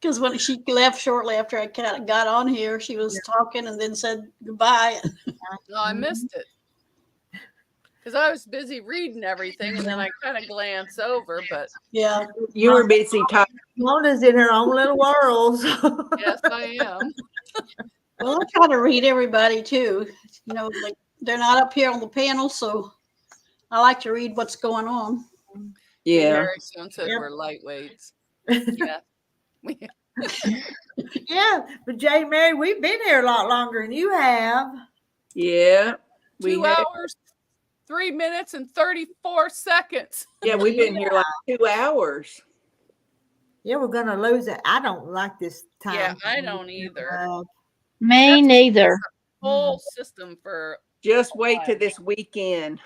Because when she left shortly after I got on here, she was talking and then said goodbye.
No, I missed it because I was busy reading everything, and then I kind of glance over. But
Yeah.
You were busy talking.
Mona's in her own little world.
yes, I am.
Well, I try to read everybody too. You know, like they're not up here on the panel, so I like to read what's going on.
Yeah.
Very soon said we're lightweights. Yeah.
Yeah, but Jay Mary, we've been here a lot longer than you have.
Yeah.
2 hours, 3 minutes, and 34 seconds.
Yeah, we've been here like 2 hours.
Yeah, we're gonna lose it. I don't like this time.
Yeah, I don't either.
Me neither.
Whole system for
Just wait till this weekend.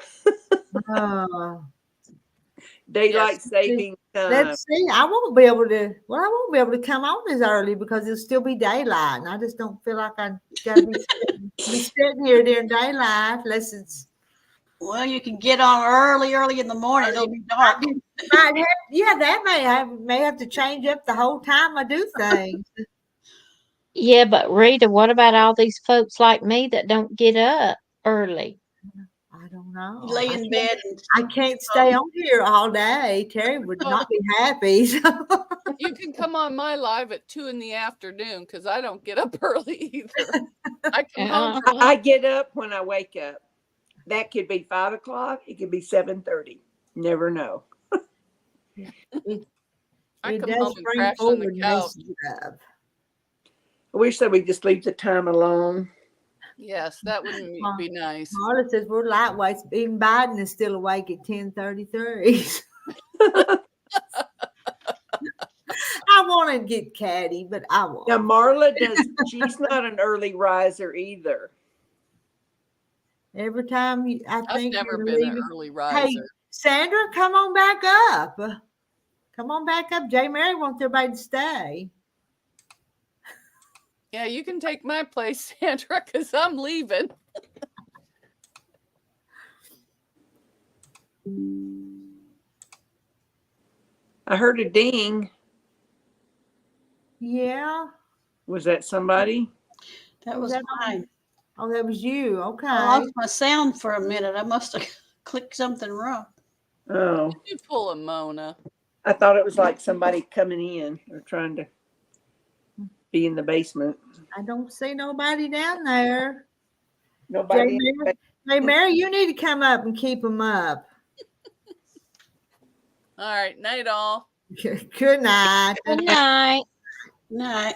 Daylight saving time.
Let's see. I won't be able to. Well, I won't be able to come on as early because it'll still be daylight, and I just don't feel like I gotta be sitting here during daylight unless it's.
Well, you can get on early in the morning. It'll be dark.
That may have to change up the whole time I do things.
Yeah, but Rita, what about all these folks like me that don't get up early?
I don't know.
Lay in bed.
I can't stay on here all day. Terry would not be happy.
You can come on my live at 2 p.m. because I don't get up early either. I come home.
I get up when I wake up. That could be 5 o'clock. It could be 7:30. Never know.
I
It
come
does
home and
spring
crash on the
forward
couch.
messes it up.
I wish that we just leave the time alone.
Yes, that wouldn't be nice.
Marla says we're lightweights. Even Biden is still awake at 10:33. I want to get catty, but I won't.
Now Marla she's not an early riser either.
Every time I
I've
think
never
you're
been an
leaving.
early
Hey,
riser.
Sandra, come on back up. Come on back up. J. Mary wants everybody to stay.
Yeah, you can take my place, Sandra, because I'm leaving.
I heard a ding.
Yeah.
Was that somebody?
That was mine.
Oh, that was you. Okay.
I lost my sound for a minute. I must have clicked something wrong.
Oh,
You pull a Mona.
I thought it was like somebody coming in or trying to be in the basement.
I don't see nobody down there.
Nobody.
Hey, Mary, you need to come up and keep them up.
All right, night all.
Good night.
Good night.
Night.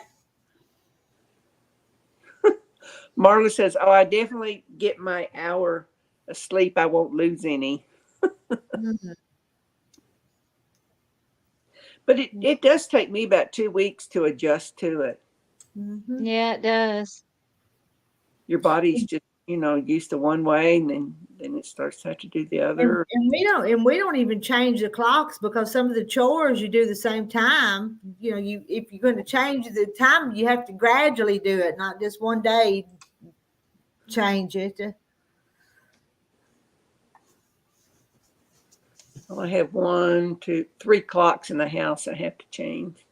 Marla says, "Oh, I definitely get my hour of sleep. I won't lose any."
Mhm.
But it does take me about 2 weeks to adjust to it.
Mhm.
Yeah, it does.
Your body's just, used to one way, and then it starts to have to do the other.
And we don't even change the clocks because some of the chores you do the same time. If you're going to change the time, you have to gradually do it, not just one day change it.
Well, I have 1, 2, 3 clocks in the house I have to change.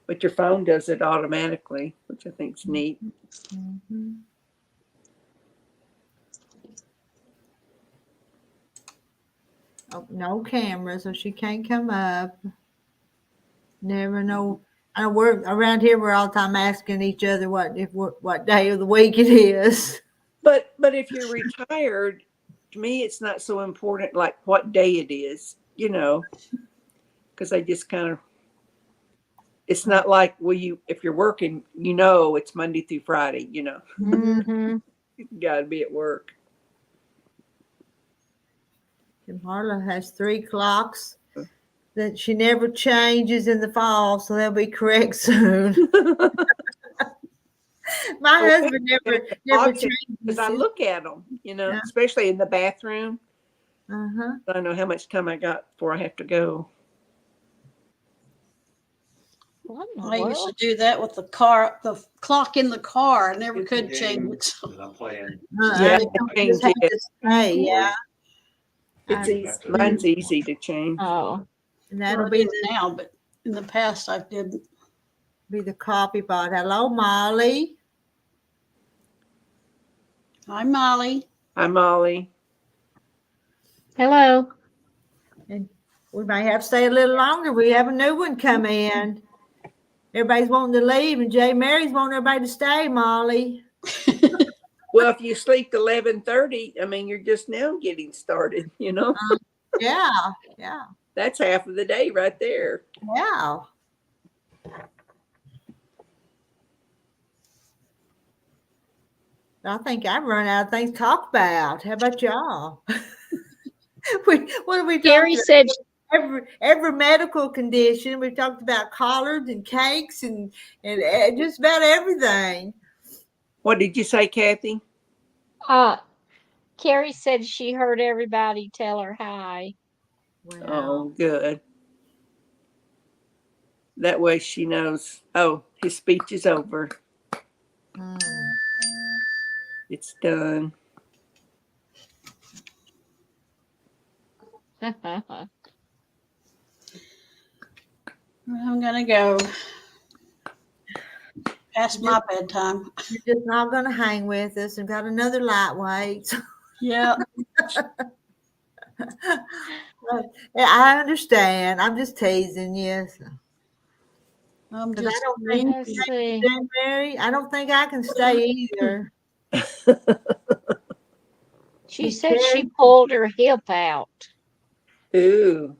But your phone does it automatically, which I think is neat.
Mm-hmm. Oh, no camera, so she can't come up. Never know. I know we're around here. We're all the time asking each other what day of the week it is.
But if you're retired, to me, it's not so important like what day it is, because they just kind of. It's not like if you're working, it's Monday through Friday.
Mm-hmm.
You got to be at work.
And Marla has 3 clocks that she never changes in the fall, so they'll be correct soon. My husband never changes.
Because I look at them, especially in the bathroom.
Uh-huh.
I know how much time I got before I have to go.
What in the
I used to
world?
do that with the clock in the car. I never could change it. So
I'm playing.
Yeah,
I just have to stay, yeah.
It's easy. Mine's easy to change.
Oh,
And
well,
that'll
it
be
is now, but in the past I didn't.
the coffee pot. Hello, Molly.
Hi, Molly.
Hi, Molly.
hello.
And we may have to stay a little longer. We have a new one come in. Everybody's wanting to leave, and J. Mary's wanting everybody to stay, Molly.
Well, if you sleep 11:30, you're just now getting started,
Yeah.
That's half of the day right there.
Yeah. I think I've run out of things to talk about. How about y'all? What are we talking
Gary
about?
said
Every medical condition. We've talked about collards and cakes and just about everything.
What did you say, Kathy?
Carrie said she heard everybody tell her hi.
Wow.
Oh, good. That way she knows, his speech is over. It's done.
I'm gonna go past my bedtime.
You're just not going to hang with us and got another lightweight.
Yeah.
I understand. I'm just teasing you.
I'm
'Cause
just
I don't think
Let's see.
Mary, I don't think I can stay either.
She said she pulled her hip out.
Ooh.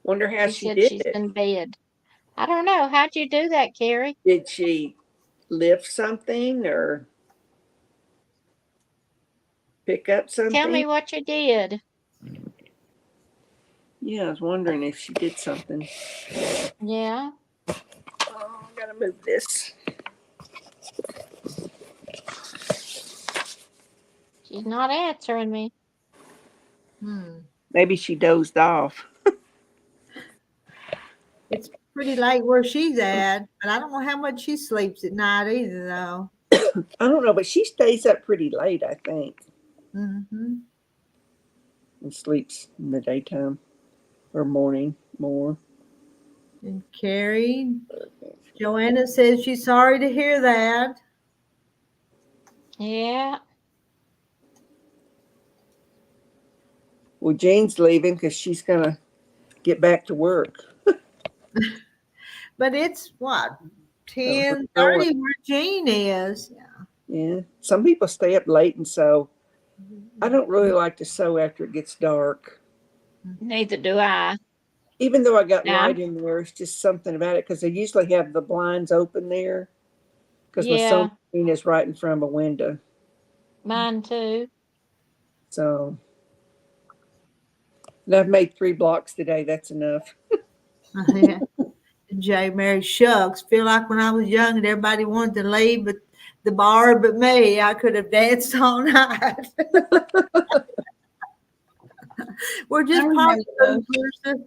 Wonder how
She
she
said
did
she's
it.
in bed. I don't know. How'd you do that, Carrie?
Did she lift something or pick up
Tell
something?
me what you did.
Yeah, I was wondering if she did something.
Yeah.
Oh, I gotta move this.
She's not answering me.
Maybe she dozed off.
It's pretty late where she's at, but I don't know how much she sleeps at night either, though.
I don't know, but she stays up pretty late, I think,
Mm-hmm.
and sleeps in the daytime or morning more.
And Carrie, Joanna says she's sorry to hear that.
Yeah.
Well, Jane's leaving because she's gonna get back to work.
But it's what,
Her
10:30
going.
where Jean is.
Yeah, some people stay up late, and so I don't really like to sew after it gets dark.
Neither do I.
Even though I got
Now,
light in there, it's just something about it because I usually have the blinds open there because my
yeah,
sewing machine is right in front of a window.
mine too.
So, and I've made 3 blocks today. That's enough.
Yeah. Jay Mary shucks. Feel like when I was young and everybody wanted to leave but the bar but me. I could have danced all night. We're
I
just
remember those.
party.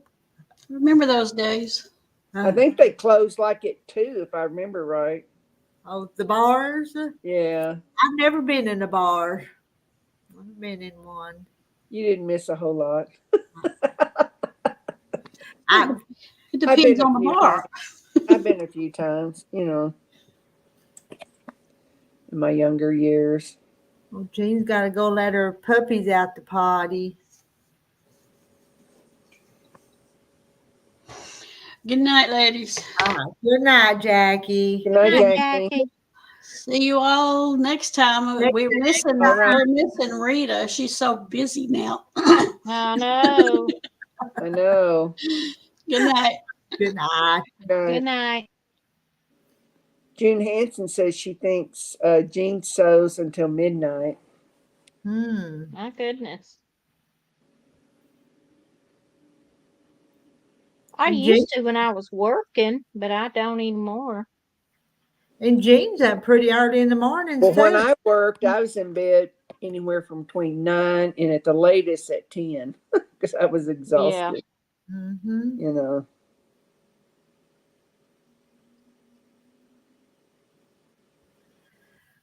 Remember those days?
I think they closed like at 2, if I remember right.
Oh, the bars?
Yeah,
I've never been in a bar. I've been in one.
you didn't miss a whole lot.
I,
It
I've been
depends
a
on the
few
bar.
times. I've been a few times, in my younger years.
well, Jean's got to go let her puppies out the potty.
Good night, ladies.
All right. Good night, Jackie.
Good night,
Good night,
Jackie.
Jackie.
See you all next time. We're missing
All right.
we're missing Rita. She's so busy now.
I know.
I know.
Good night.
Good night.
Good night.
June Hanson says she thinks Jean sews until midnight.
My goodness. I
And
used to when I was working, but I don't anymore.
And Jean's up pretty early in the mornings,
Well,
too.
when I worked, I was in bed anywhere from between 9 and at the latest at 10 because I was exhausted.
Mm-hmm.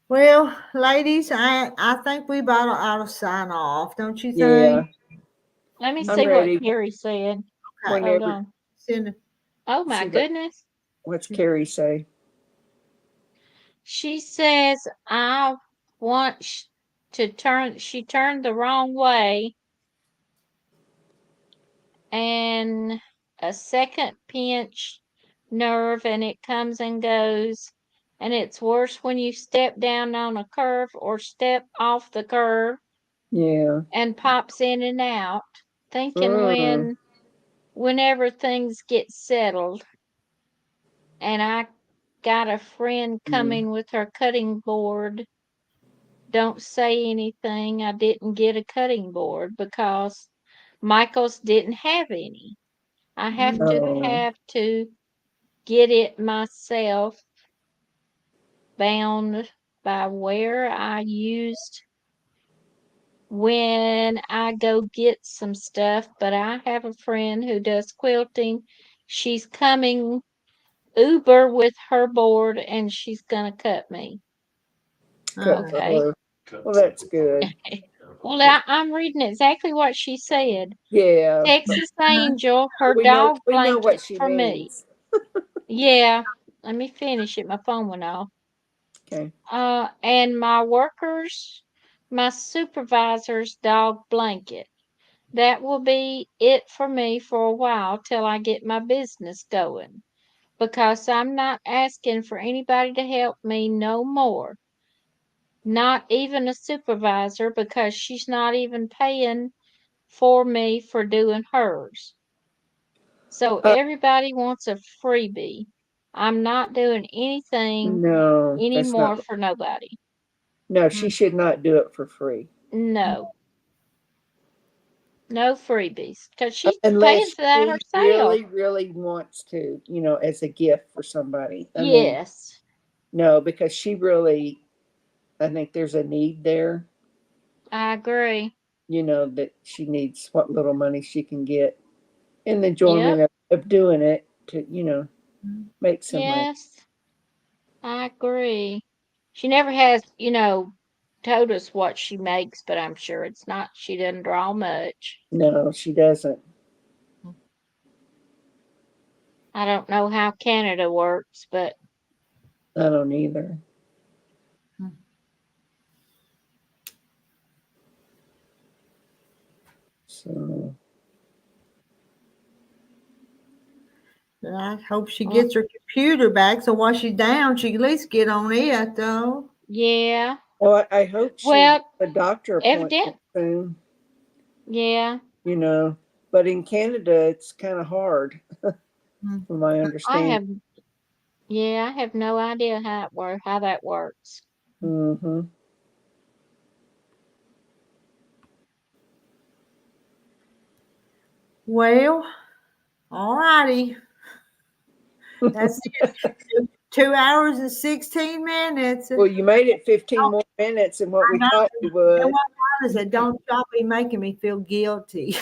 Well, ladies, I think we ought to sign off, don't you
Yeah.
think?
Let me
I'm
see
ready.
what Carrie said.
Okay.
Hold
Whenever.
on.
Send
Oh my
See what-
goodness.
What's Carrie say?
She says I want to turn. She turned the wrong way, and a second pinch nerve, and it comes and goes, and it's worse when you step down on a curve or step off the curve,
Yeah.
and pops in and out. Thinking
Mm.
whenever things get settled, and I got a friend coming with her cutting board. Don't say anything. I didn't get a cutting board because Michael's didn't have any. I have
Oh.
to get it myself, bound by where I used when I go get some stuff. But I have a friend who does quilting. She's coming Uber with her board and she's gonna cut me.
Cut for
Okay.
her. Well, that's good.
Well, I'm reading exactly what she said.
Yeah.
Texas Angel, her
We know
dog
what
blanket
she
for me.
means.
Yeah, let me finish it. My phone went off.
Okay.
And my supervisor's dog blanket. That will be it for me for a while till I get my business going. Because I'm not asking for anybody to help me no more. Not even a supervisor because she's not even paying for me for doing hers. So everybody wants a freebie. I'm not doing anything
No, that's
anymore
not.
for nobody.
No, she should not do it for free.
No. No freebies. Because she's paying
Unless
for that
she
herself.
really, really wants to, as a gift for somebody. I mean,
Yes.
no, because she really, I think there's a need there,
I agree.
that she needs what little money she can get and the enjoyment
Yep.
of doing it to, make some money.
Yes. I agree. She never has, told us what she makes, but I'm sure it's not, she doesn't draw much.
No, she doesn't.
I don't know how Canada works, but
I don't either. So,
I hope she gets her computer back, so while she's down, she can at least get on it, though.
yeah.
well, I hope she
Well,
a doctor appointment
evident.
soon.
Yeah.
But in Canada, it's kind of hard, from my understanding.
I have no idea how that works.
Mm-hmm.
Well, all righty. That's it. 2 hours and 16 minutes.
Well, you made it 15 more minutes than what we thought you would.
And what I said, don't y'all be making me feel guilty.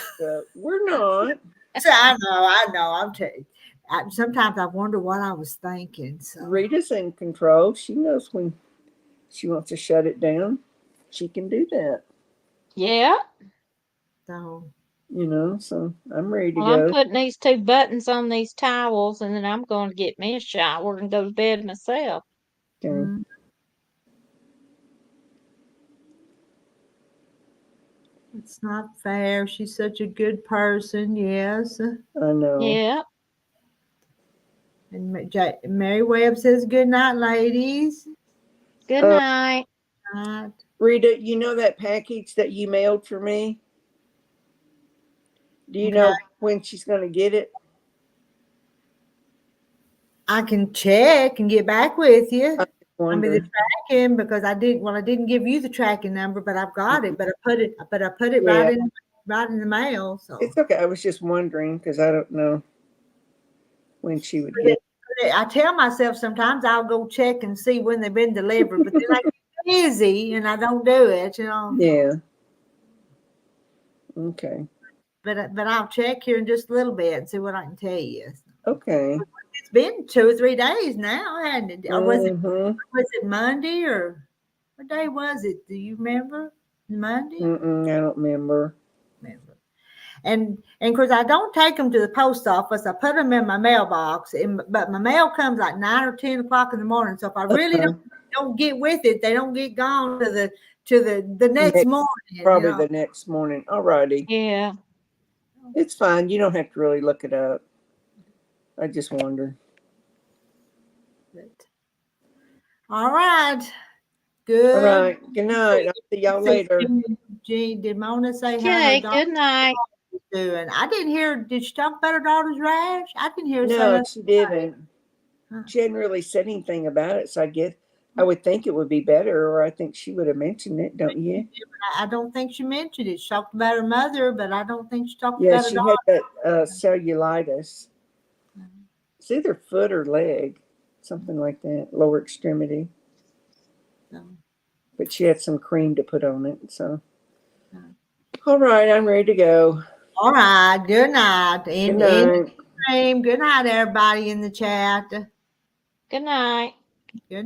We're not.
So I know. I'm telling you. Sometimes I wonder what I was thinking. So
Rita's in control. She knows when she wants to shut it down. She can do that.
Yeah.
So
So I'm ready to
Well,
go.
I'm putting these 2 buttons on these towels, and then I'm going to get me a shower and go to bed myself.
Okay.
it's not fair. She's such a good person. Yes.
I know.
Yeah.
And Mary Webb says good night, ladies.
Good night.
Night.
Rita, you know that package that you mailed for me? Do you know when she's going to get it?
I can check and get back with you.
I
mean the tracking because I didn't give you the tracking number, but I've got it. But I put it right in the mail. So
it's okay. I was just wondering because I don't know when she would get it.
I tell myself sometimes I'll go check and see when they've been delivered, but then I get busy and I don't do it,
Yeah. Okay.
But I'll check here in just a little bit and see what I can tell you.
Okay.
It's been 2 or 3 days now, hadn't it? Or was it Monday or what day was it? Do you remember? Monday?
I don't remember.
And of course, I don't take them to the post office. I put them in my mailbox, but my mail comes like 9 or 10 o'clock in the morning. So if I really don't get with it, they don't get gone to the next morning.
Probably the next morning. All righty.
Yeah.
It's fine. You don't have to really look it up. I just wonder.
All right. Good.
All right. Good night. I'll see y'all later.
Jean, did Mona say
Okay,
hi?
good night.
Doing? I didn't hear. Did she talk about her daughter's rash? I didn't hear.
No, she didn't. She hadn't really said anything about it, so I would think it would be better, or I think she would have mentioned it, don't you?
I don't think she mentioned it. She talked about her mother, but I don't think she talked about her
she
daughter.
had that cellulitis. It's either foot or leg, something like that, lower extremity. But she had some cream to put on it, so. All right, I'm ready to go.
All right, good night.
Good night.
Good night, everybody in the chat.
Good night.
Good